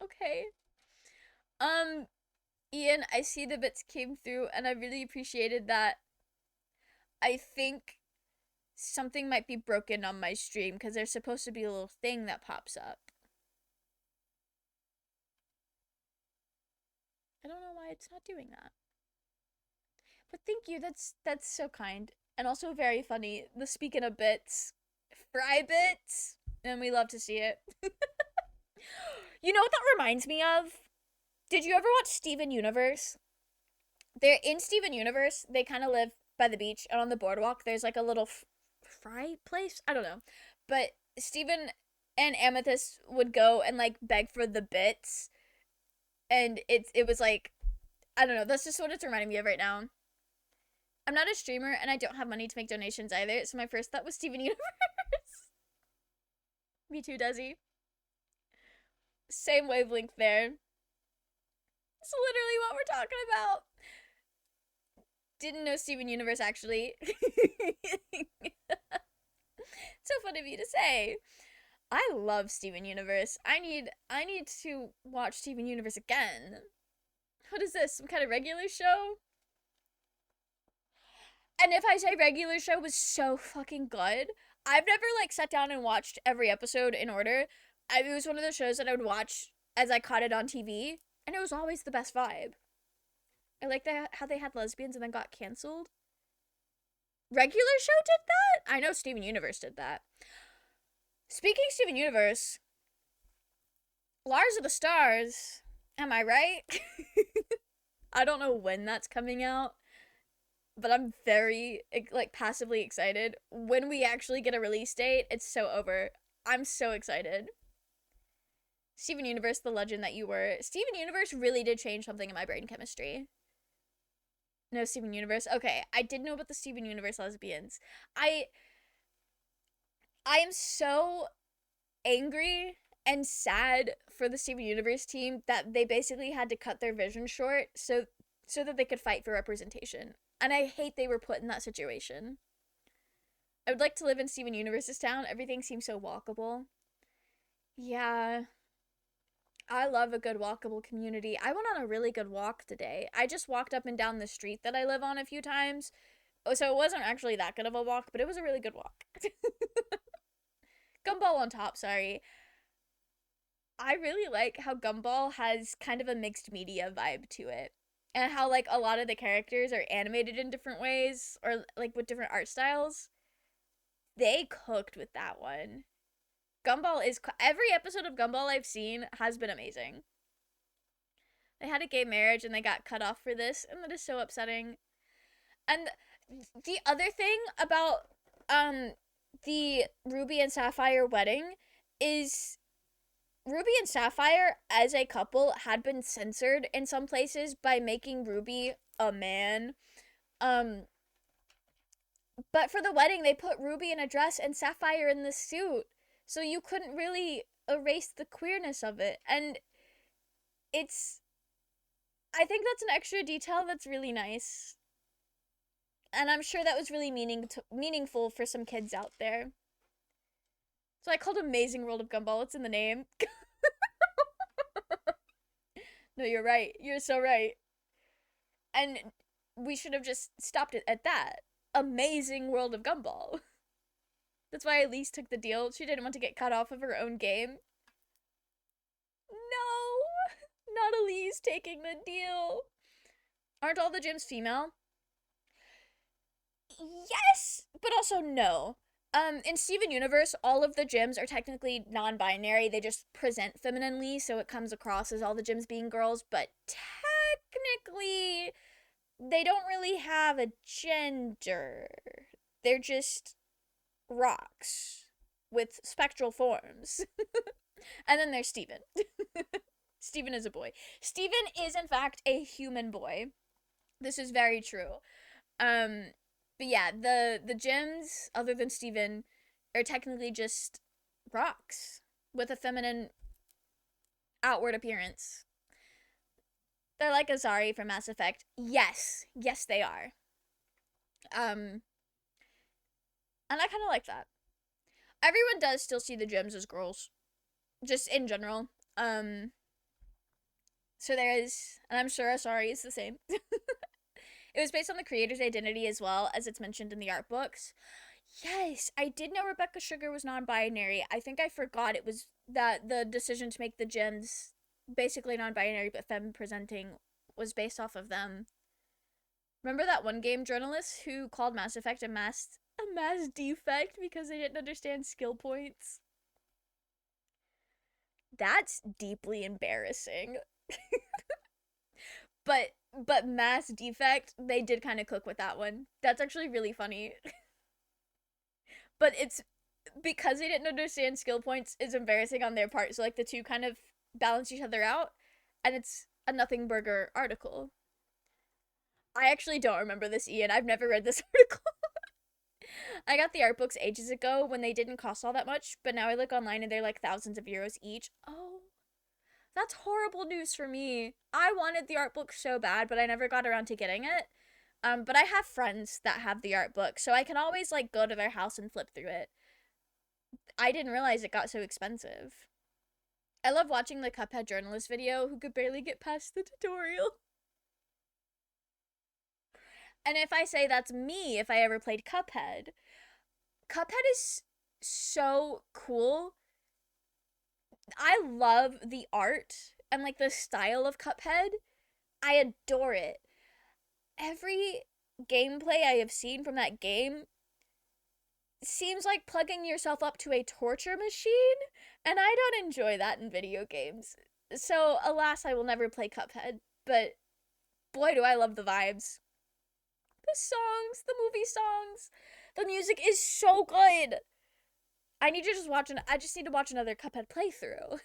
Okay. Um, Ian, I see the bits came through and I really appreciated that. I think something might be broken on my stream because there's supposed to be a little thing that pops up. I don't know why it's not doing that. But thank you. That's so kind. And also very funny. The speaking of bits, fry bits, and we love to see it. You know what that reminds me of? Did you ever watch Steven Universe? They're in Steven Universe. They kind of live by the beach, and on the boardwalk, there's like a little fry place. I don't know, but Steven and Amethyst would go and like beg for the bits, and it was like, I don't know. That's just what it's reminding me of right now. I'm not a streamer and I don't have money to make donations either, so my first thought was Steven Universe. Me too, Desi. Same wavelength there. It's literally what we're talking about. Didn't know Steven Universe actually. So fun of you to say. I love Steven Universe. I need to watch Steven Universe again. What is this? Some kind of regular show? And if I say regular show was so fucking good, I've never like sat down and watched every episode in order. It was one of those shows that I would watch as I caught it on TV, and it was always the best vibe. I like how they had lesbians and then got canceled. Regular show did that? I know Steven Universe did that. Speaking of Steven Universe, Lars of the Stars, am I right? I don't know when that's coming out, but I'm very like passively excited. When we actually get a release date, it's so over. I'm so excited. Steven Universe, the legend that you were. Steven Universe really did change something in my brain chemistry. No Steven Universe. Okay, I did know about the Steven Universe lesbians. I am so angry and sad for the Steven Universe team that they basically had to cut their vision short so that they could fight for representation. And I hate they were put in that situation. I would like to live in Steven Universe's town. Everything seems so walkable. Yeah. I love a good walkable community. I went on a really good walk today. I just walked up and down the street that I live on a few times. So it wasn't actually that good of a walk, but it was a really good walk. Gumball on top, sorry. I really like how Gumball has kind of a mixed media vibe to it. And how like a lot of the characters are animated in different ways or like with different art styles. They cooked with that one. Gumball is every episode of Gumball I've seen has been amazing. They had a gay marriage and they got cut off for this, and that is so upsetting. And the other thing about the Ruby and Sapphire wedding is Ruby and Sapphire as a couple had been censored in some places by making Ruby a man. But for the wedding they put Ruby in a dress and Sapphire in the suit. So you couldn't really erase the queerness of it. And I think that's an extra detail that's really nice. And I'm sure that was really meaningful for some kids out there. So I called Amazing World of Gumball. It's in the name. No, you're right. You're so right. And we should have just stopped it at that. Amazing World of Gumball. That's why Elise took the deal. She didn't want to get cut off of her own game. No! Not Elise taking the deal. Aren't all the gyms female? Yes, but also no. In Steven Universe, all of the gyms are technically non-binary. They just present femininely, so it comes across as all the gyms being girls, but technically they don't really have a gender. They're just rocks with spectral forms. And then there's Steven. Steven is a boy. Steven is in fact a human boy. This is very true. But yeah, the gyms other than Steven are technically just rocks with a feminine outward appearance. They're like Azari from Mass Effect. Yes, they are. And I kind of like that. Everyone does still see the gyms as girls, just in general. So there is, and I'm sure Asari is the same. It was based on the creator's identity as well, as it's mentioned in the art books. Yes, I did know Rebecca Sugar was non-binary. I think I forgot it was that the decision to make the gyms basically non-binary but femme-presenting was based off of them. Remember that one game journalist who called Mass Effect a mass defect because they didn't understand skill points? That's deeply embarrassing. But Mass Defect, they did kind of cook with that one. That's actually really funny. But it's because they didn't understand skill points is embarrassing on their part. So like the two kind of balance each other out, and it's a nothing burger article. I actually don't remember this, Ian. I've never read this article. I got the art books ages ago when they didn't cost all that much, but now I look online and they're like thousands of euros each. Oh, that's horrible news for me. I wanted the art book so bad, but I never got around to getting it. But I have friends that have the art book, so I can always like go to their house and flip through it. I didn't realize it got so expensive. I love watching the Cuphead journalist video who could barely get past the tutorial. And if I say that's me, if I ever played Cuphead, Cuphead is so cool. I love the art and like the style of Cuphead. I adore it. Every gameplay I have seen from that game seems like plugging yourself up to a torture machine, and I don't enjoy that in video games. So, alas, I will never play Cuphead, but boy, do I love the vibes. The songs, the movie songs, the music is so good. I just need to watch another Cuphead playthrough.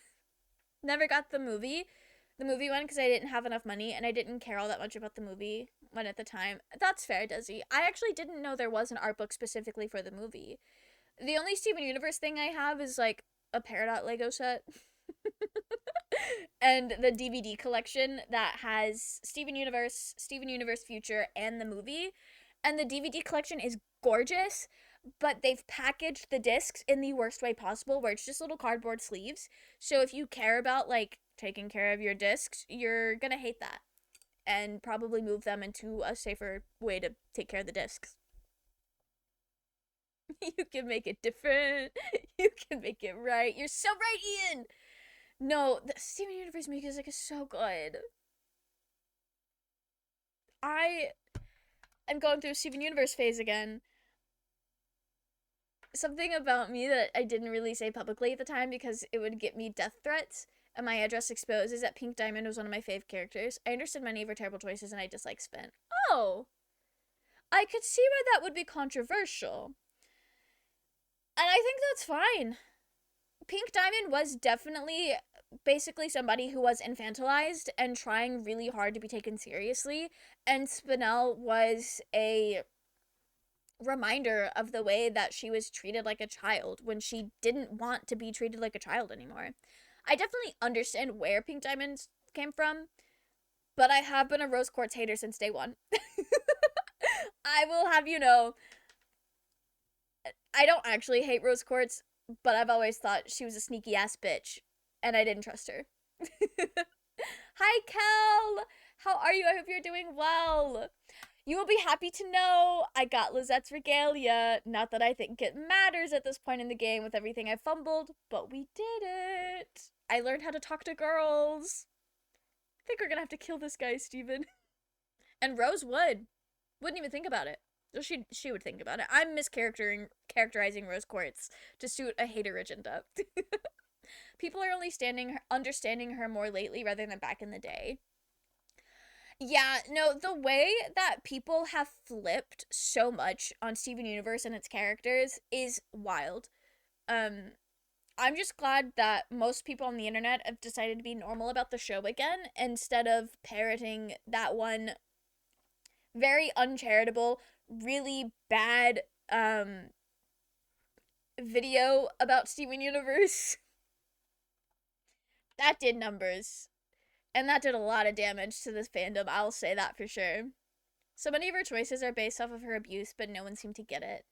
Never got the movie one, because I didn't have enough money and I didn't care all that much about the movie one at the time. That's fair, Desi. I actually didn't know there was an art book specifically for the movie. The only Steven Universe thing I have is like a Peridot Lego set. And the DVD collection that has Steven Universe, Steven Universe Future, and the movie. And the DVD collection is gorgeous, but they've packaged the discs in the worst way possible, where it's just little cardboard sleeves. So if you care about like taking care of your discs, you're gonna hate that and probably move them into a safer way to take care of the discs. You can make it different. You can make it right. You're so right, Ian. No, the Steven Universe music is so good. I am going through a Steven Universe phase again. Something about me that I didn't really say publicly at the time because it would get me death threats and my address exposed is that Pink Diamond was one of my fave characters. I understood many of her terrible choices and I dislike Spin. Oh, I could see why that would be controversial. And I think that's fine. Pink Diamond was definitely basically somebody who was infantilized and trying really hard to be taken seriously, and Spinel was a reminder of the way that she was treated like a child when she didn't want to be treated like a child anymore. I definitely understand where Pink Diamonds came from, but I have been a Rose Quartz hater since day one. I will have you know, I don't actually hate Rose Quartz, but I've always thought she was a sneaky ass bitch, and I didn't trust her. Hi, Kel! How are you? I hope you're doing well. You will be happy to know I got Lizette's regalia. Not that I think it matters at this point in the game with everything I fumbled, but we did it. I learned how to talk to girls. I think we're gonna have to kill this guy, Steven. And Rose would. Wouldn't even think about it. She would think about it. I'm characterizing Rose Quartz to suit a hater agenda. People are only understanding her more lately rather than back in the day. Yeah, no, the way that people have flipped so much on Steven Universe and its characters is wild. Um, I'm just glad that most people on the internet have decided to be normal about the show again instead of parroting that one very uncharitable, really bad video about Steven Universe. That did numbers. And that did a lot of damage to this fandom, I'll say that for sure. So many of her choices are based off of her abuse, but no one seemed to get it.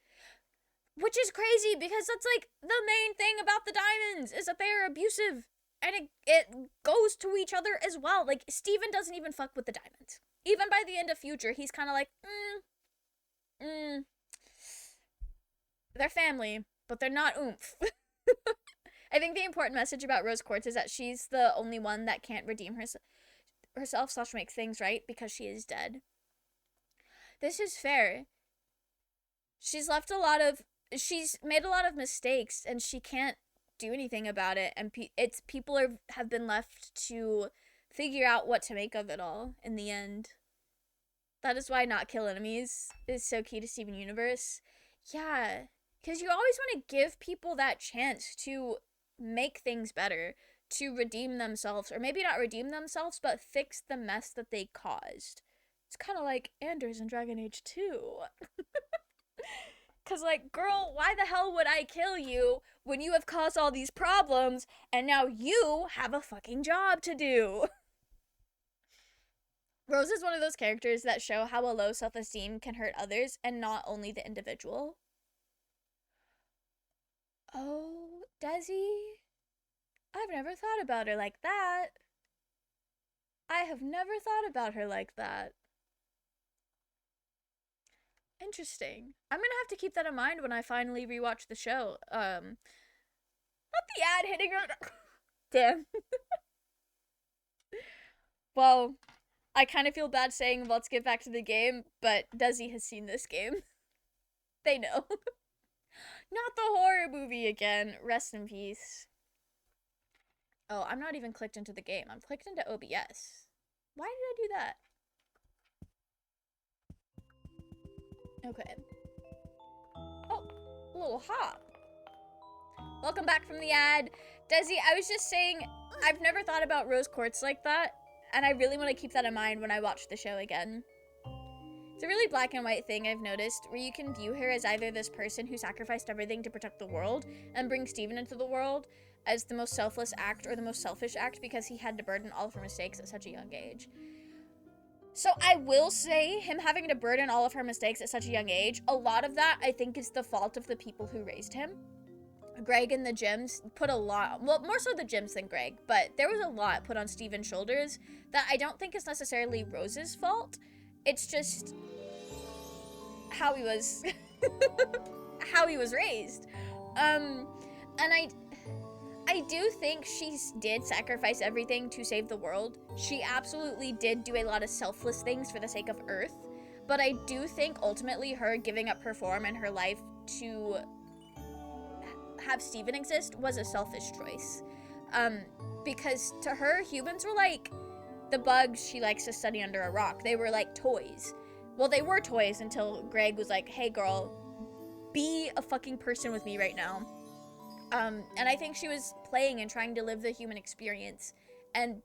Which is crazy, because that's like the main thing about the diamonds, is that they are abusive. And it goes to each other as well. Like, Steven doesn't even fuck with the diamonds. Even by the end of Future, he's kind of like, they're family, but they're not oomph. I think the important message about Rose Quartz is that she's the only one that can't redeem herself / make things right because she is dead. This is fair. She's made a lot of mistakes and she can't do anything about it, and people have been left to figure out what to make of it all in the end. That is why not kill enemies is so key to Steven Universe. Yeah. Because you always want to give people that chance to make things better, to redeem themselves, or maybe not redeem themselves, but fix the mess that they caused. It's kind of like Anders in Dragon Age 2. Because, like, girl, why the hell would I kill you when you have caused all these problems and now you have a fucking job to do? Rose is one of those characters that show how a low self esteem can hurt others and not only the individual. Oh, Desi? I've never thought about her like that. I have never thought about her like that. Interesting. I'm gonna have to keep that in mind when I finally rewatch the show. Not the ad hitting her. Damn. Well, I kind of feel bad saying let's get back to the game, but Desi has seen this game. They know. Not the horror movie again. Rest in peace. Oh, I'm not even clicked into the game. I'm clicked into OBS. Why did I do that? Okay. Oh, a little hop. Welcome back from the ad. Desi, I was just saying, I've never thought about rose quartz like that, and I really want to keep that in mind when I watch the show again. It's a really black and white thing I've noticed, where you can view her as either this person who sacrificed everything to protect the world and bring Steven into the world as the most selfless act or the most selfish act because he had to burden all of her mistakes at such a young age. So I will say, him having to burden all of her mistakes at such a young age, a lot of that I think is the fault of the people who raised him. Greg and the gyms put a lot, well, more so the gyms than Greg, but there was a lot put on Steven's shoulders that I don't think is necessarily Rose's fault. It's just how he was how he was raised. And I do think she did sacrifice everything to save the world. She absolutely did do a lot of selfless things for the sake of Earth, but I do think ultimately her giving up her form and her life to have Steven exist was a selfish choice. Because to her, humans were like the bugs she likes to study under a rock. They were like toys. Well, they were toys until Greg was like, hey girl, be a fucking person with me right now. And I think she was playing and trying to live the human experience. And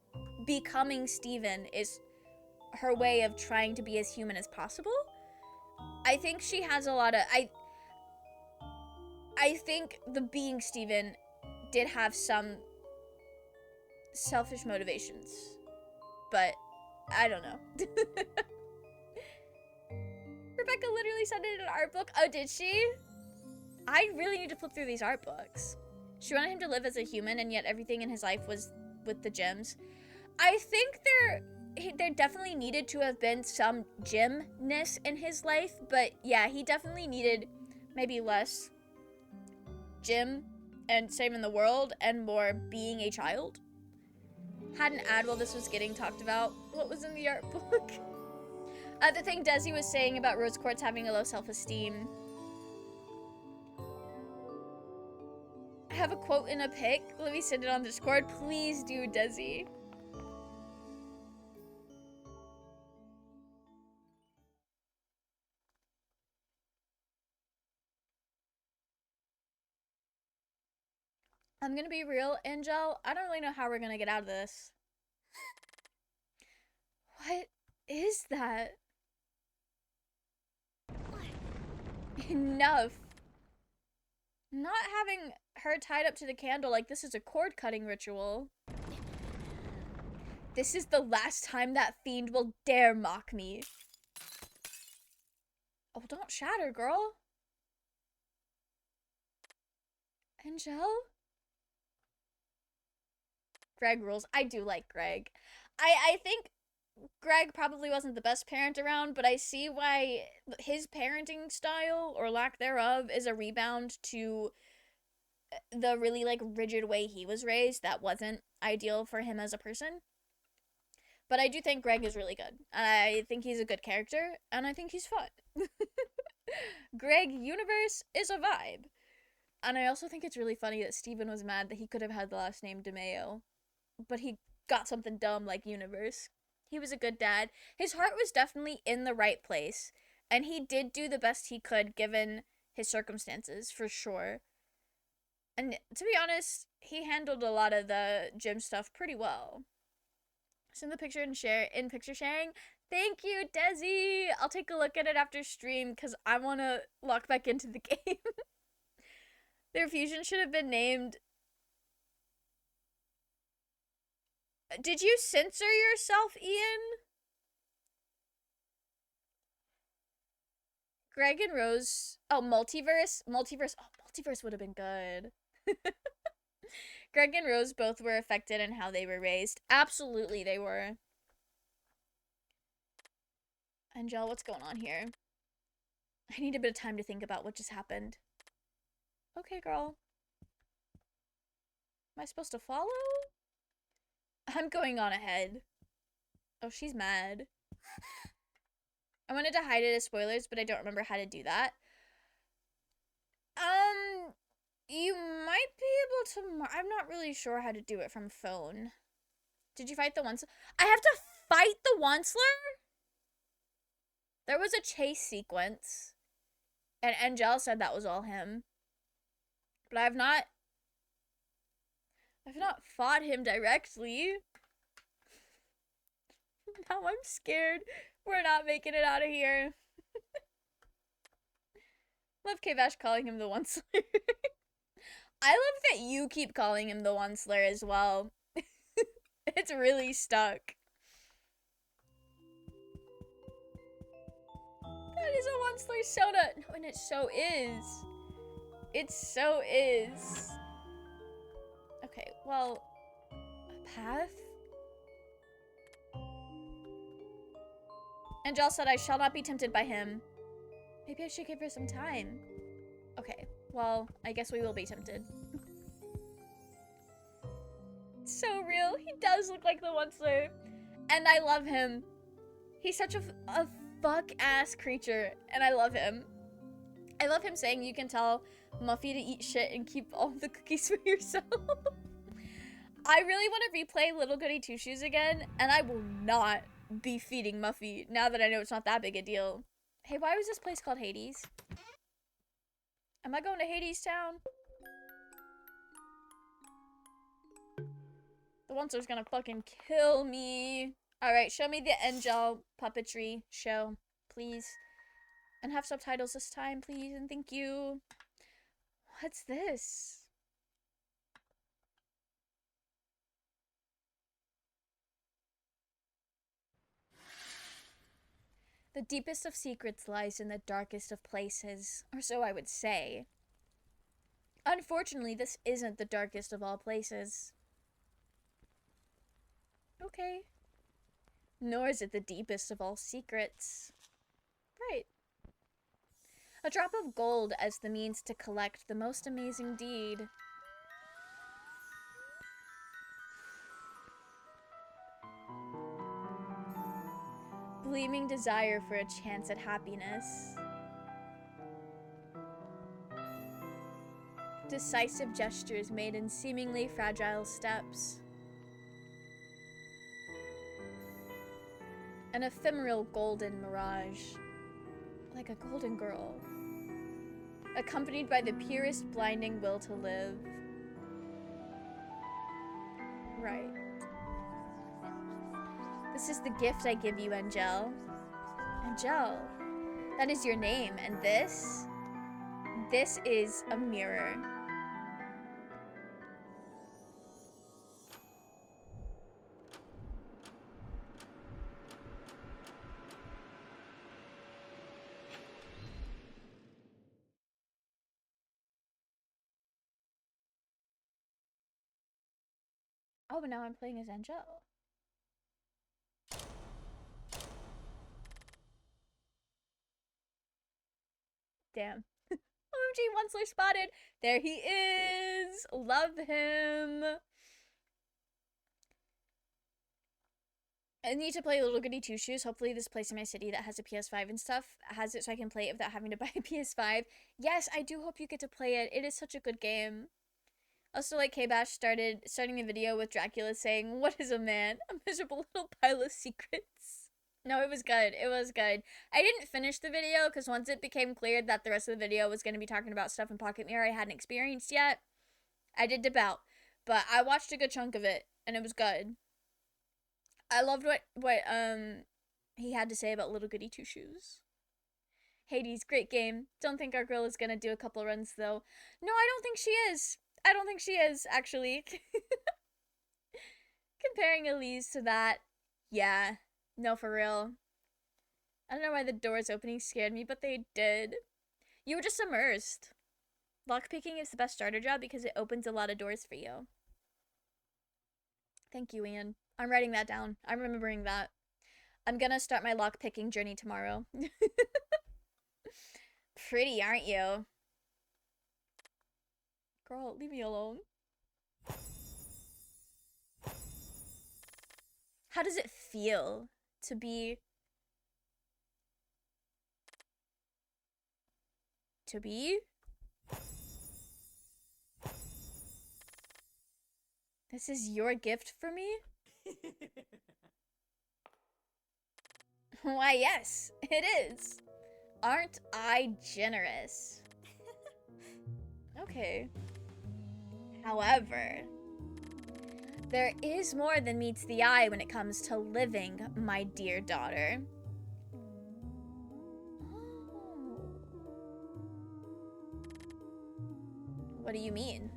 becoming Steven is her way of trying to be as human as possible. I think she has a lot of... I think the being Steven did have some selfish motivations. But I don't know. Rebecca literally sent it in an art book. Oh, did she? I really need to flip through these art books. She wanted him to live as a human, and yet everything in his life was with the gyms. I think there definitely needed to have been some gymness in his life, but yeah, he definitely needed maybe less gym and saving the world and more being a child. Had an ad while this was getting talked about. What was in the art book? The thing Desi was saying about rose quartz having a low self-esteem. I have a quote in a pic. Let me send it on Discord. Please do, Desi. I'm gonna be real, Angel. I don't really know how we're gonna get out of this. What is that? Enough. Not having her tied up to the candle like this is a cord cutting ritual. This is the last time that fiend will dare mock me. Oh, don't shatter, girl. Angel? Greg rules. I do like Greg. I think Greg probably wasn't the best parent around, but I see why his parenting style, or lack thereof, is a rebound to the really, like, rigid way he was raised that wasn't ideal for him as a person. But I do think Greg is really good. I think he's a good character, and I think he's fun. Greg Universe is a vibe. And I also think it's really funny that Steven was mad that he could have had the last name DeMeo, but he got something dumb like Universe. He was a good dad. His heart was definitely in the right place, and he did do the best he could given his circumstances, for sure. And to be honest, he handled a lot of the gym stuff pretty well. Send the picture and share in picture sharing. Thank you, Desi. I'll take a look at it after stream because I want to log back into the game. Their fusion should have been named. Did you censor yourself, Ian? Greg and Rose. Oh, multiverse? Multiverse. Oh, multiverse would have been good. Greg and Rose both were affected in how they were raised. Absolutely, they were. Angel, what's going on here? I need a bit of time to think about what just happened. Okay, girl. Am I supposed to follow? I'm going on ahead. Oh, she's mad. I wanted to hide it as spoilers, but I don't remember how to do that. You might be able to... I'm not really sure how to do it from phone. Did you fight the Once... I have to fight the Onceler? There was a chase sequence. And Angel said that was all him. But I've not fought him directly. Now I'm scared. We're not making it out of here. Love K-Bash calling him the Onceler. I love that you keep calling him the Onceler as well. It's really stuck. That is a Onceler soda. No, and it so is. It so is. Okay, well, a path? Angel said I shall not be tempted by him. Maybe I should give her some time. Okay, well, I guess we will be tempted. So real. He does look like the Onceler. And I love him. He's such a fuck-ass creature, and I love him. I love him saying you can tell Muffy to eat shit and keep all the cookies for yourself. I really want to replay Little Goody Two Shoes again, and I will not be feeding Muffy now that I know it's not that big a deal. Hey, why was this place called Hades? Am I going to Hades Town? The Onceler's gonna fucking kill me. Alright, show me the Angel puppetry show, please. And have subtitles this time, please, and thank you. What's this? The deepest of secrets lies in the darkest of places, or so I would say. Unfortunately, this isn't the darkest of all places. Okay. Nor is it the deepest of all secrets. Right. A drop of gold as the means to collect the most amazing deed. Gleaming desire for a chance at happiness. Decisive gestures made in seemingly fragile steps. An ephemeral golden mirage. Like a golden girl. Accompanied by the purest blinding will to live. Right. This is the gift I give you, Angel. Angel. That is your name, and this is a mirror. Oh, but now I'm playing as Angel. Damn. OMG, Onceler spotted. There he is. Love him. I need to play Little Goody Two Shoes. Hopefully this place in my city that has a PS5 and stuff has it so I can play it without having to buy a PS5. Yes, I do hope you get to play it. It is such a good game. Also, like K-Bash starting a video with Dracula saying, "What is a man? A miserable little pile of secrets." No, it was good. It was good. I didn't finish the video because once it became clear that the rest of the video was going to be talking about stuff in Pocket Mirror I hadn't experienced yet, I did dip out. But I watched a good chunk of it, and it was good. I loved what he had to say about Little Goody Two Shoes. Hades, great game. Don't think our girl is gonna do a couple runs though. No, I don't think she is. I don't think she is, actually. Comparing Elise to that, yeah. No, for real. I don't know why the doors opening scared me, but they did. You were just immersed. Lockpicking is the best starter job because it opens a lot of doors for you. Thank you, Ian. I'm writing that down. I'm remembering that. I'm gonna start my lockpicking journey tomorrow. Pretty, aren't you? Girl, leave me alone. How does it feel to be... To be? This is your gift for me? Why, yes, it is. Aren't I generous? Okay. However, there is more than meets the eye when it comes to living, my dear daughter. What do you mean?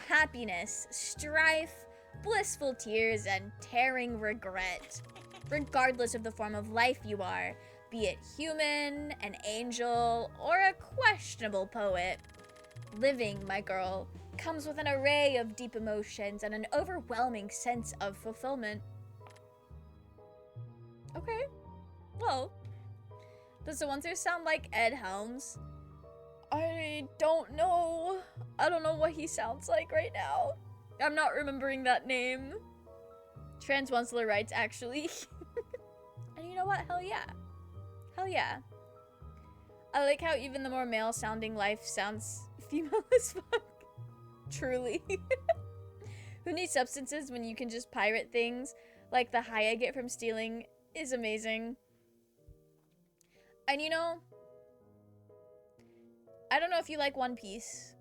Happiness, strife, blissful tears, and tearing regret. Regardless of the form of life you are, be it human, an angel, or a questionable poet. Living, my girl, comes with an array of deep emotions and an overwhelming sense of fulfillment. Okay. Well, does the one who sound like Ed Helms? I don't know. I don't know what he sounds like right now. I'm not remembering that name. Trans Onceler writes, actually. And you know what? Hell yeah. Hell yeah. I like how even the more male-sounding life sounds female as fuck. Truly. Who needs substances when you can just pirate things? Like the high I get from stealing is amazing. And you know, I don't know if you like One Piece,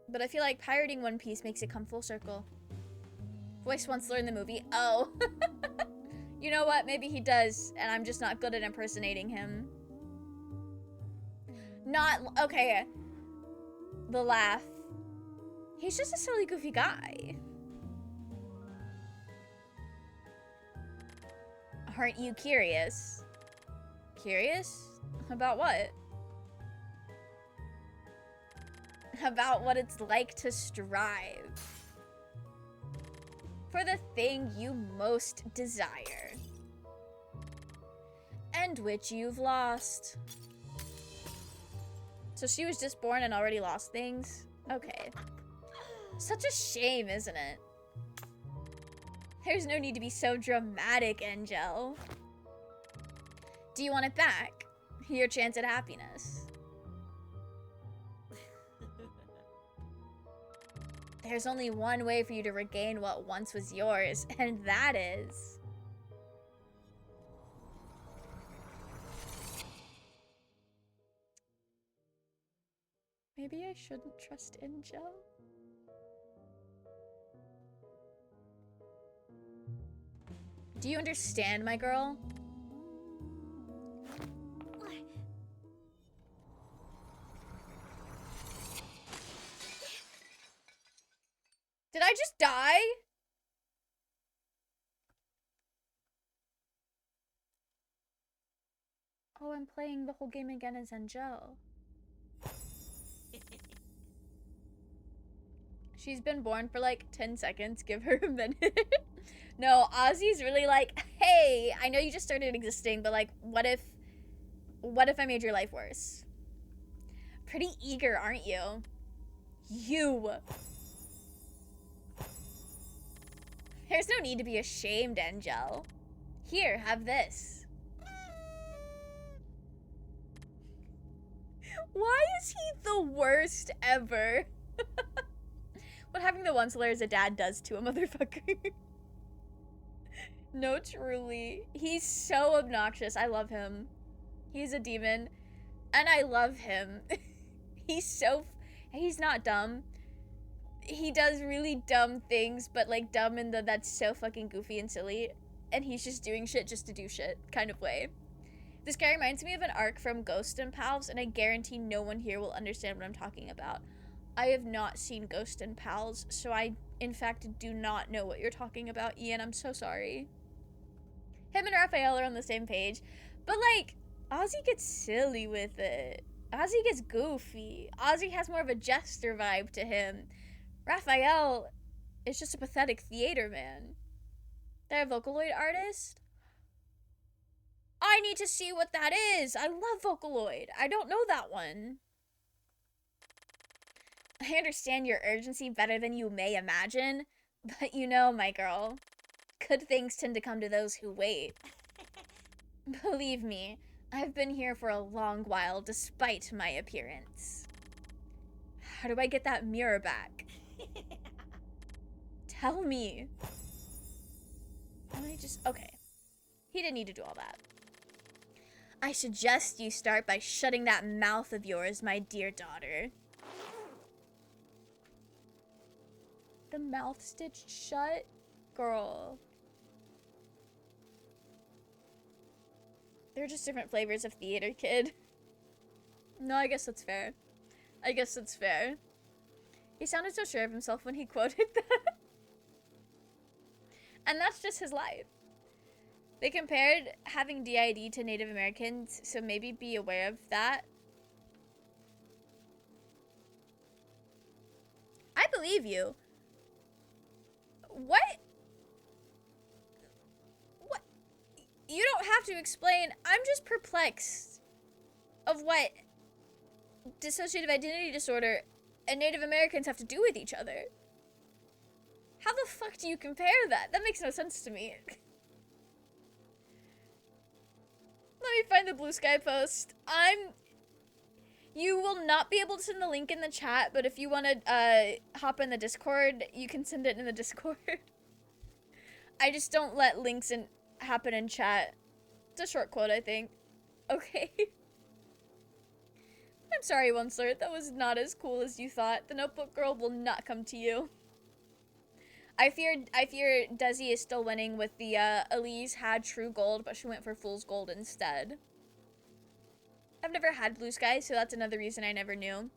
but I feel like pirating One Piece makes it come full circle. Voice Onceler in the movie. Oh. You know what? Maybe he does, and I'm just not good at impersonating him. Not... Okay. The laugh. He's just a silly, goofy guy. Aren't you curious? Curious? About what? About what it's like to strive for the thing you most desire, and which you've lost. So she was just born and already lost things? Okay. Such a shame, isn't it? There's no need to be so dramatic, Angel. Do you want it back? Your chance at happiness. There's only one way for you to regain what once was yours, and that is... Maybe I shouldn't trust Angel? Do you understand, my girl? Did I just die? Oh, I'm playing the whole game again as Angel. She's been born for like 10 seconds. Give her a minute. No, Ozzy's really like, hey, I know you just started existing, but like, what if I made your life worse? Pretty eager, aren't you? You. There's no need to be ashamed, Angel. Here, have this. Why is he the worst ever? What having the Onceler as a dad does to a motherfucker. No, truly. He's so obnoxious. I love him. He's a demon. And I love him. He's not dumb. He does really dumb things, but like dumb in the that's so fucking goofy and silly. And he's just doing shit just to do shit kind of way. This guy reminds me of an arc from Ghost and Pals, and I guarantee no one here will understand what I'm talking about. I have not seen Ghost and Pals, so I, in fact, do not know what you're talking about, Ian. I'm so sorry. Him and Raphael are on the same page, but like, Ozzy gets silly with it. Ozzy gets goofy. Ozzy has more of a jester vibe to him. Raphael is just a pathetic theater man. They're a Vocaloid artist? I need to see what that is. I love Vocaloid. I don't know that one. I understand your urgency better than you may imagine, but you know, my girl, good things tend to come to those who wait. Believe me, I've been here for a long while despite my appearance. How do I get that mirror back? Tell me. Okay. He didn't need to do all that. I suggest you start by shutting that mouth of yours, my dear daughter. The mouth stitched shut? Girl. They're just different flavors of theater, kid. No, I guess that's fair. I guess that's fair. He sounded so sure of himself when he quoted that. And that's just his life. They compared having DID to Native Americans, so maybe be aware of that. I believe you. What? What? You don't have to explain. I'm just perplexed of what dissociative identity disorder and Native Americans have to do with each other. How the fuck do you compare that? That makes no sense to me. Let me find the Blue Sky post. You will not be able to send the link in the chat, but if you want to hop in the Discord, you can send it in the Discord. I just don't let links happen in chat. It's a short quote, I think. Okay. I'm sorry, Onslert. That was not as cool as you thought. The Notebook Girl will not come to you. I fear Desi is still winning with the Elise had True Gold, but she went for Fool's Gold instead. I've never had Blue Sky, so that's another reason I never knew.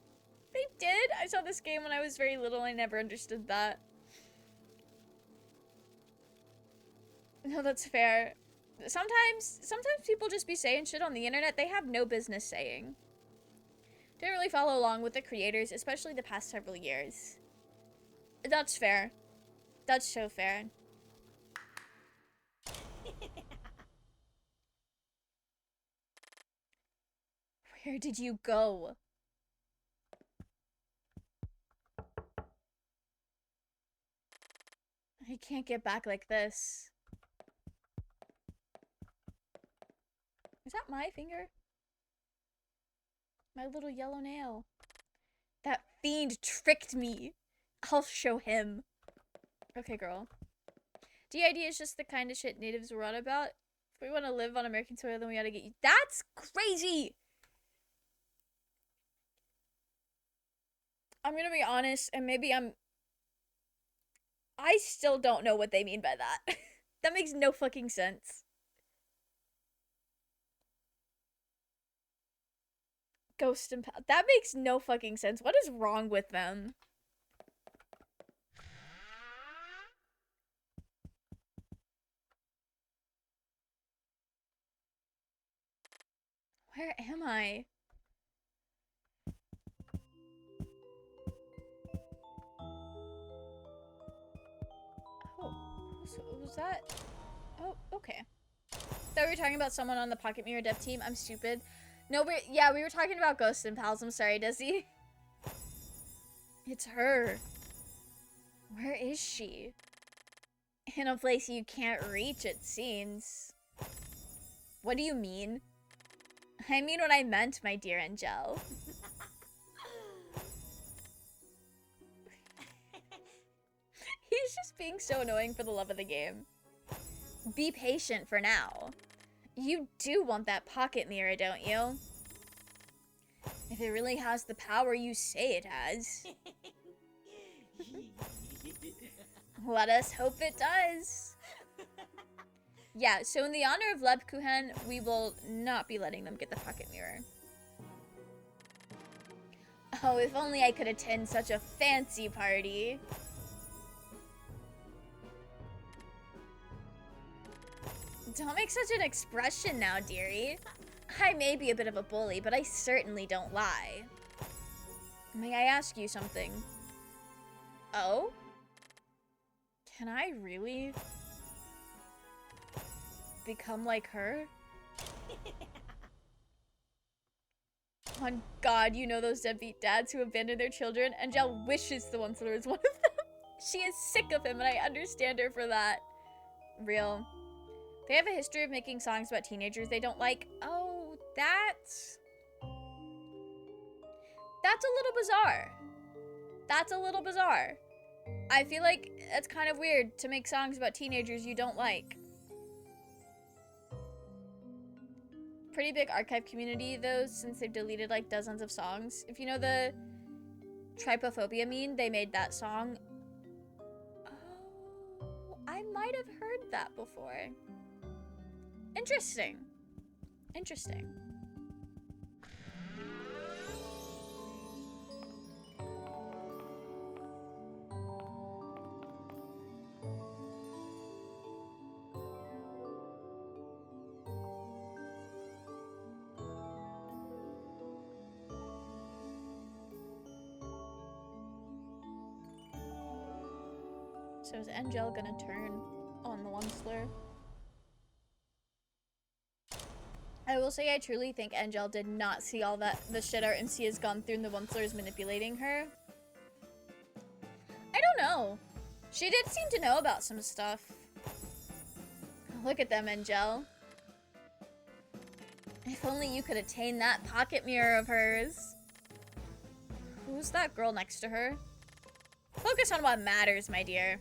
They did? I saw this game when I was very little. I never understood that. No, that's fair. Sometimes people just be saying shit on the internet they have no business saying. Didn't really follow along with the creators, especially the past several years. That's fair. That's so fair. Where did you go? I can't get back like this. Is that my finger? My little yellow nail. That fiend tricked me. I'll show him. Okay, girl. DID is just the kind of shit natives were on about. If we want to live on American soil, then we gotta get you. That's crazy! I'm gonna be honest, and maybe I still don't know what they mean by that. That makes no fucking sense. Ghost and Pal. That makes no fucking sense. What is wrong with them? Where am I? Oh, so was that? Oh, okay. Thought we were talking about someone on the Pocket Mirror dev team. I'm stupid. No, we were talking about Ghosts and Pals. I'm sorry, Desi. It's her. Where is she? In a place you can't reach, it seems. What do you mean? I mean what I meant, my dear Angel. He's just being so annoying for the love of the game. Be patient for now. You do want that pocket mirror, don't you? If it really has the power you say it has. Let us hope it does. Yeah, so in the honor of Lebkuchen, we will not be letting them get the pocket mirror. Oh, if only I could attend such a fancy party. Don't make such an expression now, dearie. I may be a bit of a bully, but I certainly don't lie. May I ask you something? Oh? Can I really become like her? On God, you know those deadbeat dads who abandon their children? Angel wishes the Onceler was one of them. She is sick of him, and I understand her for that. Real. They have a history of making songs about teenagers they don't like. Oh, that's a little bizarre. That's a little bizarre. I feel like it's kind of weird to make songs about teenagers you don't like. Pretty big archive community, though, since they've deleted like dozens of songs. If you know the Trypophobia meme, they made that song. Oh, I might have heard that before. Interesting. Interesting. So is Angel gonna turn on the Onceler? I will say I truly think Angel did not see all that the shit our MC has gone through and the Onceler is manipulating her. I don't know. She did seem to know about some stuff. Look at them, Angel. If only you could attain that pocket mirror of hers. Who's that girl next to her? Focus on what matters, my dear.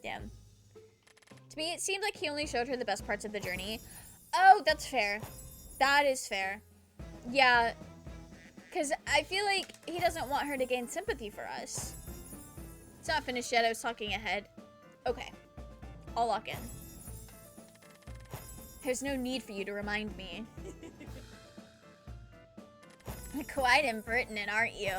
Damn. To me, it seemed like he only showed her the best parts of the journey. Oh, that's fair. That is fair. Yeah, because I feel like he doesn't want her to gain sympathy for us. It's not finished yet. I was talking ahead. Okay. I'll lock in. There's no need for you to remind me. Quite impertinent, aren't you?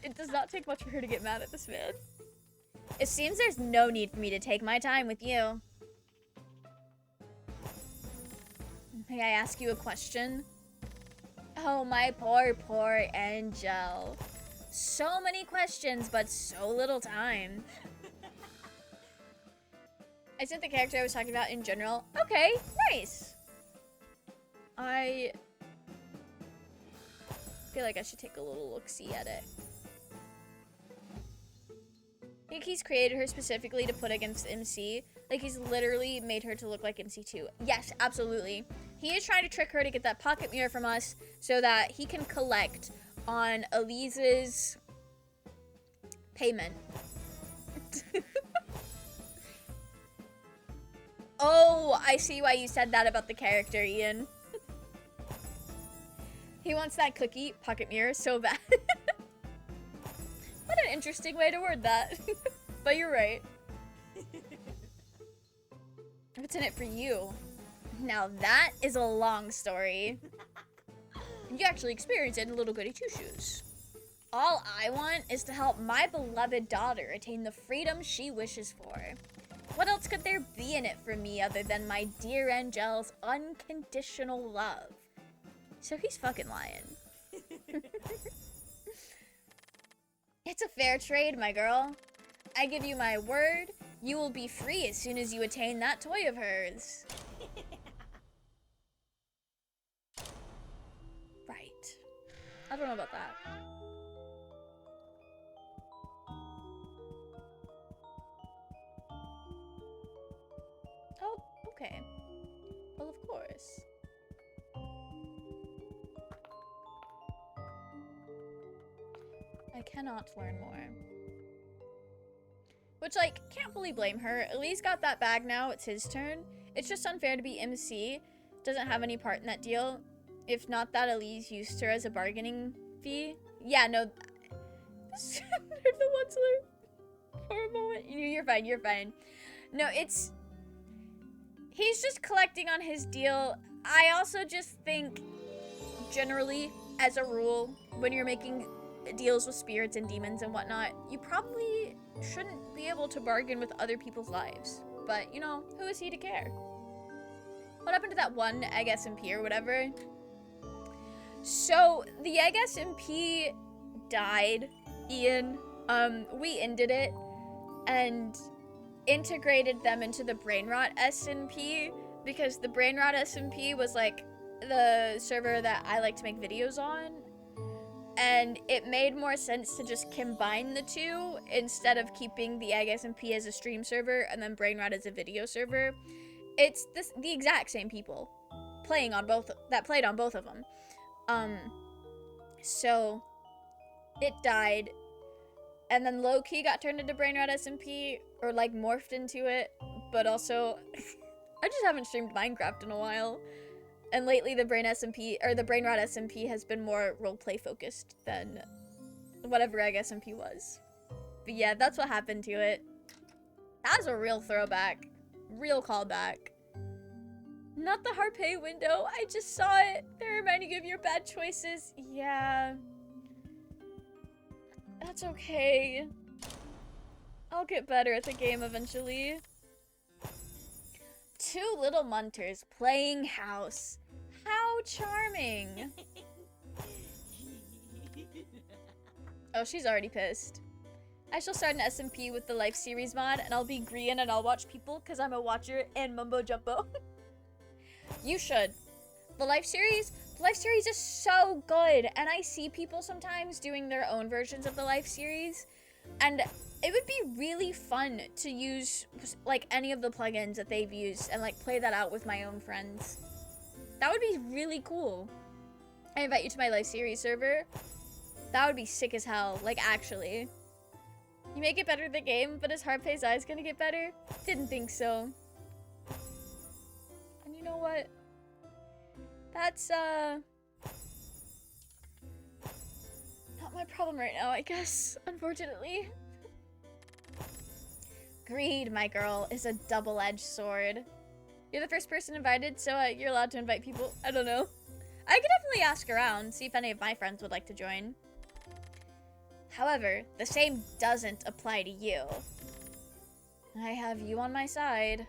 It does not take much for her to get mad at this man. It seems there's no need for me to take my time with you. May I ask you a question? Oh, my poor, poor Angel. So many questions, but so little time. I sent the character I was talking about in general. Okay, nice. I feel like I should take a little look-see at it. I think he's created her specifically to put against MC. Like, he's literally made her to look like MC2. Yes, absolutely. He is trying to trick her to get that pocket mirror from us so that he can collect on Elise's payment. Oh, I see why you said that about the character, Ian. He wants that cookie pocket mirror so bad. What an interesting way to word that. But you're right. What's in it for you? Now that is a long story. You actually experienced it in Little Goody Two Shoes. All I want is to help my beloved daughter attain the freedom she wishes for. What else could there be in it for me other than my dear Angel's unconditional love? So he's fucking lying. It's a fair trade, my girl. I give you my word, you will be free as soon as you attain that toy of hers. Right. I don't know about that. Oh, okay. Well, of course. I cannot learn more. Which, like, can't fully blame her. Elise got that bag now. It's his turn. It's just unfair to be MC. Doesn't have any part in that deal. If not that, Elise used her as a bargaining fee. Yeah, no. The ones for a moment. You're fine, you're fine. No, it's... He's just collecting on his deal. I also just think, generally, as a rule, when you're making deals with spirits and demons and whatnot, you probably shouldn't be able to bargain with other people's lives. But, you know, who is he to care? What happened to that one egg SMP or whatever? So, the egg SMP died, Ian. We ended it and integrated them into the Brainrot SMP because the Brainrot SMP was like the server that I like to make videos on, and it made more sense to just combine the two instead of keeping the Egg SMP as a stream server and then Brainrot as a video server. It's the exact same people playing on both, that played on both of them. So it died, and then low-key got turned into Brainrot SMP, or like morphed into it, but also I just haven't streamed Minecraft in a while. And lately the Brainrot SMP has been more roleplay focused than whatever Egg SMP was. But yeah, that's what happened to it. That was a real throwback. Real callback. Not the Harpay window. I just saw it. They're reminding you of your bad choices. Yeah. That's okay. I'll get better at the game eventually. Two little munters playing house. How charming. Oh, she's already pissed. I shall start an SMP with the Life Series mod, and I'll be Grian and I'll watch people because I'm a watcher and mumbo jumbo. You should. The Life Series is so good, and I see people sometimes doing their own versions of the Life Series, and it would be really fun to use like any of the plugins that they've used and like play that out with my own friends. That would be really cool. I invite you to my Life Series server. That would be sick as hell, like actually. You may get better at the game, but is Harpay's eyes gonna get better? Didn't think so. And you know what? That's, not my problem right now, I guess, unfortunately. Greed, my girl, is a double-edged sword. You're the first person invited, so you're allowed to invite people. I don't know. I could definitely ask around, see if any of my friends would like to join. However, the same doesn't apply to you. I have you on my side.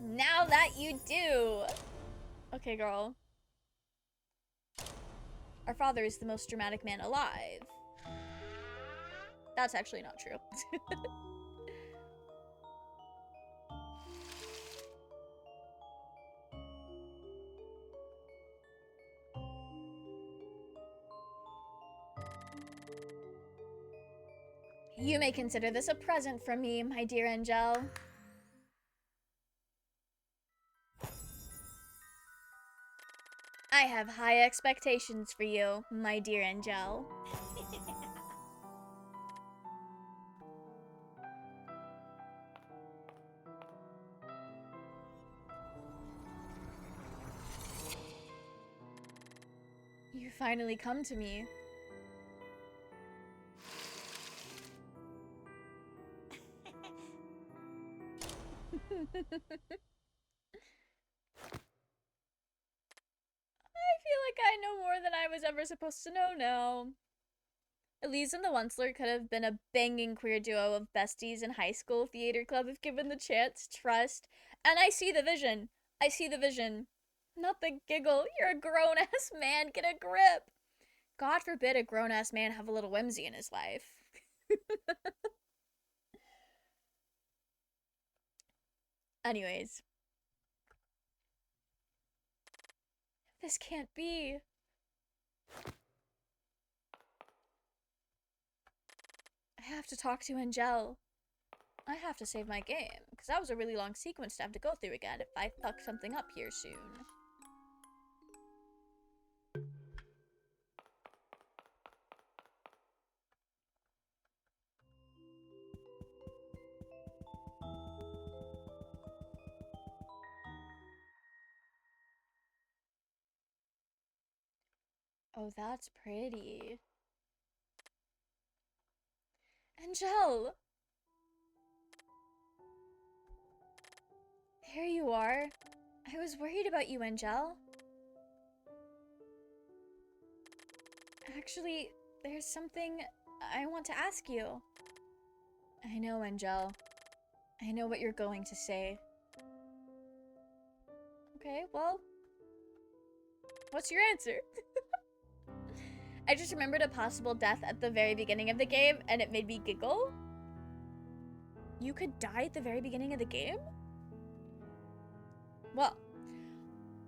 Now that you do! Okay, girl. Our father is the most dramatic man alive. That's actually not true. You may consider this a present from me, my dear Angel. I have high expectations for you, my dear Angel. You finally come to me. I feel like I know more than I was ever supposed to know now. Elise and the Onceler could have been a banging queer duo of besties in high school theater club if given the chance. Trust. And I see the vision. I see the vision. Not the giggle. You're a grown-ass man. Get a grip. God forbid a grown-ass man have a little whimsy in his life. Anyways. This can't be. I have to talk to Angel. I have to save my game, because that was a really long sequence to have to go through again if I fuck something up here soon. Oh, that's pretty. Angel! There you are. I was worried about you, Angel. Actually, there's something I want to ask you. I know, Angel. I know what you're going to say. Okay, well, what's your answer? I just remembered a possible death at the very beginning of the game, and it made me giggle. You could die at the very beginning of the game? Well,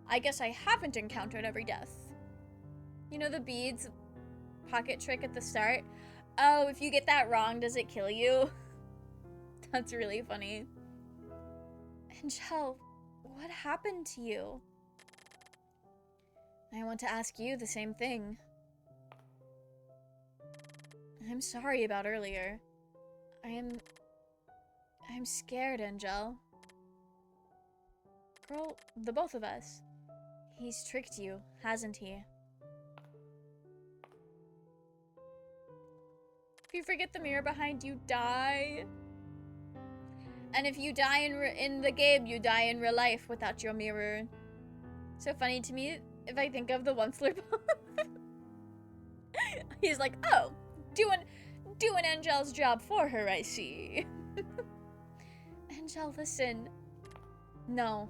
I guess I haven't encountered every death. You know the beads pocket trick at the start? Oh, if you get that wrong, does it kill you? That's really funny. Angel, what happened to you? I want to ask you the same thing. I'm sorry about earlier. I'm scared, Angel. Girl, the both of us. He's tricked you, hasn't he? If you forget the mirror behind you, die. And if you die in the game, you die in real life without your mirror. So funny to me if I think of the Onceler. He's like, oh, doing Angel's job for her, I see. Angel, listen. No.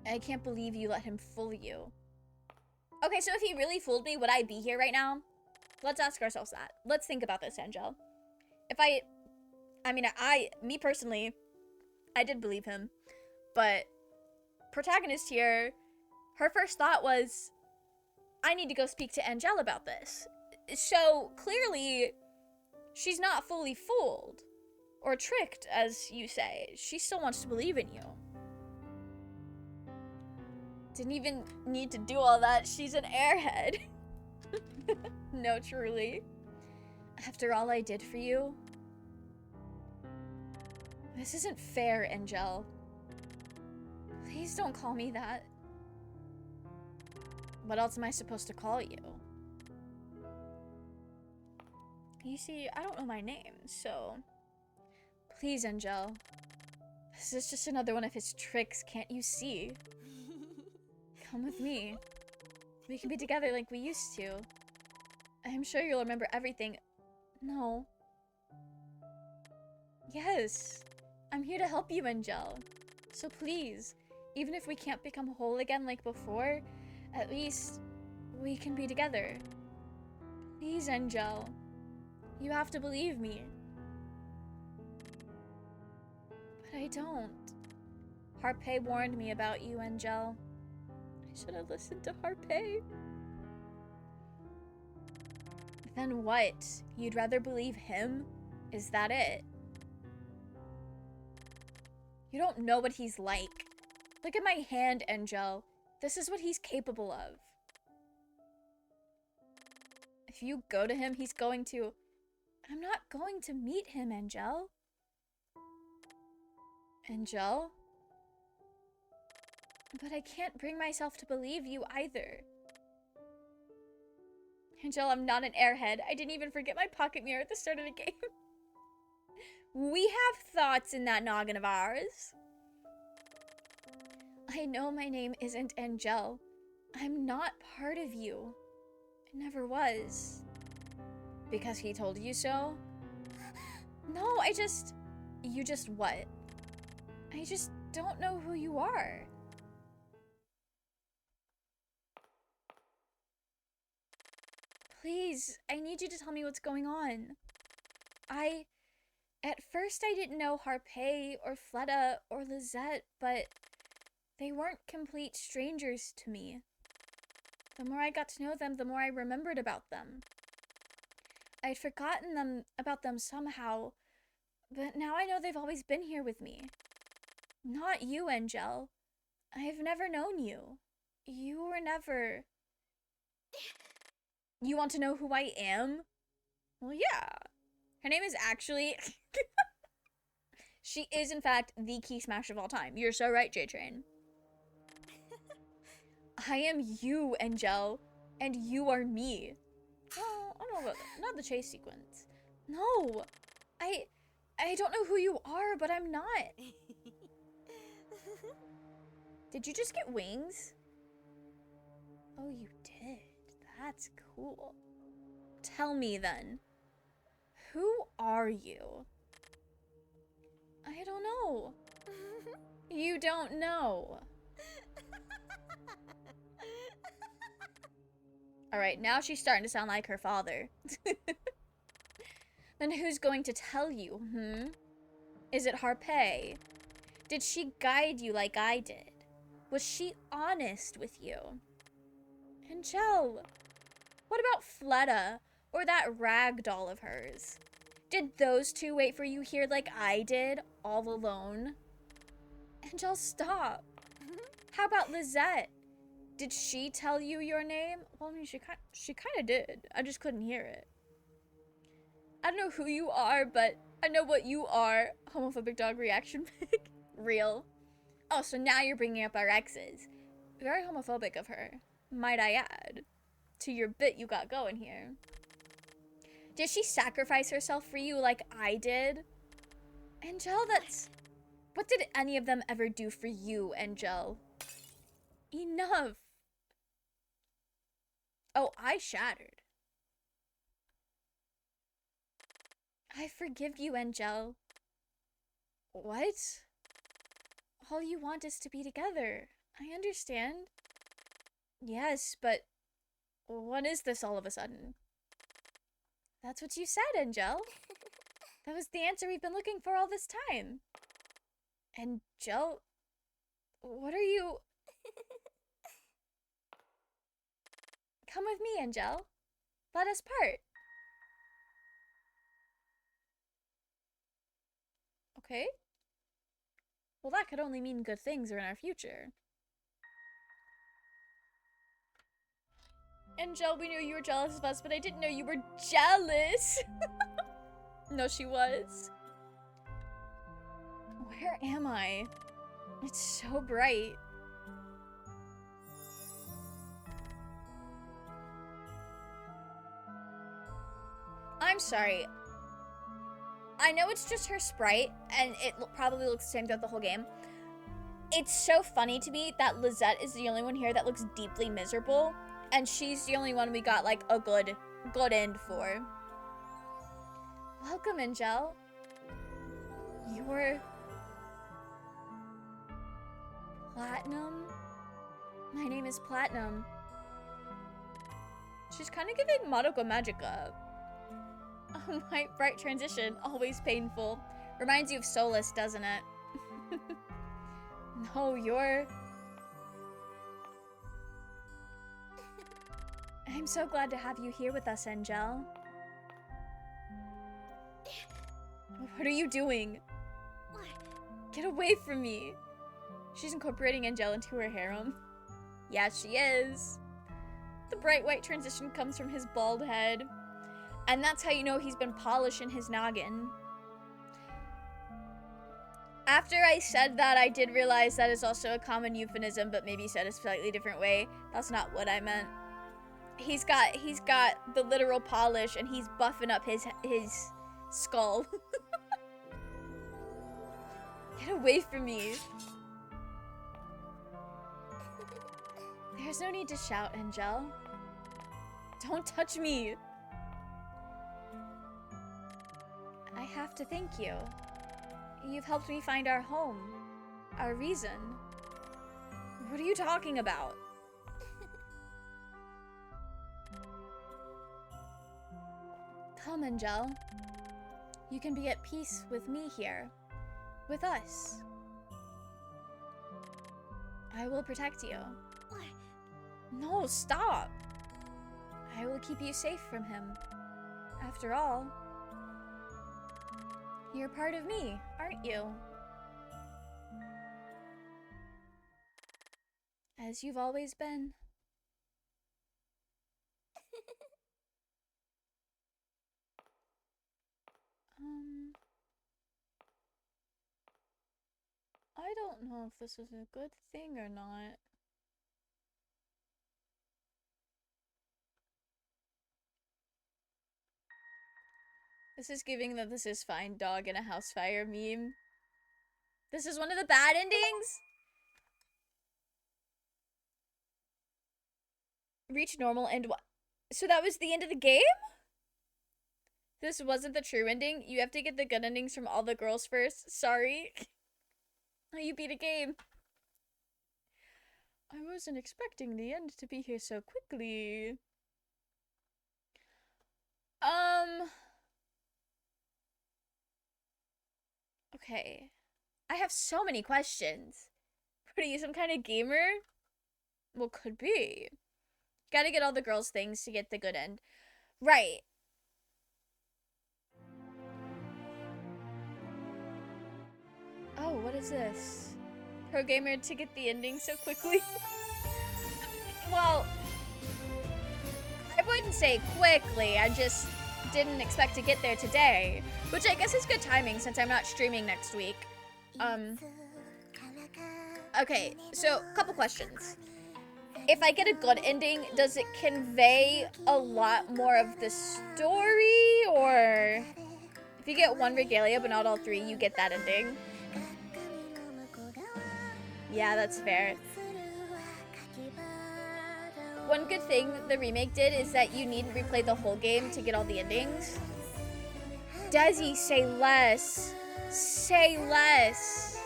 I can't believe you let him fool you. Okay, so if he really fooled me, would I be here right now? Let's ask ourselves that. Let's think about this, Angel. If me personally, I did believe him. But protagonist here, her first thought was, I need to go speak to Angel about this. So clearly, she's not fully fooled. Or tricked, as you say. She still wants to believe in you. Didn't even need to do all that. She's an airhead. No, truly. After all I did for you. This isn't fair, Angel. Please don't call me that. What else am I supposed to call you? You see, I don't know my name, so... Please, Angel. This is just another one of his tricks, can't you see? Come with me. We can be together like we used to. I'm sure you'll remember everything. No. Yes. I'm here to help you, Angel. So please, even if we can't become whole again like before, at least we can be together. Please, Angel. You have to believe me. But I don't. Harpay warned me about you, Angel. I should have listened to Harpay. Then what? You'd rather believe him? Is that it? You don't know what he's like. Look at my hand, Angel. This is what he's capable of. If you go to him, he's going to... I'm not going to meet him, Angel. Angel? But I can't bring myself to believe you either. Angel, I'm not an airhead. I didn't even forget my pocket mirror at the start of the game. We have thoughts in that noggin of ours. I know my name isn't Angel. I'm not part of you. I never was. Because he told you so? No, You just what? I just don't know who you are. Please, I need you to tell me what's going on. At first I didn't know Harpay or Fleta or Lizette, but they weren't complete strangers to me. The more I got to know them, the more I remembered about them. I'd forgotten about them somehow, but now I know they've always been here with me. Not you, Angel. I've never known you. You were never... You want to know who I am? Well, yeah. Her name is actually... She is, in fact, the key smash of all time. You're so right, J-Train. I am you, Angel, and you are me. Well, I don't know about that. Not the chase sequence. No, I don't know who you are, but I'm not. Did you just get wings? Oh, you did. That's cool. Tell me then. Who are you? I don't know. You don't know. Alright, now she's starting to sound like her father. Then who's going to tell you, Is it Harpay? Did she guide you like I did? Was she honest with you? Angel, what about Fleta? Or that rag doll of hers? Did those two wait for you here like I did, all alone? Angel, stop. How about Lizette? Did she tell you your name? Well, I mean, she kind of did. I just couldn't hear it. I don't know who you are, but I know what you are. Homophobic dog reaction pic. Real. Oh, so now you're bringing up our exes. Very homophobic of her, might I add, to your bit you got going here. Did she sacrifice herself for you like I did? Angel, that's... What did any of them ever do for you, Angel? Enough. Oh, I shattered. I forgive you, Angel. What? All you want is to be together. I understand. Yes, but what is this all of a sudden? That's what you said, Angel. That was the answer we've been looking for all this time. Angel, what are you... Come with me, Angel. Let us part. Okay. Well, that could only mean good things are in our future. Angel, we knew you were jealous of us, but I didn't know you were jealous. No, she was. Where am I? It's so bright. I'm sorry. I know it's just her sprite, and it probably looks the same throughout the whole game. It's so funny to me that Lizette is the only one here that looks deeply miserable, and she's the only one we got, like, a good end for. Welcome, Angel. You're... Platinum? My name is Platinum. She's kind of giving Madoka Magica. Oh, my bright transition, always painful. Reminds you of Solus, doesn't it? No, you're... I'm so glad to have you here with us, Angel. What are you doing? Get away from me. She's incorporating Angel into her harem. Yeah, she is. The bright white transition comes from his bald head. And that's how you know he's been polishing his noggin. After I said that, I did realize that is also a common euphemism, but maybe said a slightly different way. That's not what I meant. He's got the literal polish, and he's buffing up his skull. Get away from me. There's no need to shout, Angel. Don't touch me. I have to thank you. You've helped me find our home, our reason. What are you talking about? Come, Angel. You can be at peace with me here, with us. I will protect you. No, stop. I will keep you safe from him. After all, you're part of me, aren't you? As you've always been. I don't know if this is a good thing or not. This is giving the "this is fine dog in a house fire" meme. This is one of the bad endings? Reach normal and what? So that was the end of the game? This wasn't the true ending? You have to get the good endings from all the girls first. Sorry. You beat a game. I wasn't expecting the end to be here so quickly. Okay. I have so many questions. What are you, some kind of gamer? Well, could be. Gotta get all the girls' things to get the good end. Right. Oh, what is this? Pro gamer to get the ending so quickly. Well, I wouldn't say quickly. I just didn't expect to get there today, which I guess is good timing since I'm not streaming next week. Okay, so couple questions. If I get a good ending, does it convey a lot more of the story, or if you get one regalia but not all three, you get that ending? Yeah, that's fair. One good thing the remake did is that you needn't replay the whole game to get all the endings. Desi, say less. Say less.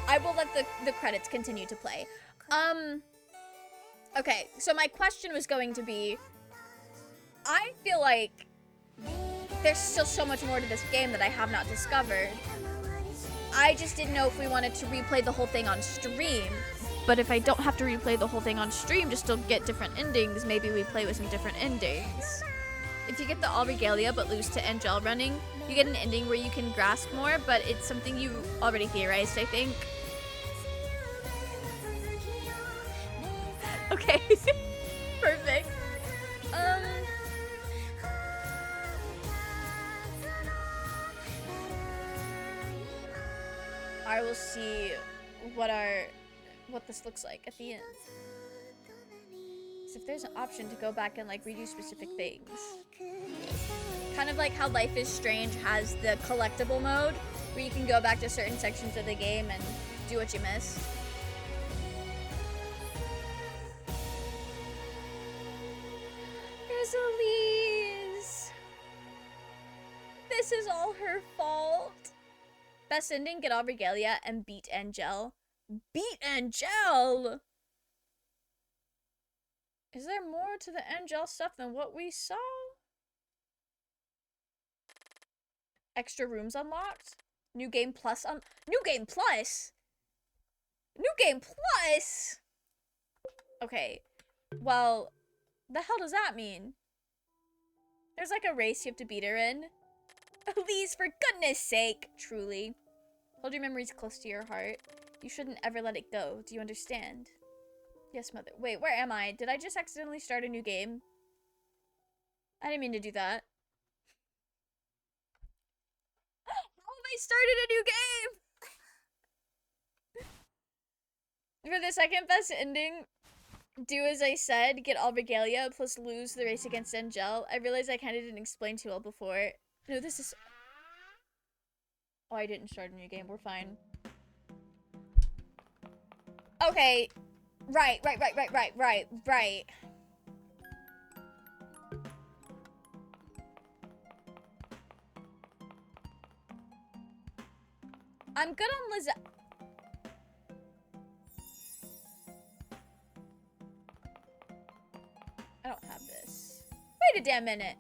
I will let the credits continue to play. Okay, so my question was going to be, I feel like there's still so much more to this game that I have not discovered. I just didn't know if we wanted to replay the whole thing on stream. But if I don't have to replay the whole thing on stream to still get different endings, maybe we play with some different endings. If you get the all regalia but lose to Angel running, you get an ending where you can grasp more, but it's something you already theorized, I think. Okay. Perfect. I will see what this looks like at the end. So if there's an option to go back and like redo specific things. Kind of like how Life is Strange has the collectible mode, where you can go back to certain sections of the game and do what you missed. There's Elise! This is all her fault! Best ending, get all regalia and beat Angel. Beat Angel! Is there more to the Angel stuff than what we saw? Extra rooms unlocked? New game plus New game plus? New game plus? Okay. Well, the hell does that mean? There's like a race you have to beat her in. Elise, for goodness sake! Truly. Hold your memories close to your heart. You shouldn't ever let it go. Do you understand? Yes, mother. Wait, where am I? Did I just accidentally start a new game? I didn't mean to do that. How have I started a new game? For the second best ending, do as I said, get all regalia, plus lose the race against Angel. I realized I kind of didn't explain too well before. No, this is... Oh, I didn't start a new game. We're fine. Okay. Right. I'm good on Liz. I don't have this. Wait a damn minute.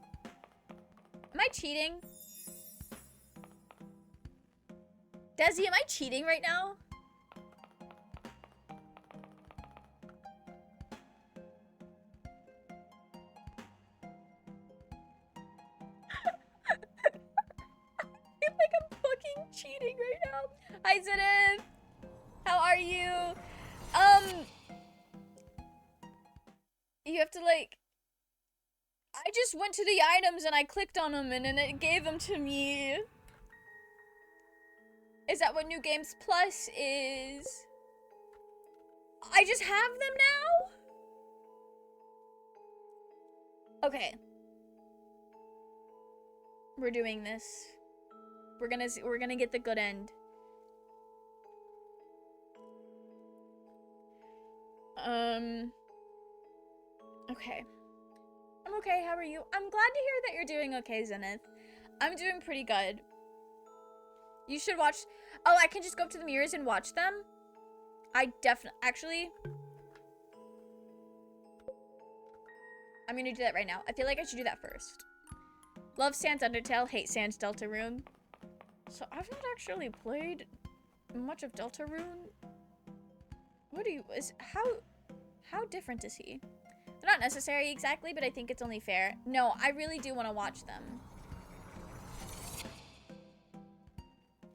Am I cheating? Desi, am I cheating right now? I feel like I'm fucking cheating right now. Hi, Zenith. How are you? You have to like... I just went to the items and I clicked on them and then it gave them to me. Is that what New Games Plus is? I just have them now? Okay. We're doing this. We're gonna get the good end. Okay. I'm okay, how are you? I'm glad to hear that you're doing okay, Zenith. I'm doing pretty good. You should watch... Oh, I can just go up to the mirrors and watch them? I definitely... Actually... I'm gonna do that right now. I feel like I should do that first. Love Sans Undertale, hate Sans Deltarune. So I've not actually played much of Deltarune. What do you... How different is he? They're not necessary exactly, but I think it's only fair. No, I really do want to watch them.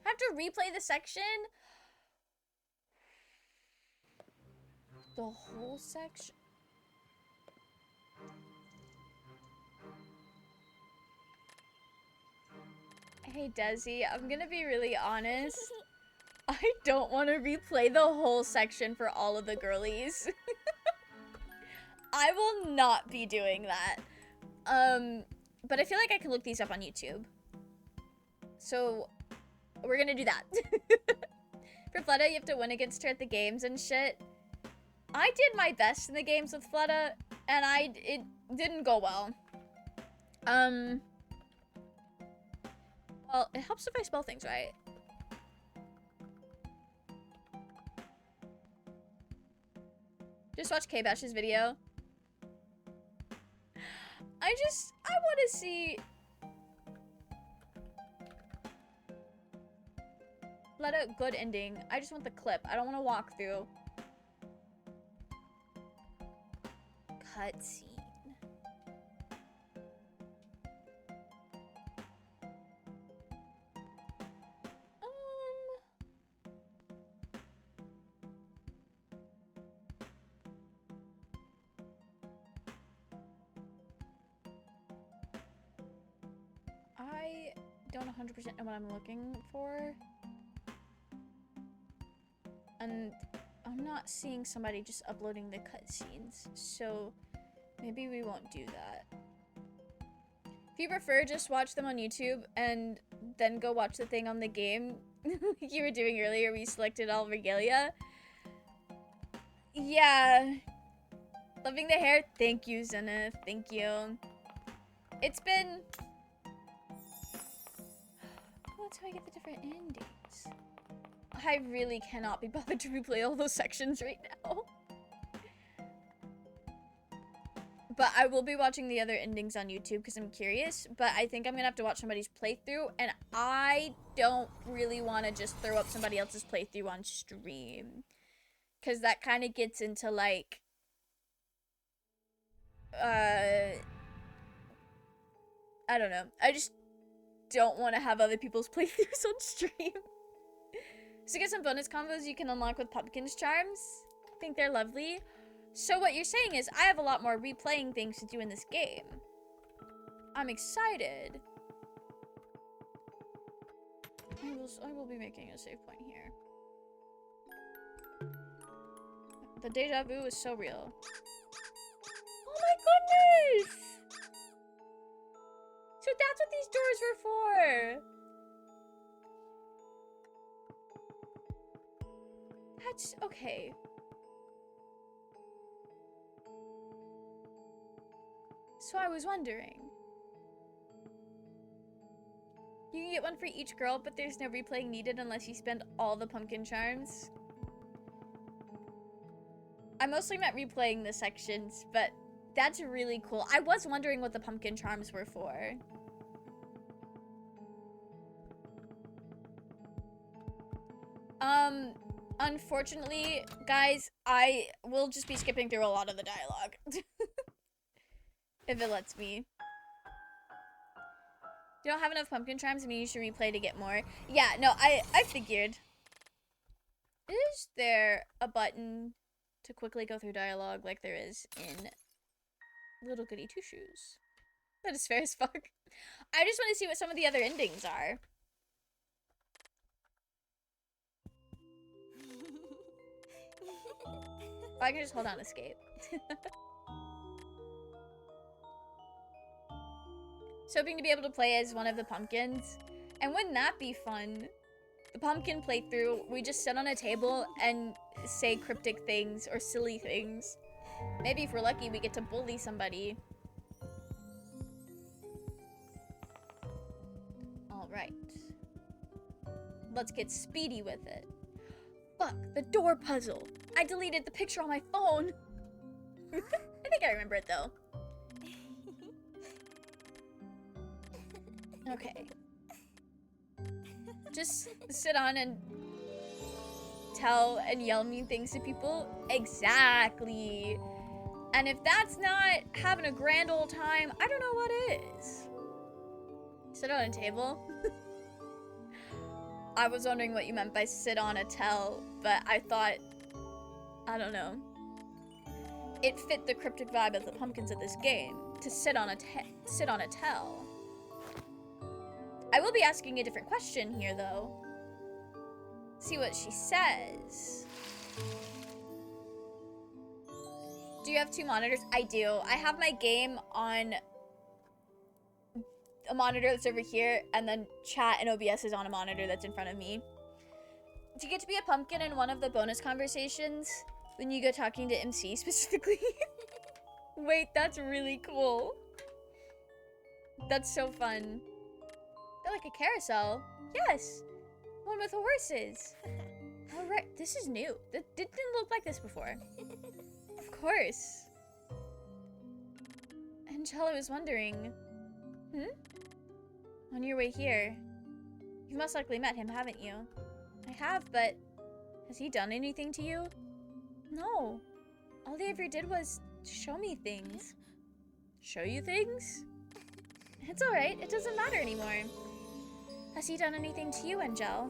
Have to replay the section? The whole section? Hey, Desi, I'm gonna be really honest. I don't want to replay the whole section for all of the girlies. I will not be doing that. But I feel like I can look these up on YouTube. So, we're gonna do that. For Fleta, you have to win against her at the games and shit. I did my best in the games with Fleta, and it didn't go well. Well, it helps if I spell things right. Just watch K-Bash's video. I want to see... Let a good ending. I just want the clip. I don't want to walk through. Cutscene. I don't 100% know what I'm looking for. And I'm not seeing somebody just uploading the cutscenes, so maybe we won't do that. If you prefer, just watch them on YouTube and then go watch the thing on the game like you were doing earlier where you selected all regalia. Yeah. Loving the hair. Thank you, Zenith. Thank you. It's been... Oh, that's how I get the different endings. I really cannot be bothered to replay all those sections right now. But I will be watching the other endings on YouTube because I'm curious. But I think I'm going to have to watch somebody's playthrough. And I don't really want to just throw up somebody else's playthrough on stream. Because that kind of gets into like... I don't know. I just don't want to have other people's playthroughs on stream. So get some bonus combos you can unlock with Pumpkin's Charms. I think they're lovely. So what you're saying is I have a lot more replaying things to do in this game. I'm excited. I will be making a save point here. The deja vu is so real. Oh my goodness! So that's what these doors were for! That's okay. So I was wondering. You can get one for each girl, but there's no replaying needed unless you spend all the pumpkin charms. I mostly meant replaying the sections, but that's really cool. I was wondering what the pumpkin charms were for. Unfortunately, guys, I will just be skipping through a lot of the dialogue. If it lets me. You don't have enough pumpkin charms, I mean you should replay to get more. Yeah, no, I figured. Is there a button to quickly go through dialogue like there is in Little Goody Two Shoes? That is fair as fuck. I just want to see what some of the other endings are. Oh, I can just hold on escape. So hoping to be able to play as one of the pumpkins. And wouldn't that be fun? The pumpkin playthrough, we just sit on a table and say cryptic things or silly things. Maybe if we're lucky, we get to bully somebody. All right. Let's get speedy with it. Fuck, the door puzzle. I deleted the picture on my phone. I think I remember it though. Okay. Just sit on and tell and yell mean things to people. Exactly. And if that's not having a grand old time, I don't know what is. Sit on a table. I was wondering what you meant by sit on a tell, but I thought, I don't know. It fit the cryptic vibe of the pumpkins of this game to sit on a tell. I will be asking a different question here, though. See what she says. Do you have 2 monitors? I do. I have my game on a monitor that's over here, and then chat and OBS is on a monitor that's in front of me. Do you get to be a pumpkin in one of the bonus conversations when you go talking to MC specifically? Wait, that's really cool. That's so fun. They're like a carousel. Yes, one with horses. All right, this is new. That didn't look like this before. Of course. Angela was wondering. On your way here, you've most likely met him, haven't you? I have, but has he done anything to you? No. All he ever did was show me things. Show you things? It's alright, it doesn't matter anymore. Has he done anything to you, Angel?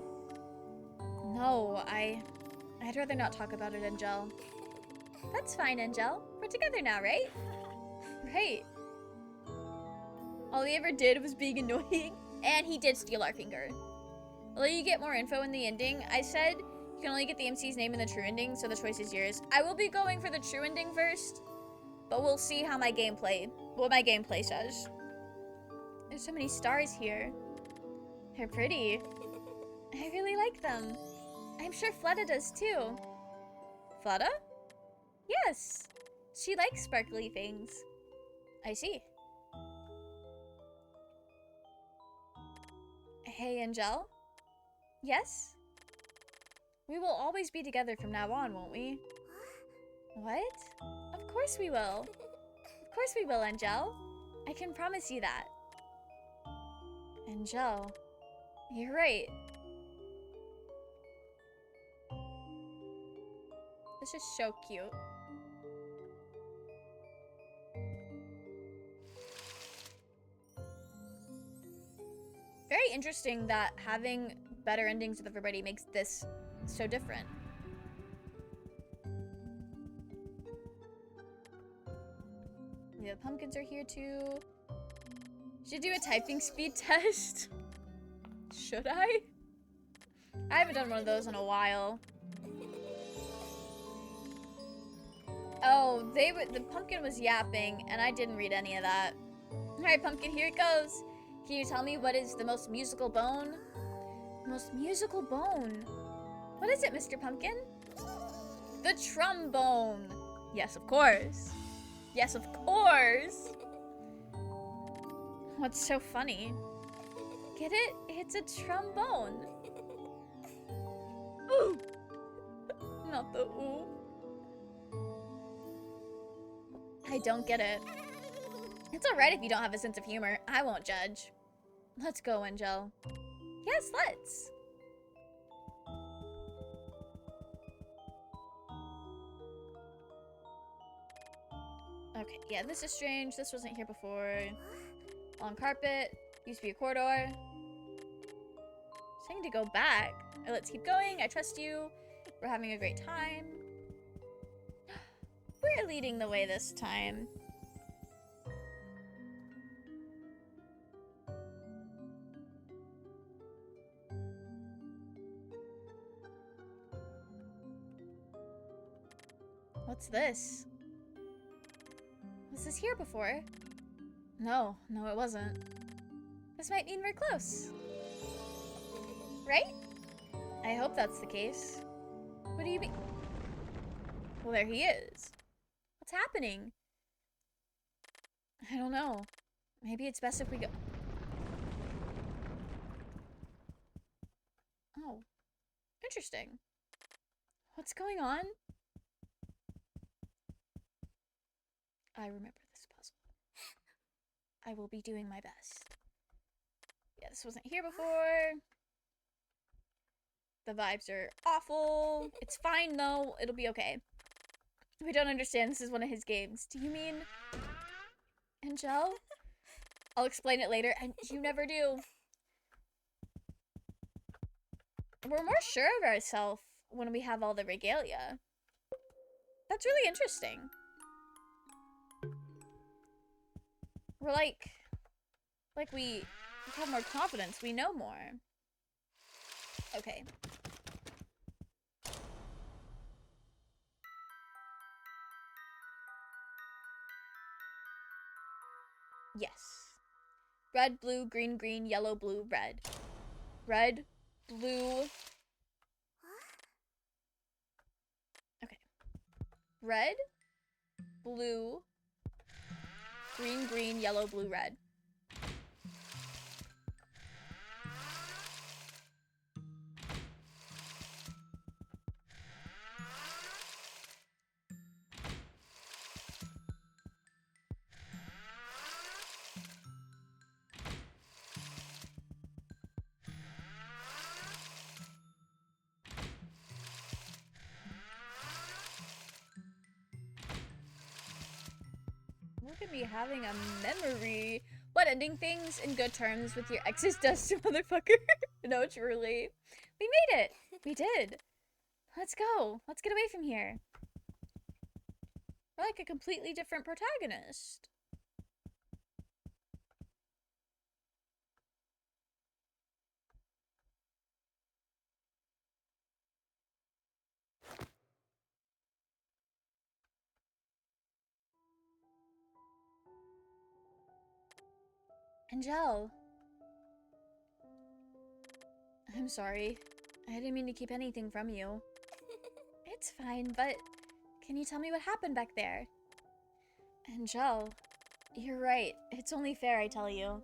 No, I'd rather not talk about it, Angel. That's fine, Angel. We're together now, right? Right. All he ever did was being annoying, and he did steal our finger. Will you get more info in the ending? I said you can only get the MC's name in the true ending, so the choice is yours. I will be going for the true ending first, but we'll see how my gameplay says. There's so many stars here. They're pretty. I really like them. I'm sure Fleda does too. Fleda? Yes. She likes sparkly things. I see. Hey, Angel? Yes? We will always be together from now on, won't we? What? Of course we will. Of course we will, Angel. I can promise you that. Angel, you're right. This is so cute. Very interesting that having better endings with everybody makes this so different. Yeah, the pumpkins are here too. Should do a typing speed test. Should I? I haven't done one of those in a while. Oh, the pumpkin was yapping and I didn't read any of that. All right, pumpkin, here it goes. Can you tell me what is the most musical bone? Most musical bone? What is it, Mr. Pumpkin? The trombone. Yes, of course. Yes, of course. What's so funny? Get it? It's a trombone. Ooh. Not the ooh. I don't get it. It's alright if you don't have a sense of humor. I won't judge. Let's go, Angel. Yes, let's. Okay, yeah, this is strange. This wasn't here before. Long carpet. Used to be a corridor. Saying to go back. Let's keep going. I trust you. We're having a great time. We're leading the way this time. What's this? Was this here before? No, it wasn't. This might mean we're close. Right? I hope that's the case. What do you mean? Well, there he is. What's happening? I don't know. Maybe it's best if we go... Oh. Interesting. What's going on? I remember this puzzle. I will be doing my best. Yeah, this wasn't here before. The vibes are awful. It's fine though. It'll be okay. We don't understand. This is one of his games. Do you mean Angel? I'll explain it later, and you never do. We're more sure of ourselves when we have all the regalia. That's really interesting. We're like we have more confidence. We know more. Okay. Yes. Red, blue, green, green, yellow, blue, red. Red, blue. Okay. Red, blue, green, green, yellow, blue, red. Look at me having a memory. What, ending things in good terms with your ex's dust, motherfucker? No, truly. We made it. We did. Let's go. Let's get away from here. We're like a completely different protagonist. Angel. I'm sorry. I didn't mean to keep anything from you. It's fine, but can you tell me what happened back there? Angel, you're right. It's only fair I tell you.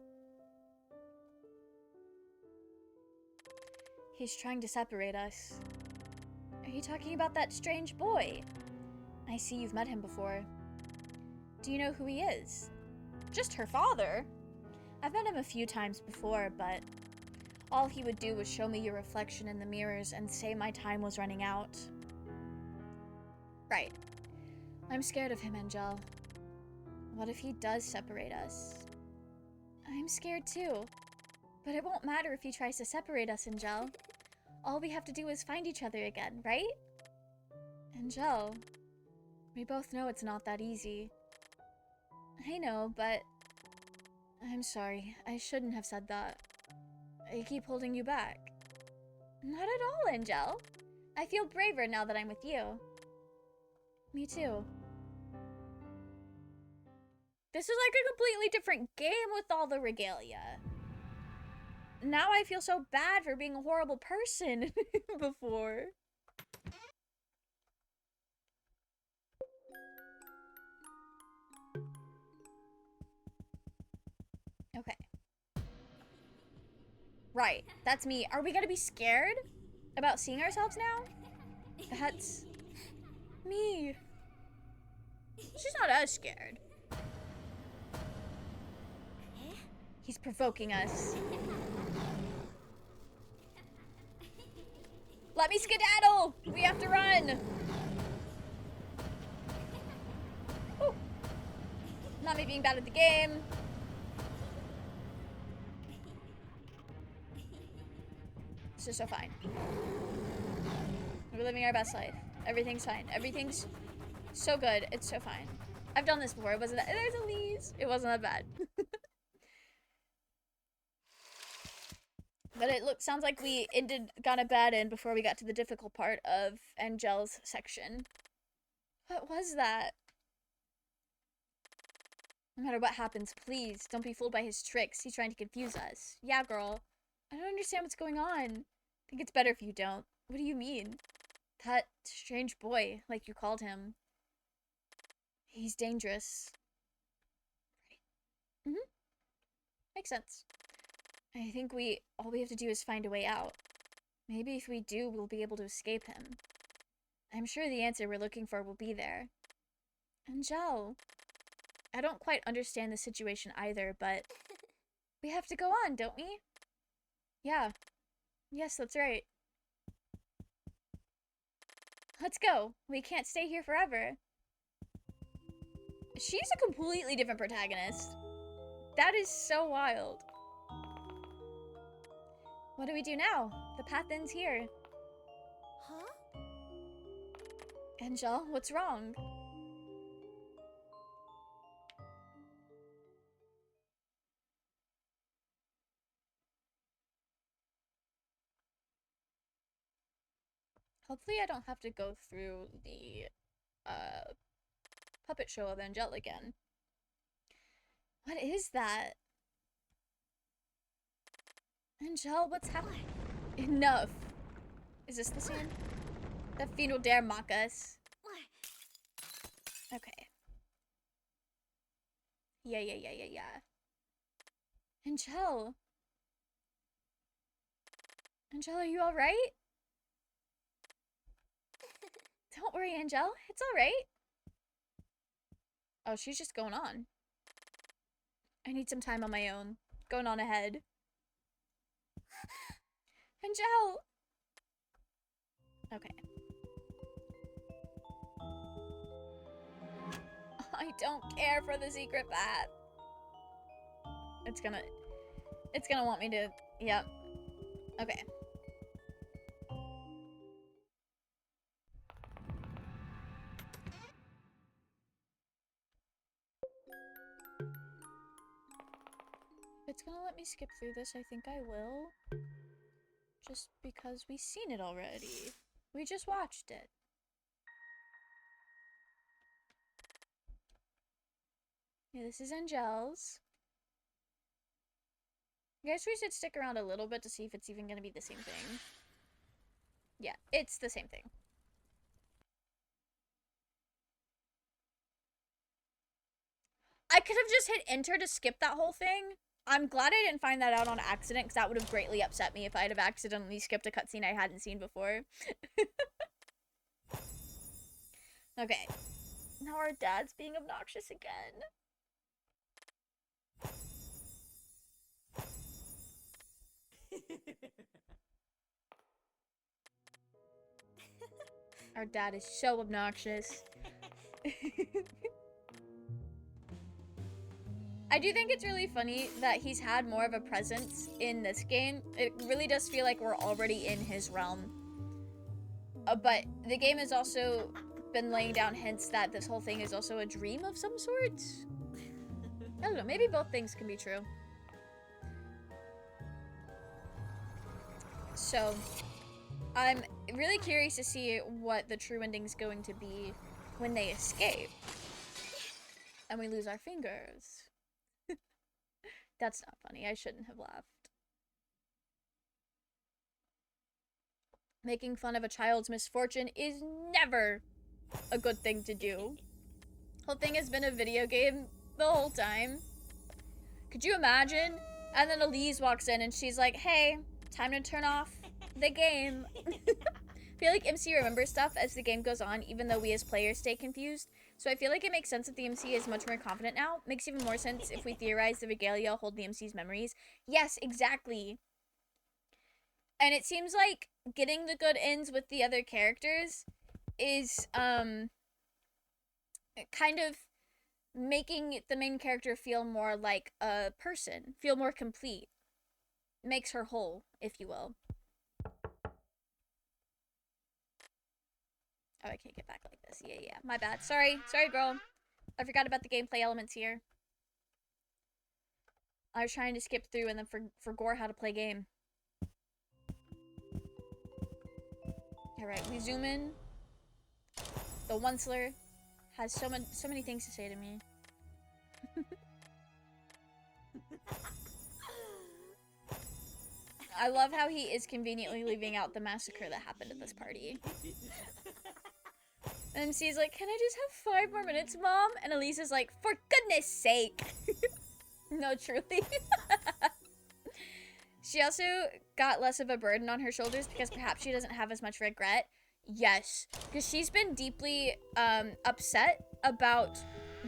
He's trying to separate us. Are you talking about that strange boy? I see you've met him before. Do you know who he is? Just her father? I've met him a few times before, but all he would do was show me your reflection in the mirrors and say my time was running out. Right. I'm scared of him, Angel. What if he does separate us? I'm scared too. But it won't matter if he tries to separate us, Angel. All we have to do is find each other again, right? Angel, we both know it's not that easy. I know, but I'm sorry. I shouldn't have said that. I keep holding you back. Not at all, Angel. I feel braver now that I'm with you. Me too. This is like a completely different game with all the regalia. Now I feel so bad for being a horrible person before. Okay. Right, that's me. Are we gonna be scared about seeing ourselves now? That's me. She's not as scared. He's provoking us. Let me skedaddle! We have to run! Ooh. Not me being bad at the game. This is so fine. We're living our best life. Everything's fine. Everything's so good. It's so fine. I've done this before. It wasn't that. There's Elise. It wasn't that bad. But it sounds like we got a bad end before we got to the difficult part of Angel's section. What was that? No matter what happens, please don't be fooled by his tricks. He's trying to confuse us. Yeah, girl. I don't understand what's going on. I think it's better if you don't. What do you mean? That strange boy, like you called him. He's dangerous. Right. Makes sense. I think all we have to do is find a way out. Maybe if we do, we'll be able to escape him. I'm sure the answer we're looking for will be there. Angel. I don't quite understand the situation either, but we have to go on, don't we? Yeah. Yes, that's right. Let's go. We can't stay here forever. She's a completely different protagonist. That is so wild. What do we do now? The path ends here. Huh? Angel, what's wrong? Hopefully I don't have to go through the puppet show of Angel again. What is that? Angel, what's happening? Enough. Is this the scene? The fiend will dare mock us. Okay. Yeah. Angel. Angel, are you alright? Don't worry, Angel. It's alright. Oh, she's just going on. I need some time on my own. Going on ahead. Angel! Okay. I don't care for the secret path. It's gonna want me to, yep. Okay. If it's gonna let me skip through this, I think I will. Just because we've seen it already. We just watched it. Yeah, this is Angel's. I guess we should stick around a little bit to see if it's even gonna be the same thing. Yeah, it's the same thing. I could have just hit enter to skip that whole thing. I'm glad I didn't find that out on accident, because that would have greatly upset me if I'd have accidentally skipped a cutscene I hadn't seen before. Okay. Now our dad's being obnoxious again. Our dad is so obnoxious. I do think it's really funny that he's had more of a presence in this game. It really does feel like we're already in his realm. But the game has also been laying down hints that this whole thing is also a dream of some sort. I don't know, maybe both things can be true. So, I'm really curious to see what the true ending's going to be when they escape. And we lose our fingers. That's not funny. I shouldn't have laughed. Making fun of a child's misfortune is never a good thing to do. Whole thing has been a video game the whole time. Could you imagine? And then Elise walks in and she's like, hey, time to turn off the game. I feel like MC remembers stuff as the game goes on, even though we as players stay confused. So I feel like it makes sense that the MC is much more confident now. Makes even more sense if we theorize the Regalia hold the MC's memories. Yes, exactly. And it seems like getting the good ends with the other characters is kind of making the main character feel more like a person, feel more complete. Makes her whole, if you will. Oh, I can't get back like this. Yeah. My bad. Sorry, girl. I forgot about the gameplay elements here. I was trying to skip through and then forgot how to play game. Alright, we zoom in. The Onceler has so many things to say to me. I love how he is conveniently leaving out the massacre that happened at this party. And MC's like, can I just have 5 more minutes, Mom? And Elise is like, for goodness sake. No, truly. She also got less of a burden on her shoulders because perhaps she doesn't have as much regret. Yes, because she's been deeply upset about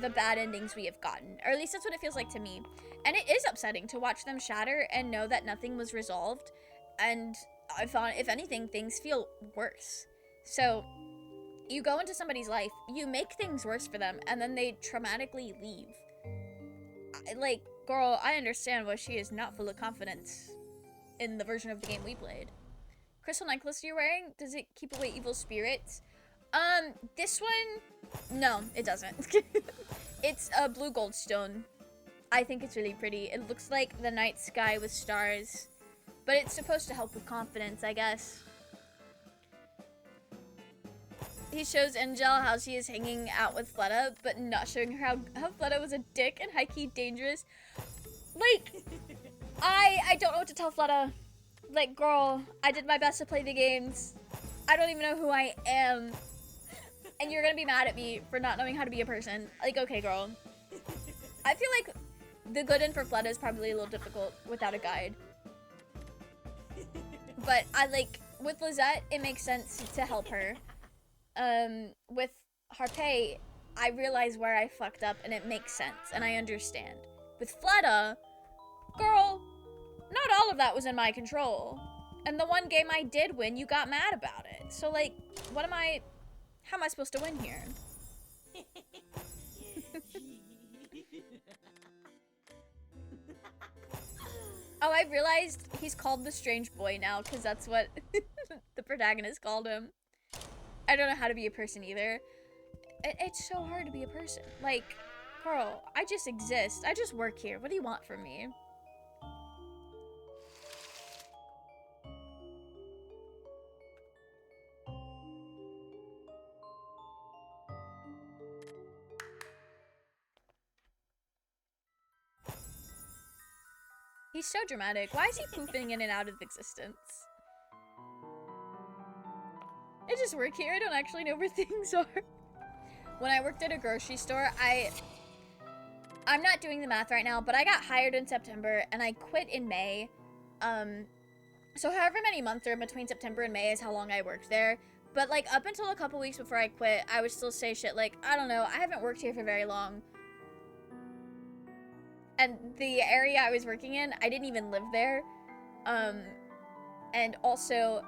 the bad endings we have gotten. Or at least that's what it feels like to me. And it is upsetting to watch them shatter and know that nothing was resolved. And I thought, if anything, things feel worse. So you go into somebody's life, you make things worse for them, and then they traumatically leave. Like, girl, I understand why she is not full of confidence in the version of the game we played. Crystal necklace you're wearing, does it keep away evil spirits? This one, no, it doesn't. It's a blue gold stone. I think it's really pretty. It looks like the night sky with stars, but it's supposed to help with confidence, I guess. He shows Angel how she is hanging out with Fleta, but not showing her how Fleta was a dick and high-key dangerous. Like, I don't know what to tell Fleta. Like, girl, I did my best to play the games. I don't even know who I am. And you're gonna be mad at me for not knowing how to be a person. Like, okay, girl. I feel like the good end for Fleta is probably a little difficult without a guide. But I like, with Lizette, it makes sense to help her. With Harpay, I realize where I fucked up and it makes sense and I understand. With Fleta, girl, not all of that was in my control. And the one game I did win, you got mad about it. So like, how am I supposed to win here? Oh, I realized he's called the strange boy now because that's what the protagonist called him. I don't know how to be a person either. It's so hard to be a person. Like, girl, I just exist. I just work here. What do you want from me? He's so dramatic. Why is he poofing in and out of existence? I just work here. I don't actually know where things are. When I worked at a grocery store, I'm not doing the math right now, but I got hired in September and I quit in May. So however many months are in between September and May is how long I worked there. But like up until a couple weeks before I quit, I would still say shit like, I don't know, I haven't worked here for very long. And the area I was working in, I didn't even live there. And also,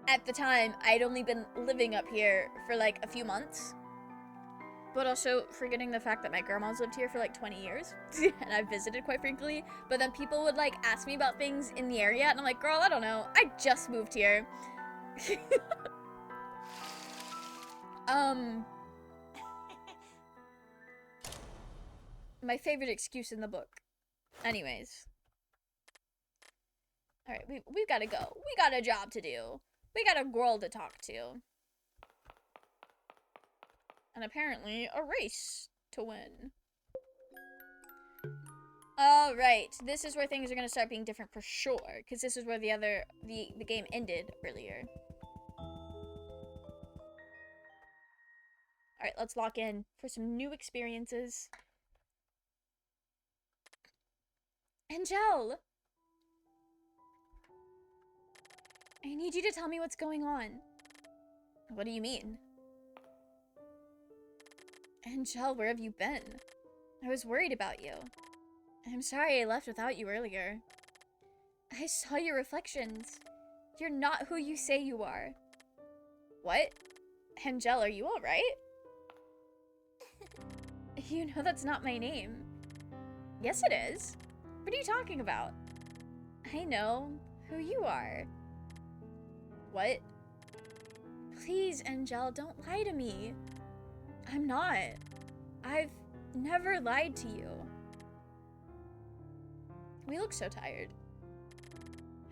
at the time, I'd only been living up here for like a few months. But also forgetting the fact that my grandma's lived here for like 20 years. And I've visited quite frequently. But then people would like ask me about things in the area. And I'm like, girl, I don't know. I just moved here. My favorite excuse in the book. Anyways. Alright, we've gotta go. We got a job to do. We got a girl to talk to. And apparently a race to win. Alright, this is where things are gonna start being different for sure. Because this is where the game ended earlier. Alright, let's lock in for some new experiences. Angel! I need you to tell me what's going on. What do you mean? Angel, where have you been? I was worried about you. I'm sorry I left without you earlier. I saw your reflections. You're not who you say you are. What? Angel, are you alright? You know that's not my name. Yes, it is. What are you talking about? I know who you are. What? Please, Angel, don't lie to me. I'm not. I've never lied to you. We look so tired.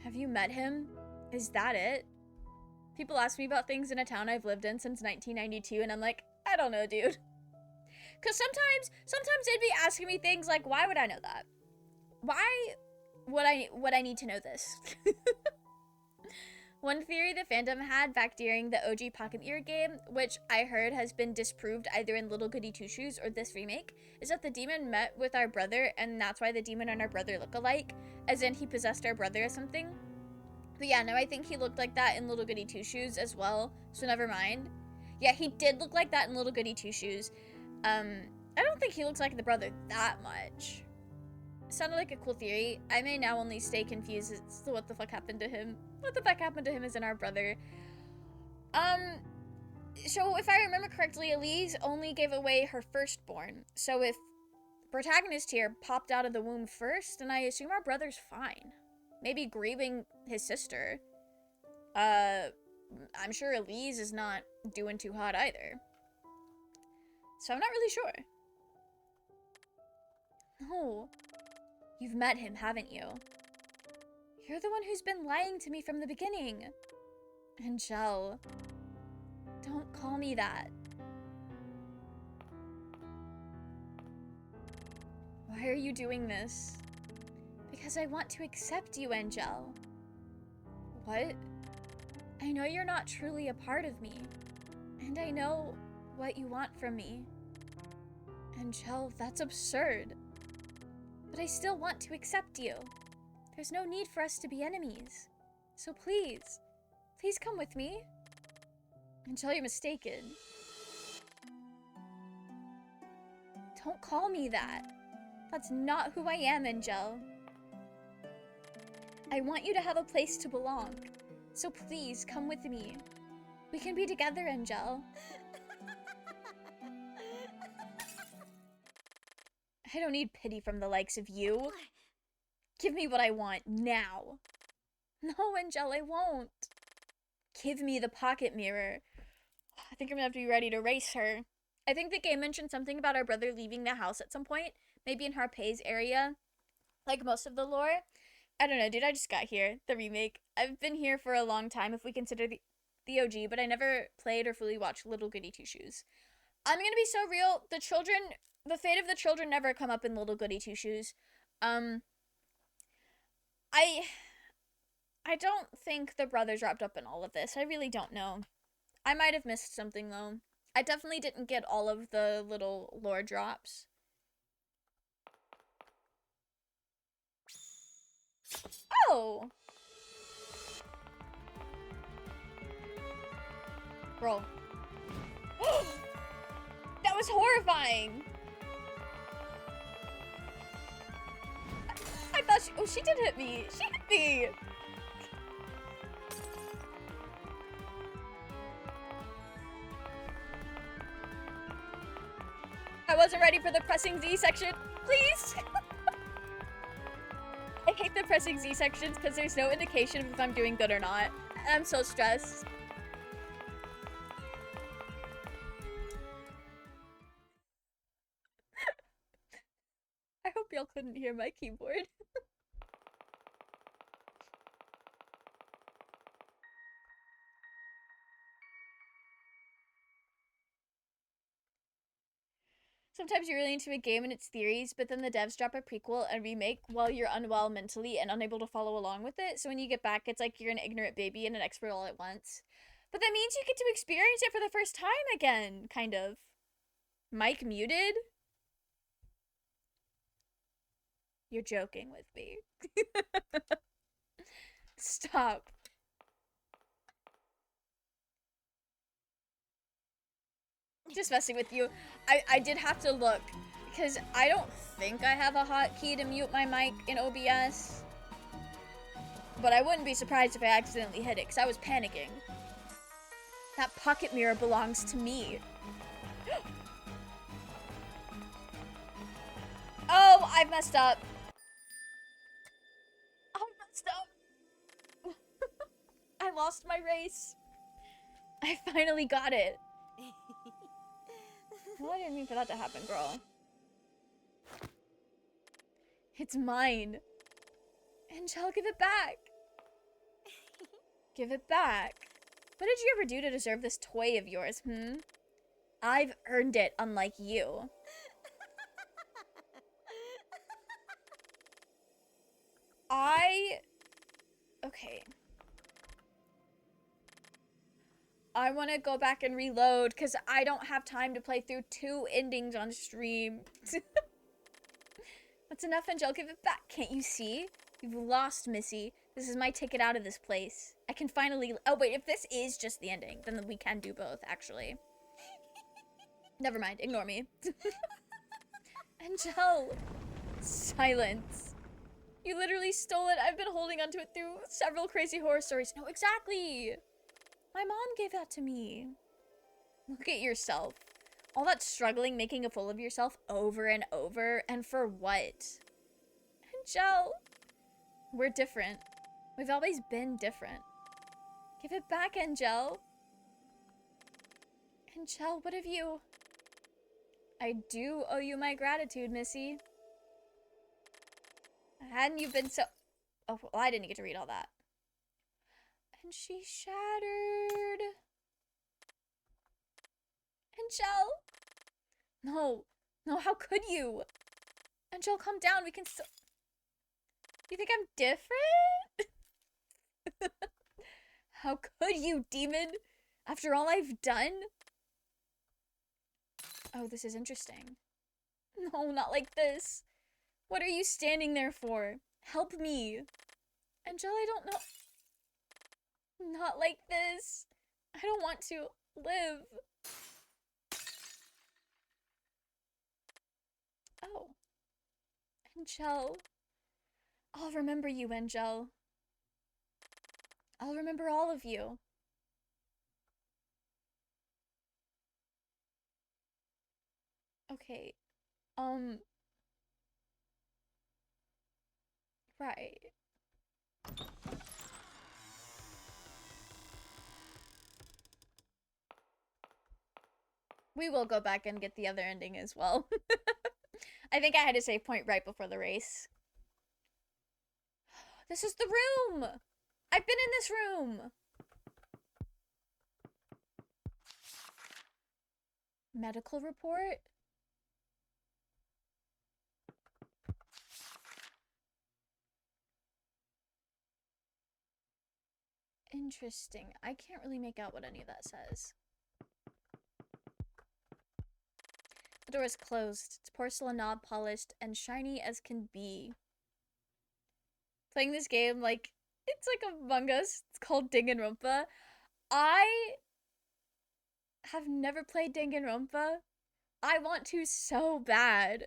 Have you met him? Is that it? People ask me about things in a town I've lived in since 1992, and I'm like, I don't know, dude. Because sometimes they'd be asking me things like, why would I know that? what I need to know this. One theory the fandom had back during the OG Pocket Mirror game, which I heard has been disproved either in Little Goody Two Shoes or this remake, is that the demon met with our brother, and that's why the demon and our brother look alike, as in he possessed our brother or something. But yeah, no, I think he looked like that in Little Goody Two Shoes as well, so never mind. Yeah, he did look like that in Little Goody Two Shoes. I don't think he looks like the brother that much. Sounded like a cool theory. I may now only stay confused as to what the fuck happened to him. What the fuck happened to him as in our brother? So if I remember correctly, Elise only gave away her firstborn. So if the protagonist here popped out of the womb first, then I assume our brother's fine. Maybe grieving his sister. I'm sure Elise is not doing too hot either. So I'm not really sure. No. You've met him, haven't you? You're the one who's been lying to me from the beginning. Angel. Don't call me that. Why are you doing this? Because I want to accept you, Angel. What? I know you're not truly a part of me. And I know what you want from me. Angel, that's absurd. But I still want to accept you. There's no need for us to be enemies. So please, please come with me. Angel, you're mistaken. Don't call me that. That's not who I am, Angel. I want you to have a place to belong. So please, come with me. We can be together, Angel. I don't need pity from the likes of you. Give me what I want, now. No, Angel, I won't. Give me the pocket mirror. I think I'm gonna have to be ready to race her. I think the game mentioned something about our brother leaving the house at some point. Maybe in Harpay's area. Like most of the lore. I don't know, dude, I just got here. The remake. I've been here for a long time if we consider the OG, but I never played or fully watched Little Goody Two Shoes. I'm gonna be so real. The fate of the children never come up in Little Goody Two Shoes. I don't think the brothers wrapped up in all of this. I really don't know. I might have missed something though. I definitely didn't get all of the little lore drops. Oh! Roll. That was horrifying! I thought she did hit me! She hit me! I wasn't ready for the pressing Z section. Please! I hate the pressing Z sections because there's no indication of if I'm doing good or not. I'm so stressed. I hope y'all couldn't hear my keyboard. Sometimes you're really into a game and its theories, but then the devs drop a prequel and remake while you're unwell mentally and unable to follow along with it. So when you get back, it's like you're an ignorant baby and an expert all at once. But that means you get to experience it for the first time again, kind of. Mic muted? You're joking with me. Stop. Just messing with you. I did have to look, because I don't think I have a hotkey to mute my mic in OBS. But I wouldn't be surprised if I accidentally hit it, because I was panicking. That pocket mirror belongs to me. Oh, I messed up. I messed up. I lost my race. I finally got it. Well, I didn't mean for that to happen, girl. It's mine. Angel, give it back. Give it back. What did you ever do to deserve this toy of yours, I've earned it, unlike you. Okay. I want to go back and reload because I don't have time to play through 2 endings on stream. That's enough, Angel. Give it back. Can't you see? You've lost, Missy. This is my ticket out of this place. I can finally... Oh, wait. If this is just the ending, then we can do both, actually. Never mind. Ignore me. Angel. Silence. You literally stole it. I've been holding onto it through several crazy horror stories. No, exactly. My mom gave that to me. Look at yourself. All that struggling, making a fool of yourself over and over, and for what? Angel. We're different. We've always been different. Give it back, Angel. Angel, what have you... I do owe you my gratitude, Missy. Hadn't you been so... Oh, well, I didn't get to read all that. And she shattered. Angel. No. No, how could you? Angel, calm down. We can still... You think I'm different? How could you, demon? After all I've done? Oh, this is interesting. No, not like this. What are you standing there for? Help me. Angel, I don't know. Not like this. I don't want to live. Oh. Angel. I'll remember you, Angel. I'll remember all of you. Okay. Right. We will go back and get the other ending as well. I think I had to save point right before the race. This is the room! I've been in this room! Medical report? Interesting. I can't really make out what any of that says. The door is closed. It's porcelain knob polished and shiny as can be. Playing this game like it's like Among Us. It's called Danganronpa. I have never played Danganronpa. I want to so bad.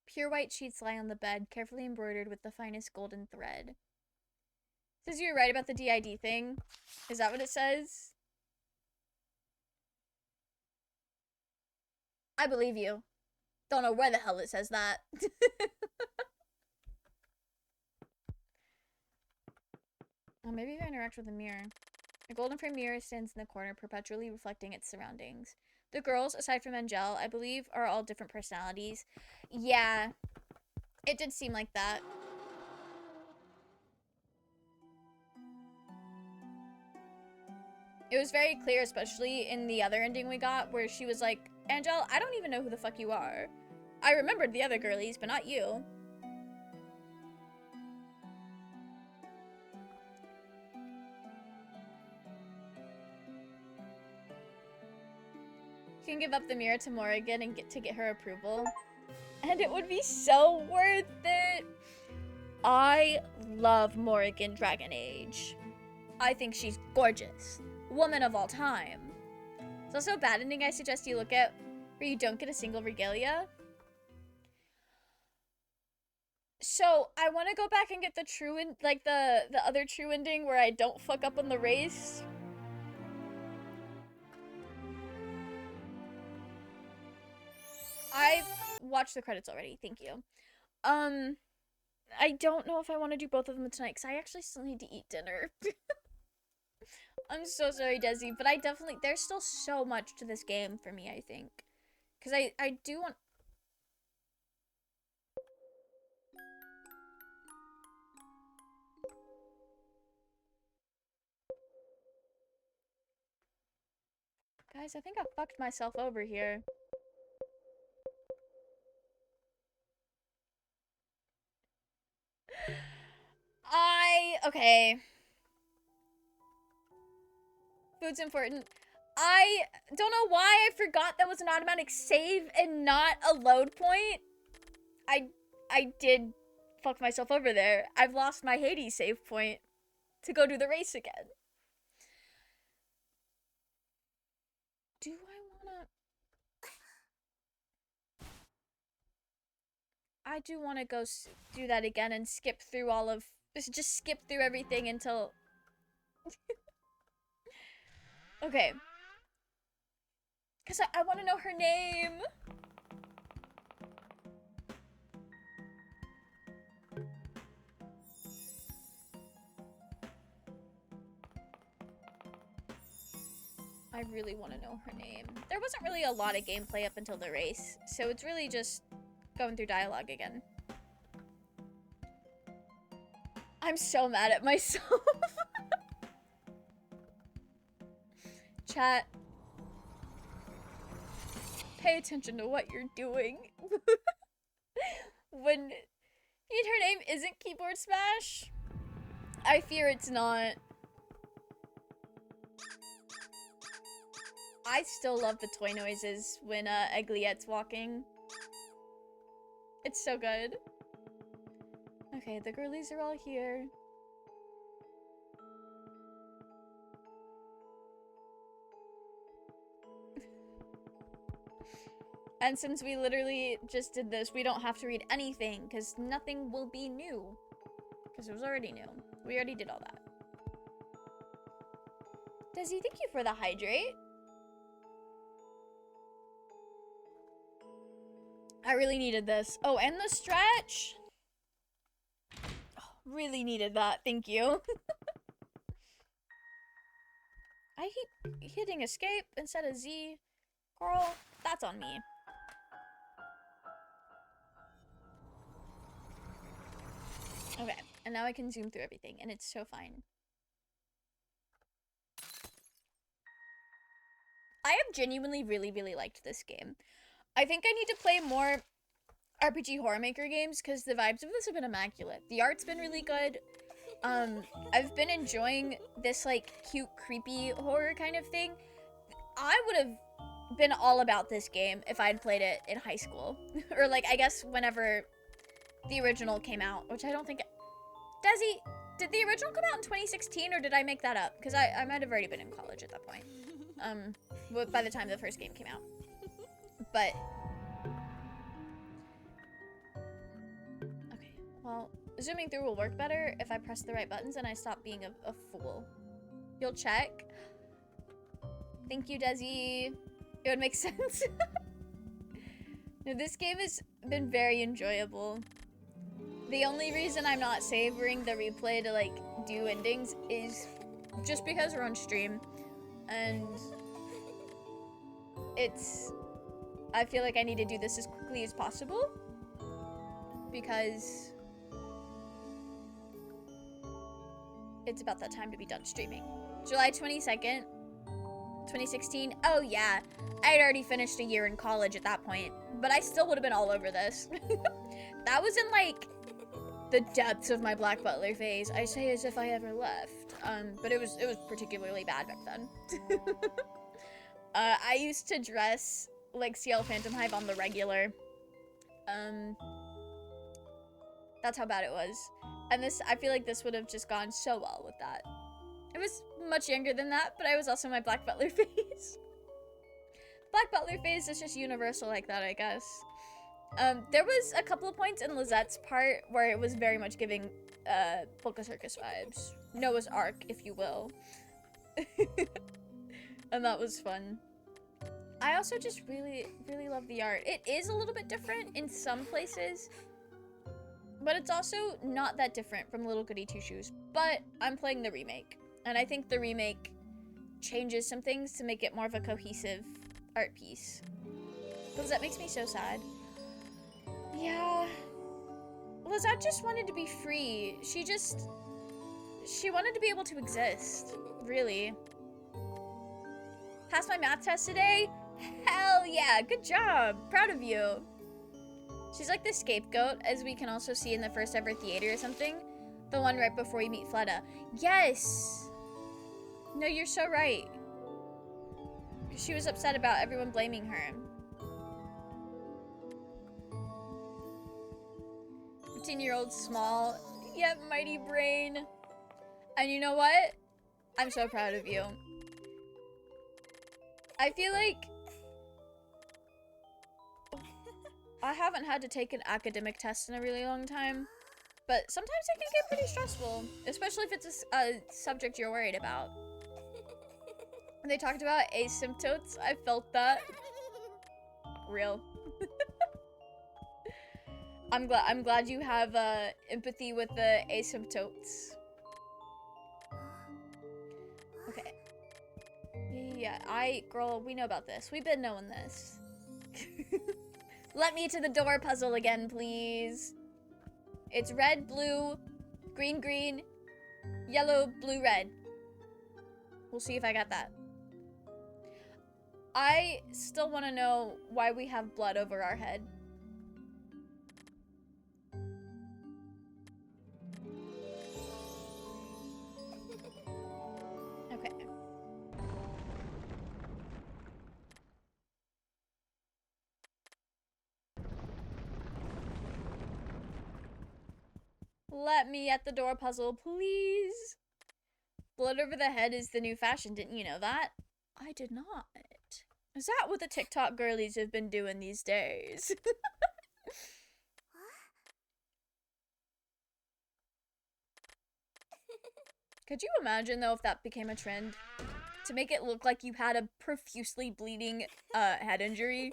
Pure white sheets lie on the bed, carefully embroidered with the finest golden thread. Says you're right about the DID thing. Is that what it says? I believe you. Don't know where the hell it says that. Oh, maybe if I interact with the mirror. A golden frame mirror stands in the corner, perpetually reflecting its surroundings. The girls, aside from Angel, I believe, are all different personalities. Yeah, it did seem like that. It was very clear, especially in the other ending we got, where she was like, Angel, I don't even know who the fuck you are. I remembered the other girlies, but not you. You can give up the mirror to Morrigan and get her approval. And it would be so worth it. I love Morrigan Dragon Age. I think she's gorgeous. Woman of all time. It's also a bad ending I suggest you look at where you don't get a single regalia. So I want to go back and get the true like the other true ending where I don't fuck up on the race. I've watched the credits already. Thank you. I don't know if I want to do both of them tonight because I actually still need to eat dinner. I'm so sorry, Desi, but I definitely there's still so much to this game for me, I think. Because I do want... Guys, I think I fucked myself over here. Okay. Food's important. I don't know why I forgot that was an automatic save and not a load point. I did fuck myself over there. I've lost my Hades save point to go do the race again. Do I wanna... I do wanna go do that again and skip through all of... Just skip through everything until... Okay. Because I want to know her name. I really want to know her name. There wasn't really a lot of gameplay up until the race, so it's really just going through dialogue again. I'm so mad at myself. Chat. Pay attention to what you're doing. When her name isn't Keyboard Smash, I fear it's not. I still love the toy noises when Egliette's walking. It's so good. Okay, the girlies are all here. And since we literally just did this, we don't have to read anything, because nothing will be new. Because it was already new. We already did all that. Desi, thank you for the hydrate. I really needed this. Oh, and the stretch. Oh, really needed that. Thank you. I keep hitting escape instead of Z. Girl, that's on me. Okay, and now I can zoom through everything, and it's so fine. I have genuinely really liked this game. I think I need to play more RPG Horror Maker games because the vibes of this have been immaculate. The art's been really good. I've been enjoying this like cute, creepy horror kind of thing. I would have been all about this game if I had played it in high school. Or like, I guess whenever the original came out, which I don't think... Desi, did the original come out in 2016 or did I make that up? Because I might have already been in college at that point. By the time the first game came out. But... Okay, well, zooming through will work better if I press the right buttons and I stop being a fool. You'll check? Thank you, Desi. It would make sense. No, this game has been very enjoyable. The only reason I'm not savoring the replay to, like, do endings is just because we're on stream. And it's... I feel like I need to do this as quickly as possible. Because it's about that time to be done streaming. July 22nd, 2016. Oh, yeah. I had already finished a year in college at that point. But I still would have been all over this. That was in, like... the depths of my Black Butler phase. I say as if I ever left. But it was particularly bad back then. I used to dress like CL Phantom Hive on the regular. That's how bad it was. And this, I feel like this would have just gone so well with that. I was much younger than that, but I was also my Black Butler phase. Black Butler phase is just universal like that, I guess. There was a couple of points in Lizette's part where it was very much giving Polka Circus vibes. Noah's Ark, if you will. And that was fun. I also just really love the art. It is a little bit different in some places, but it's also not that different from Little Goody Two Shoes. But I'm playing the remake, and I think the remake changes some things to make it more of a cohesive art piece. Because that makes me so sad. Yeah. Lizette just wanted to be free. She wanted to be able to exist. Really. Passed my math test today? Hell yeah, good job. Proud of you. She's like the scapegoat, as we can also see in the first ever theater or something. The one right before you meet Fleda. Yes! No, you're so right. She was upset about everyone blaming her. 15-year-old small, yet mighty brain. And you know what? I'm so proud of you. I feel like I haven't had to take an academic test in a really long time, but sometimes it can get pretty stressful, especially if it's a subject you're worried about. When they talked about asymptotes, I felt that. Real. I'm glad you have empathy with the asymptotes. Okay. Yeah, girl, we know about this. We've been knowing this. Let me to the door puzzle again, please. It's red, blue, green, green, yellow, blue, red. We'll see if I got that. I still want to know why we have blood over our head. Okay. Let me at the door puzzle, please. Blood over the head is the new fashion. Didn't you know that? I did not. Is that what the TikTok girlies have been doing these days? Could you imagine, though, if that became a trend? To make it look like you had a profusely bleeding head injury?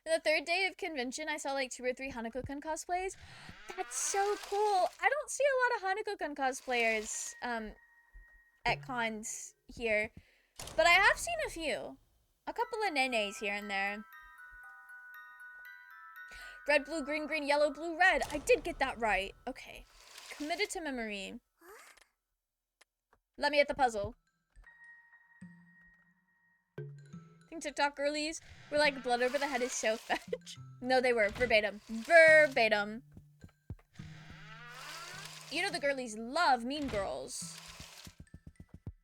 The third day of convention, I saw like 2 or 3 Hanako-kun cosplays. That's so cool. I don't see a lot of Hanako-kun cosplayers at cons here, but I have seen a few. A couple of nenes here and there. Red, blue, green, green, yellow, blue, red. I did get that right. Okay. Committed to memory. Let me at the puzzle. I think TikTok girlies were like, blood over the head is so fetch. No, they were. Verbatim. Verbatim. You know the girlies love Mean Girls.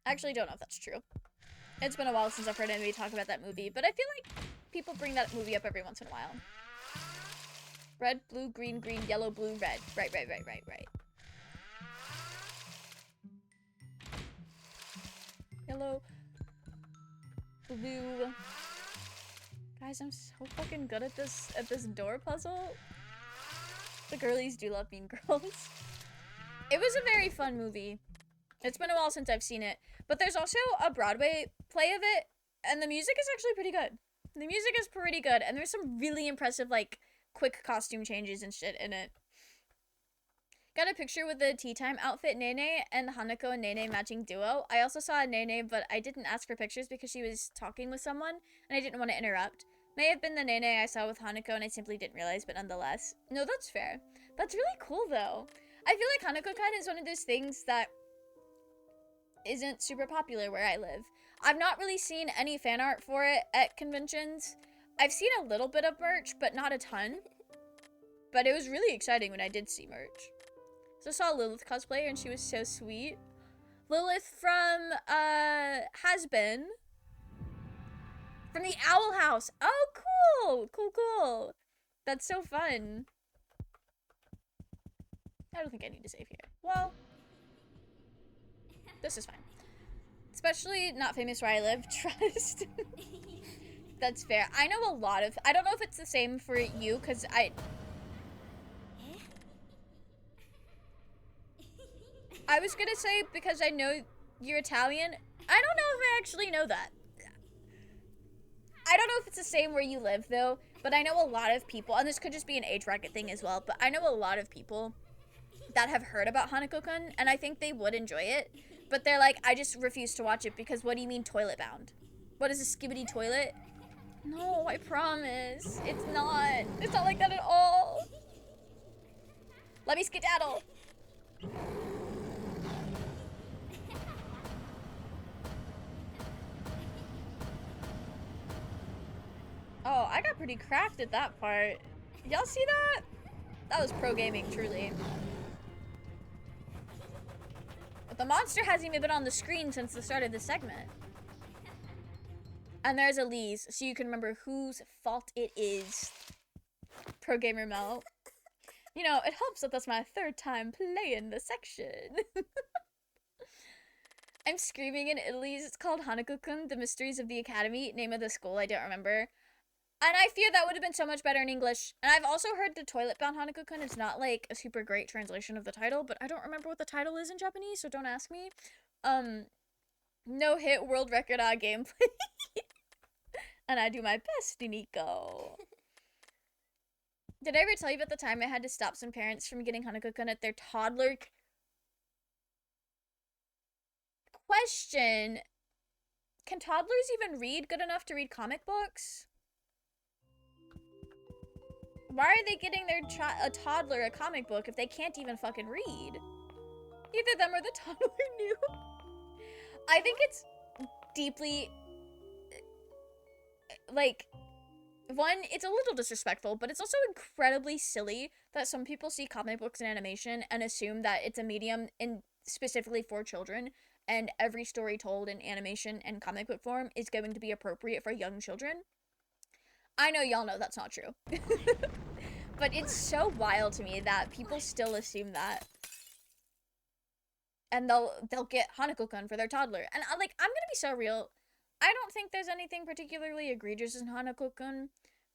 I actually don't know if that's true. It's been a while since I've heard anybody talk about that movie, but I feel like people bring that movie up every once in a while. Red, blue, green, green, yellow, blue, red. Right. Yellow, blue. Guys, I'm so fucking good at this door puzzle. The girlies do love Mean Girls. It was a very fun movie. It's been a while since I've seen it, but there's also a Broadway play of it, and the music is actually pretty good. The music is pretty good, and there's some really impressive, like, quick costume changes and shit in it. Got a picture with the tea time outfit Nene and Hanako and Nene matching duo. I also saw a Nene, but I didn't ask for pictures because she was talking with someone, and I didn't want to interrupt. May have been the Nene I saw with Hanako, and I simply didn't realize, but nonetheless. No, that's fair. That's really cool, though. I feel like Hanako-kun is one of those things that isn't super popular where I live. I've not really seen any fan art for it at conventions. I've seen a little bit of merch, but not a ton. But it was really exciting when I did see merch. So I saw Lilith cosplayer and she was so sweet. Lilith from Has Been. From the Owl House. Oh, cool. Cool. That's so fun. I don't think I need to save here. Well, this is fine. Especially not famous where I live. Trust. That's fair. I know a lot of... I don't know if it's the same for you, because I was gonna say, because I know you're Italian. I don't know if I actually know that. I don't know if it's the same where you live, though, but I know a lot of people, and this could just be an age bracket thing as well, but I know a lot of people that have heard about Hanako-kun, and I think they would enjoy it, but they're like, I just refuse to watch it because what do you mean toilet bound? What is a skibbity toilet? No, I promise. It's not. It's not like that at all. Let me skedaddle. Oh, I got pretty cracked at that part. Y'all see that? That was pro gaming, truly. But the monster hasn't even been on the screen since the start of the segment. And there's Elise, so you can remember whose fault it is. Pro Gamer Mel. You know, it helps that that's my third time playing the section. I'm screaming in Italy's. It's called Hanako-kun, The Mysteries of the Academy. Name of the school, I don't remember. And I fear that would have been so much better in English. And I've also heard the Toilet Bound Hanako-kun is not like a super great translation of the title, but I don't remember what the title is in Japanese, so don't ask me. No hit world record on gameplay. And I do my best, Nico. Did I ever tell you about the time I had to stop some parents from getting Hanako-kun at their toddler? Question. Can toddlers even read good enough to read comic books? Why are they getting a toddler a comic book if they can't even fucking read? Either them or the toddler knew. I think it's deeply, like, one, it's a little disrespectful, but it's also incredibly silly that some people see comic books and animation and assume that it's a medium specifically for children, and every story told in animation and comic book form is going to be appropriate for young children. I know y'all know that's not true. But it's so wild to me that people still assume that. And they'll get Hanako-kun for their toddler. And I'm gonna be so real. I don't think there's anything particularly egregious in Hanako-kun.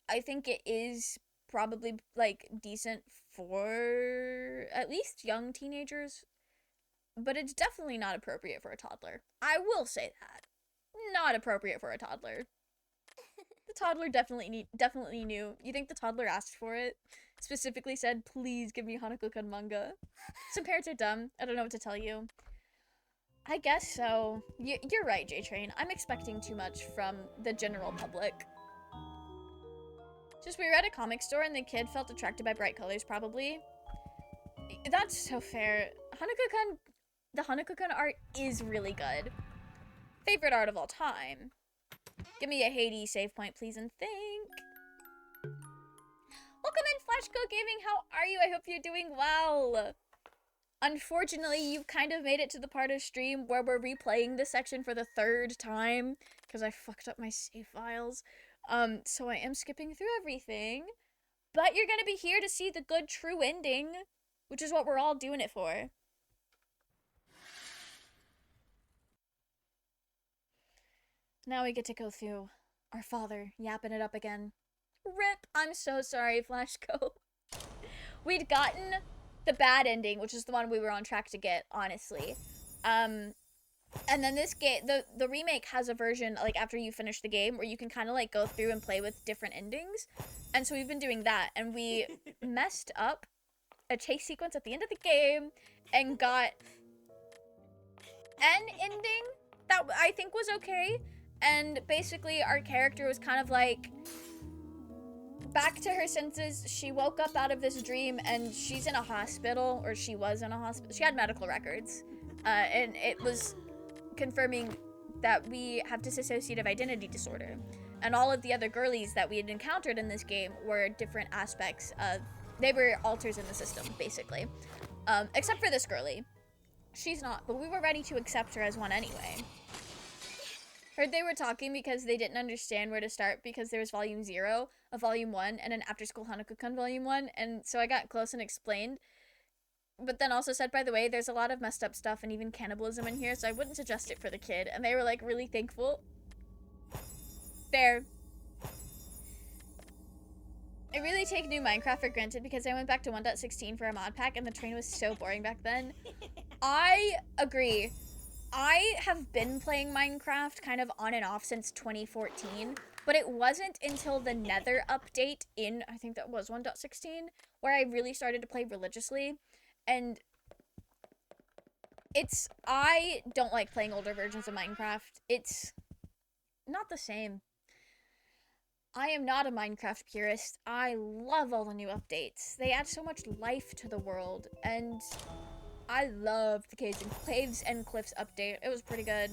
I think it is probably like decent for at least young teenagers. But it's definitely not appropriate for a toddler. I will say that. Not appropriate for a toddler. The toddler definitely knew. You think the toddler asked for it? Specifically said, please give me Hanako-kun manga. Some parents are dumb. I don't know what to tell you. I guess so. You're right, J-Train. I'm expecting too much from the general public. Just we were at a comic store and the kid felt attracted by bright colors, probably. That's so fair. The Hanako-kun art is really good. Favorite art of all time. Give me a Hades save point, please, and thank. Welcome in, Flashco Gaming. How are you? I hope you're doing well. Unfortunately, you've kind of made it to the part of stream where we're replaying this section for the third time because I fucked up my save files. So I am skipping through everything. But you're gonna be here to see the good, true ending, which is what we're all doing it for. Now we get to go through our father yapping it up again. RIP! I'm so sorry, Flashco. We'd gotten the bad ending, which is the one we were on track to get, honestly. And then this game, the remake has a version, like, after you finish the game, where you can kind of, like, go through and play with different endings. And so we've been doing that, and we messed up a chase sequence at the end of the game and got an ending that I think was okay. And basically, our character was kind of like back to her senses. She woke up out of this dream and she's in a hospital, or she was in a hospital. She had medical records, and it was confirming that we have dissociative identity disorder. And all of the other girlies that we had encountered in this game were different aspects of, they were alters in the system, basically. Except for this girly. She's not, but we were ready to accept her as one anyway. Heard they were talking because they didn't understand where to start because there was volume 0, a volume 1, and an after school Hanako-kun volume 1, and so I got close and explained. But then also said, by the way, there's a lot of messed up stuff and even cannibalism in here, so I wouldn't suggest it for the kid. And they were like really thankful. Fair. I really take new Minecraft for granted because I went back to 1.16 for a mod pack and the train was so boring back then. I agree. I have been playing Minecraft kind of on and off since 2014, but it wasn't until the Nether update in, I think that was 1.16, where I really started to play religiously. And I don't like playing older versions of Minecraft. It's not the same. I am not a Minecraft purist. I love all the new updates. They add so much life to the world, and I love the Caves and Cliffs update. It was pretty good.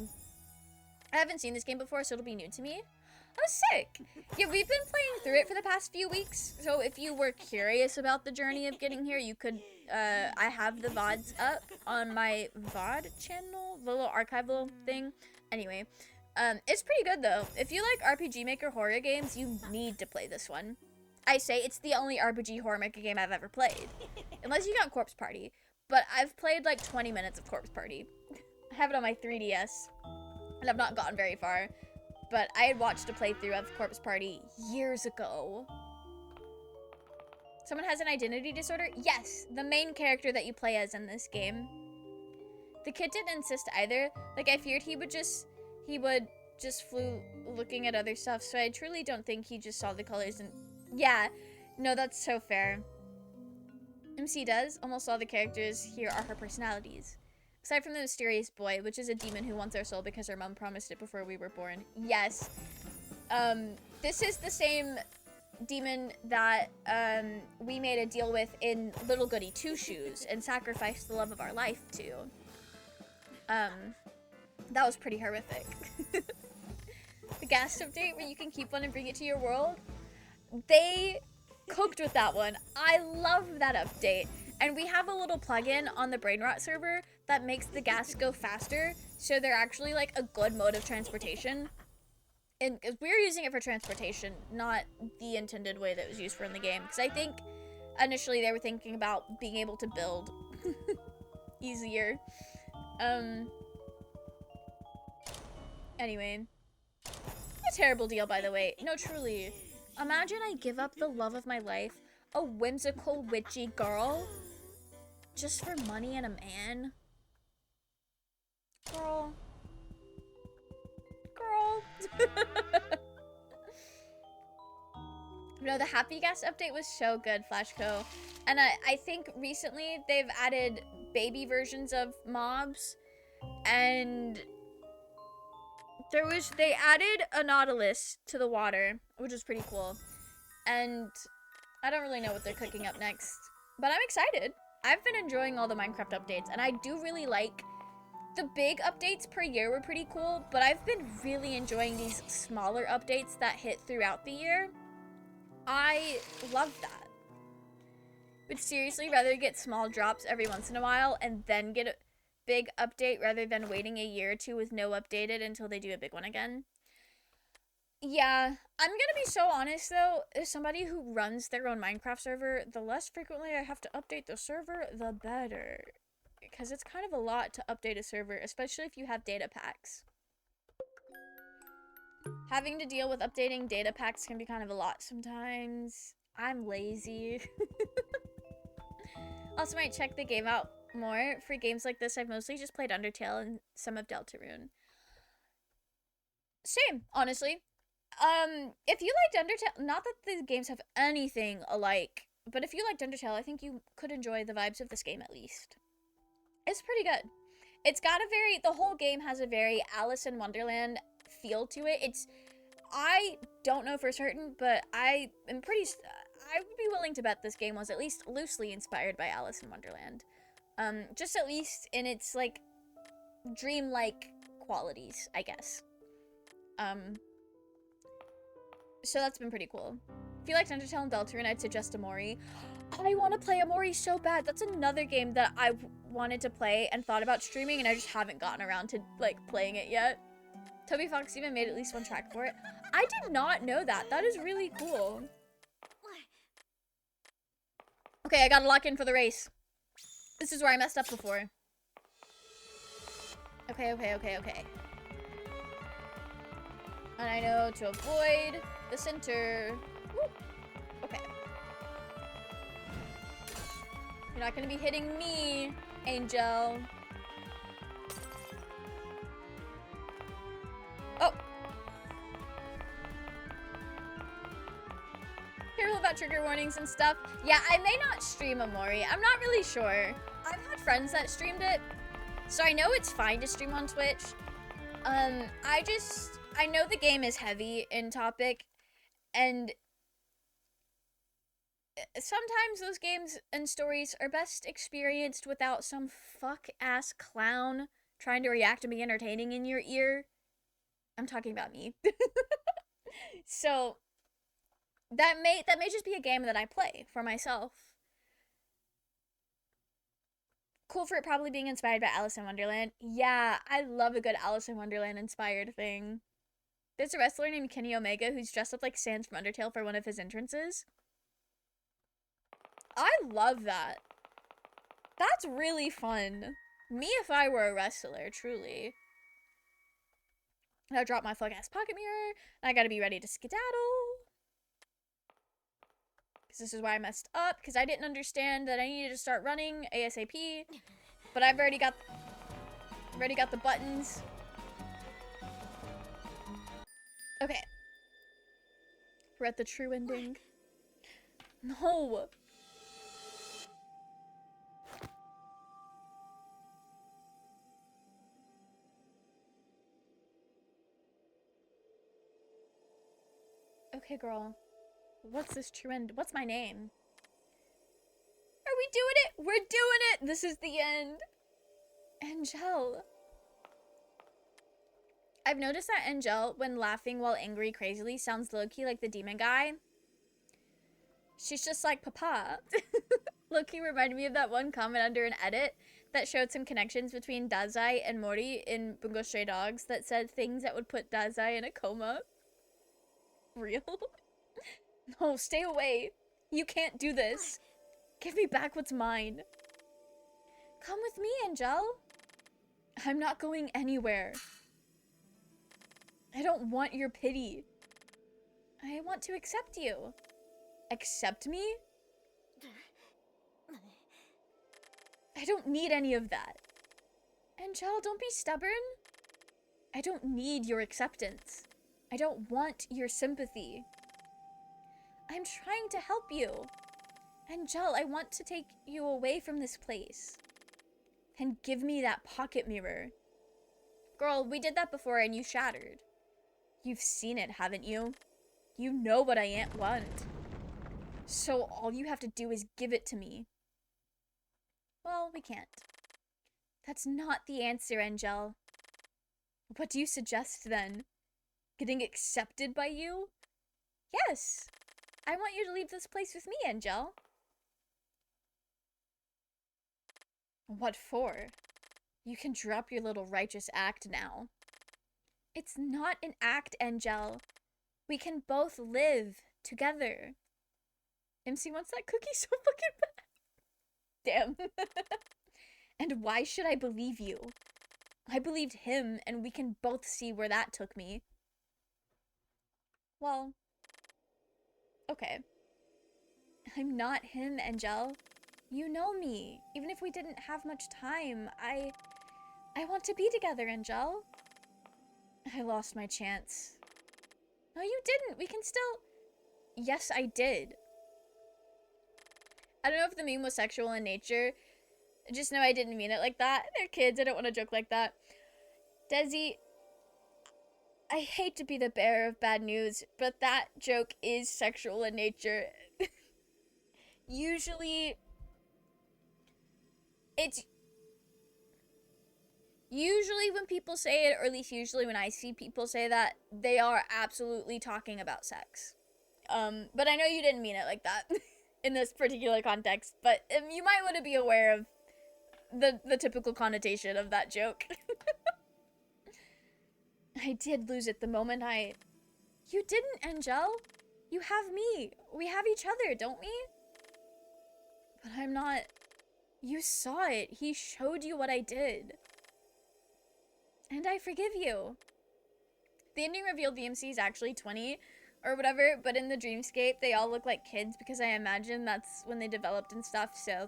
I haven't seen this game before, so it'll be new to me. Oh, sick. Yeah, we've been playing through it for the past few weeks. So if you were curious about the journey of getting here, you could. I have the VODs up on my VOD channel, the little archival thing. Anyway, it's pretty good though. If you like RPG Maker horror games, you need to play this one. I say it's the only RPG horror maker game I've ever played, unless you got Corpse Party. But I've played like 20 minutes of Corpse Party. I have it on my 3DS, and I've not gotten very far. But I had watched a playthrough of Corpse Party years ago. Someone has an identity disorder? Yes, the main character that you play as in this game. The kid didn't insist either. Like, I feared he would just flew looking at other stuff, so I truly don't think he just saw the colors and... Yeah, no, that's so fair. MC does. Almost all the characters here are her personalities. Aside from the mysterious boy, which is a demon who wants our soul because her mom promised it before we were born. Yes. This is the same demon that we made a deal with in Little Goody Two Shoes and sacrificed the love of our life to. That was pretty horrific. The gas update where you can keep one and bring it to your world. They cooked with that one. I love that update. And we have a little plugin on the Brainrot server that makes the gas go faster, so they're actually like a good mode of transportation. And we're using it for transportation, not the intended way that it was used for in the game. Because I think initially they were thinking about being able to build easier. Anyway. A terrible deal, by the way. No, truly. Imagine I give up the love of my life, a whimsical, witchy girl, just for money and a man. Girl. No, the Happy Gas update was so good, Flashco. And I think recently they've added baby versions of mobs. And they added a Nautilus to the water, which is pretty cool. And I don't really know what they're cooking up next. But I'm excited. I've been enjoying all the Minecraft updates, and I do really like the big updates per year were pretty cool, but I've been really enjoying these smaller updates that hit throughout the year. I love that. Would seriously rather get small drops every once in a while and then get a big update rather than waiting a year or two with no updated until they do a big one again. Yeah, I'm gonna be so honest though, as somebody who runs their own Minecraft server, the less frequently I have to update the server, the better. Because it's kind of a lot to update a server, especially if you have data packs. Having to deal with updating data packs can be kind of a lot sometimes. I'm lazy. Also might check the game out more. For games like this, I've mostly just played Undertale and some of Deltarune. Same, honestly. If you liked Undertale, not that the games have anything alike, but if you liked Undertale, I think you could enjoy the vibes of this game at least. It's pretty good. It's got the whole game has a very Alice in Wonderland feel to it. I don't know for certain, but I would be willing to bet this game was at least loosely inspired by Alice in Wonderland. Just at least in its, like, dreamlike qualities, I guess. So that's been pretty cool. If you liked Undertale and Deltarune, I'd suggest Amori. I want to play Amori so bad. That's another game that I wanted to play and thought about streaming, and I just haven't gotten around to, like, playing it yet. Toby Fox even made at least one track for it. I did not know that. That is really cool. Okay, I gotta lock in for the race. This is where I messed up before. Okay. And I know to avoid the center. Woo. Okay. You're not gonna be hitting me, Angel. Oh. Careful about trigger warnings and stuff. Yeah, I may not stream Amori. I'm not really sure. I've had friends that streamed it, so I know it's fine to stream on Twitch. I know the game is heavy in topic, and sometimes those games and stories are best experienced without some fuck-ass clown trying to react and be entertaining in your ear. I'm talking about me. So that may just be a game that I play for myself. Cool for it probably being inspired by Alice in Wonderland. Yeah, I love a good Alice in Wonderland inspired thing. There's a wrestler named Kenny Omega who's dressed up like Sans from Undertale for one of his entrances. I love that. That's really fun. Me if I were a wrestler, truly. Now drop my fuck ass pocket mirror. I gotta be ready to skedaddle. Because this is why I messed up. Because I didn't understand that I needed to start running ASAP. But I've already got the buttons. Okay. We're at the true ending. No. Okay, girl. What's this true end? What's my name? Are we doing it? We're doing it! This is the end. Angel. I've noticed that Angel, when laughing while angry crazily, sounds low-key like the demon guy. She's just like, Papa. Low-key reminded me of that one comment under an edit that showed some connections between Dazai and Mori in Bungo Stray Dogs that said things that would put Dazai in a coma. Real? No, stay away. You can't do this. Give me back what's mine. Come with me, Angel. I'm not going anywhere. I don't want your pity. I want to accept you. Accept me? I don't need any of that. Angel, don't be stubborn. I don't need your acceptance. I don't want your sympathy. I'm trying to help you. Angel, I want to take you away from this place. And give me that pocket mirror. Girl, we did that before and you shattered. You've seen it, haven't you? You know what I want. So all you have to do is give it to me. Well, we can't. That's not the answer, Angel. What do you suggest then? Getting accepted by you? Yes. I want you to leave this place with me, Angel. What for? You can drop your little righteous act now. It's not an act, Angel. We can both live together. MC wants that cookie so fucking bad. Damn. And why should I believe you? I believed him, and we can both see where that took me. Well, okay. I'm not him, Angel. You know me. Even if we didn't have much time, I want to be together, Angel. I lost my chance. No, you didn't. We can still... Yes, I did. I don't know if the meme was sexual in nature. Just know I didn't mean it like that. They're kids. I don't want to joke like that. Desi, I hate to be the bearer of bad news, but that joke is sexual in nature. Usually, it's... Usually when people say it, or at least usually when I see people say that, they are absolutely talking about sex. But I know you didn't mean it like that in this particular context, but you might want to be aware of the typical connotation of that joke. I did lose it the moment I... You didn't, Angel. You have me. We have each other, don't we? But I'm not... You saw it. He showed you what I did. And I forgive you. The ending revealed VMC is actually 20 or whatever, but in the dreamscape, they all look like kids because I imagine that's when they developed and stuff, so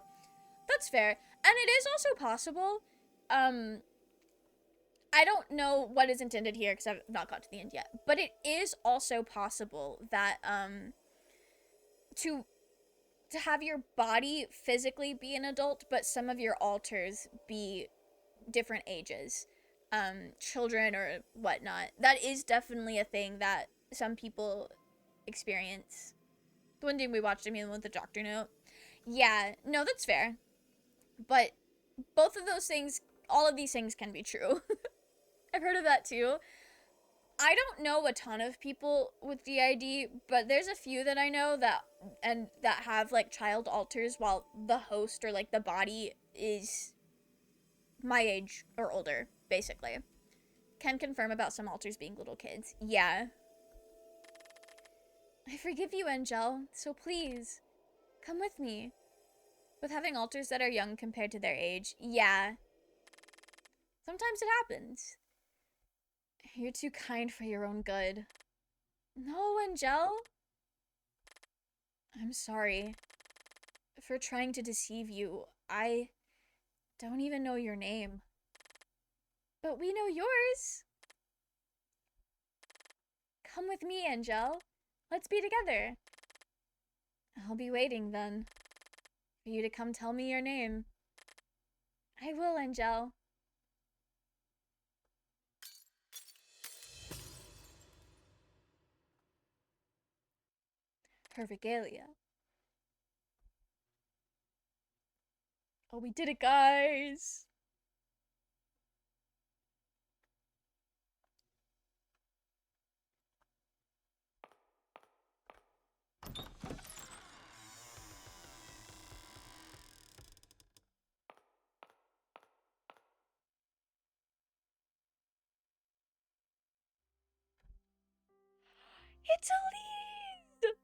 that's fair. And it is also possible, I don't know what is intended here because I've not got to the end yet, but it is also possible that, to have your body physically be an adult, but some of your alters be different ages. Children or whatnot. That is definitely a thing that some people experience. The one thing we watched, I mean, with the doctor note. Yeah, no, that's fair. But both of those things, all of these things can be true. I've heard of that too. I don't know a ton of people with DID, but there's a few that I know that have like child alters while the host or like the body is my age or older, basically. Can confirm about some alters being little kids. Yeah. I forgive you, Angel, so please, come with me. With having alters that are young compared to their age, yeah. Sometimes it happens. You're too kind for your own good. No, Angel. I'm sorry for trying to deceive you. I don't even know your name. But we know yours. Come with me, Angel. Let's be together. I'll be waiting then for you to come tell me your name. I will, Angel. Her regalia. Oh, we did it, guys. It's Elise!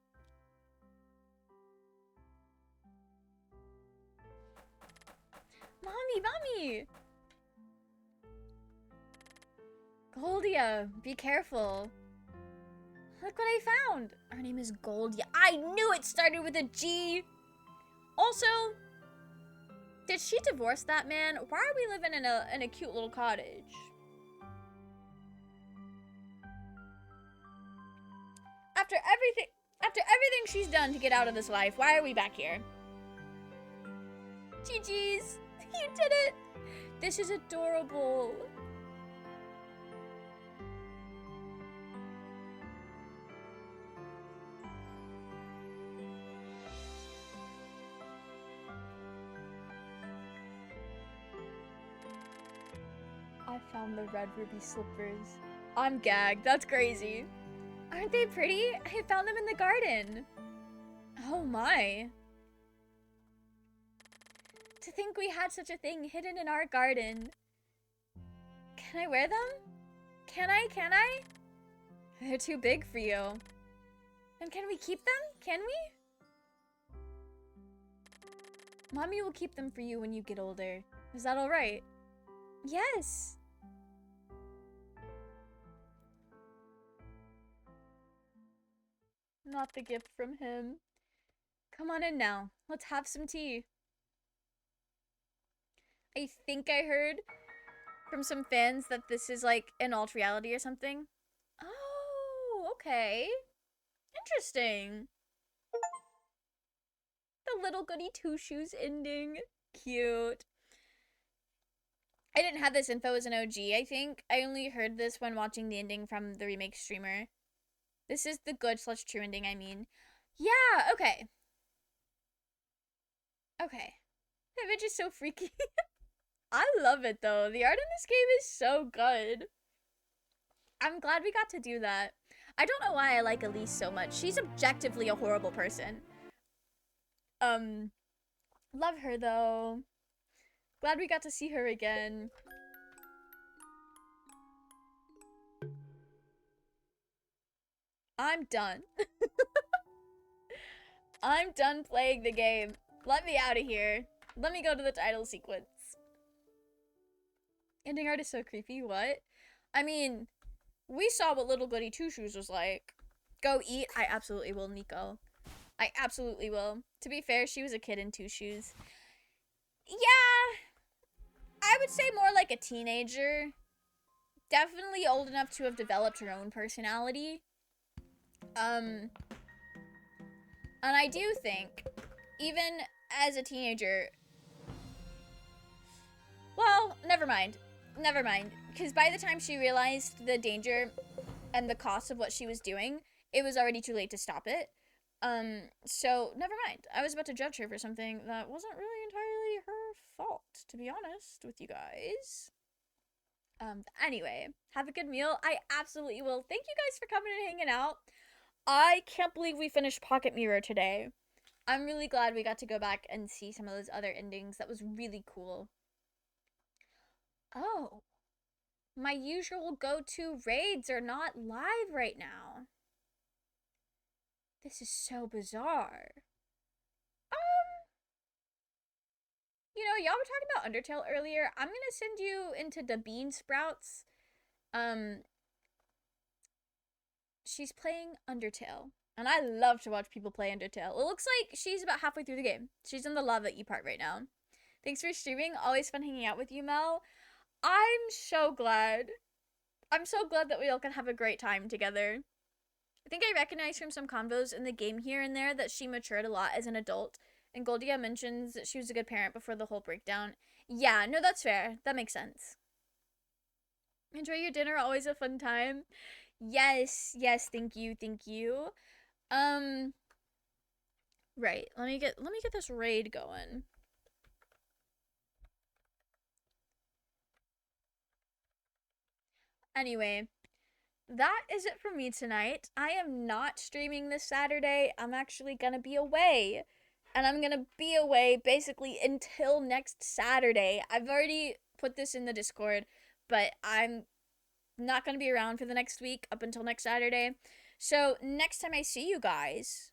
Mommy! Goldia, be careful. Look what I found. Her name is Goldia. I knew it started with a G. Also, did she divorce that man? Why are we living in a cute little cottage? After everything she's done to get out of this life, why are we back here? GG's. You did it. This is adorable. I found the red ruby slippers. I'm gagged. That's crazy. Aren't they pretty? I found them in the garden. Oh my. To think we had such a thing hidden in our garden. Can I wear them? Can I? Can I? They're too big for you. Then can we keep them? Can we? Mommy will keep them for you when you get older. Is that alright? Yes. Not the gift from him. Come on in now. Let's have some tea. I think I heard from some fans that this is like an alt reality or something. Oh, okay. Interesting. The little goody two shoes ending. Cute. I didn't have this info as an OG, I think. I only heard this when watching the ending from the remake streamer. This is the good/true ending, I mean. Yeah, okay. Okay. That bitch is so freaky. I love it though. The art in this game is so good. I'm glad we got to do that. I don't know why I like Elise so much. She's objectively a horrible person. Love her though. Glad we got to see her again. I'm done. I'm done playing the game. Let me out of here. Let me go to the title sequence. Ending art is so creepy. What? I mean, we saw what Little Goody Two Shoes was like. Go eat. I absolutely will, Nico. I absolutely will. To be fair, she was a kid in two shoes. Yeah, I would say more like a teenager. Definitely old enough to have developed her own personality. And I do think, even as a teenager, well, never mind. Never mind. Because by the time she realized the danger and the cost of what she was doing, it was already too late to stop it. So never mind. I was about to judge her for something that wasn't really entirely her fault, to be honest with you guys. Anyway, have a good meal. I absolutely will. Thank you guys for coming and hanging out. I can't believe we finished Pocket Mirror today. I'm really glad we got to go back and see some of those other endings. That was really cool. Oh, my usual go to raids are not live right now. This is so bizarre. Y'all were talking about Undertale earlier. I'm gonna send you into the Bean Sprouts. Um, she's playing Undertale. And I love to watch people play Undertale. It looks like she's about halfway through the game. She's in the Lava E part right now. Thanks for streaming. Always fun hanging out with you, Mel. I'm so glad. I'm so glad that we all can have a great time together. I think I recognize from some convos in the game here and there that she matured a lot as an adult. And Goldia mentions that she was a good parent before the whole breakdown. Yeah, no, that's fair. That makes sense. Enjoy your dinner, always a fun time. Yes, yes, thank you, thank you. Um, right. Let me get this raid going. Anyway, that is it for me tonight. I am not streaming this Saturday. I'm actually gonna be away. And I'm gonna be away basically until next Saturday. I've already put this in the Discord, but I'm not gonna be around for the next week up until next Saturday. So next time I see you guys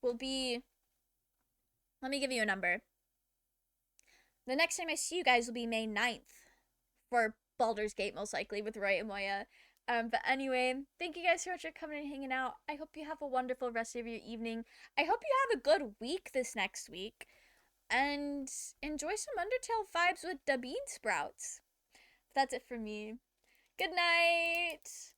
will be, let me give you a number. The next time I see you guys will be May 9th for Baldur's Gate, most likely, with Roy and Moya. But anyway, thank you guys so much for coming and hanging out. I hope you have a wonderful rest of your evening. I hope you have a good week this next week. And enjoy some Undertale vibes with the Bean Sprouts. That's it for me. Good night!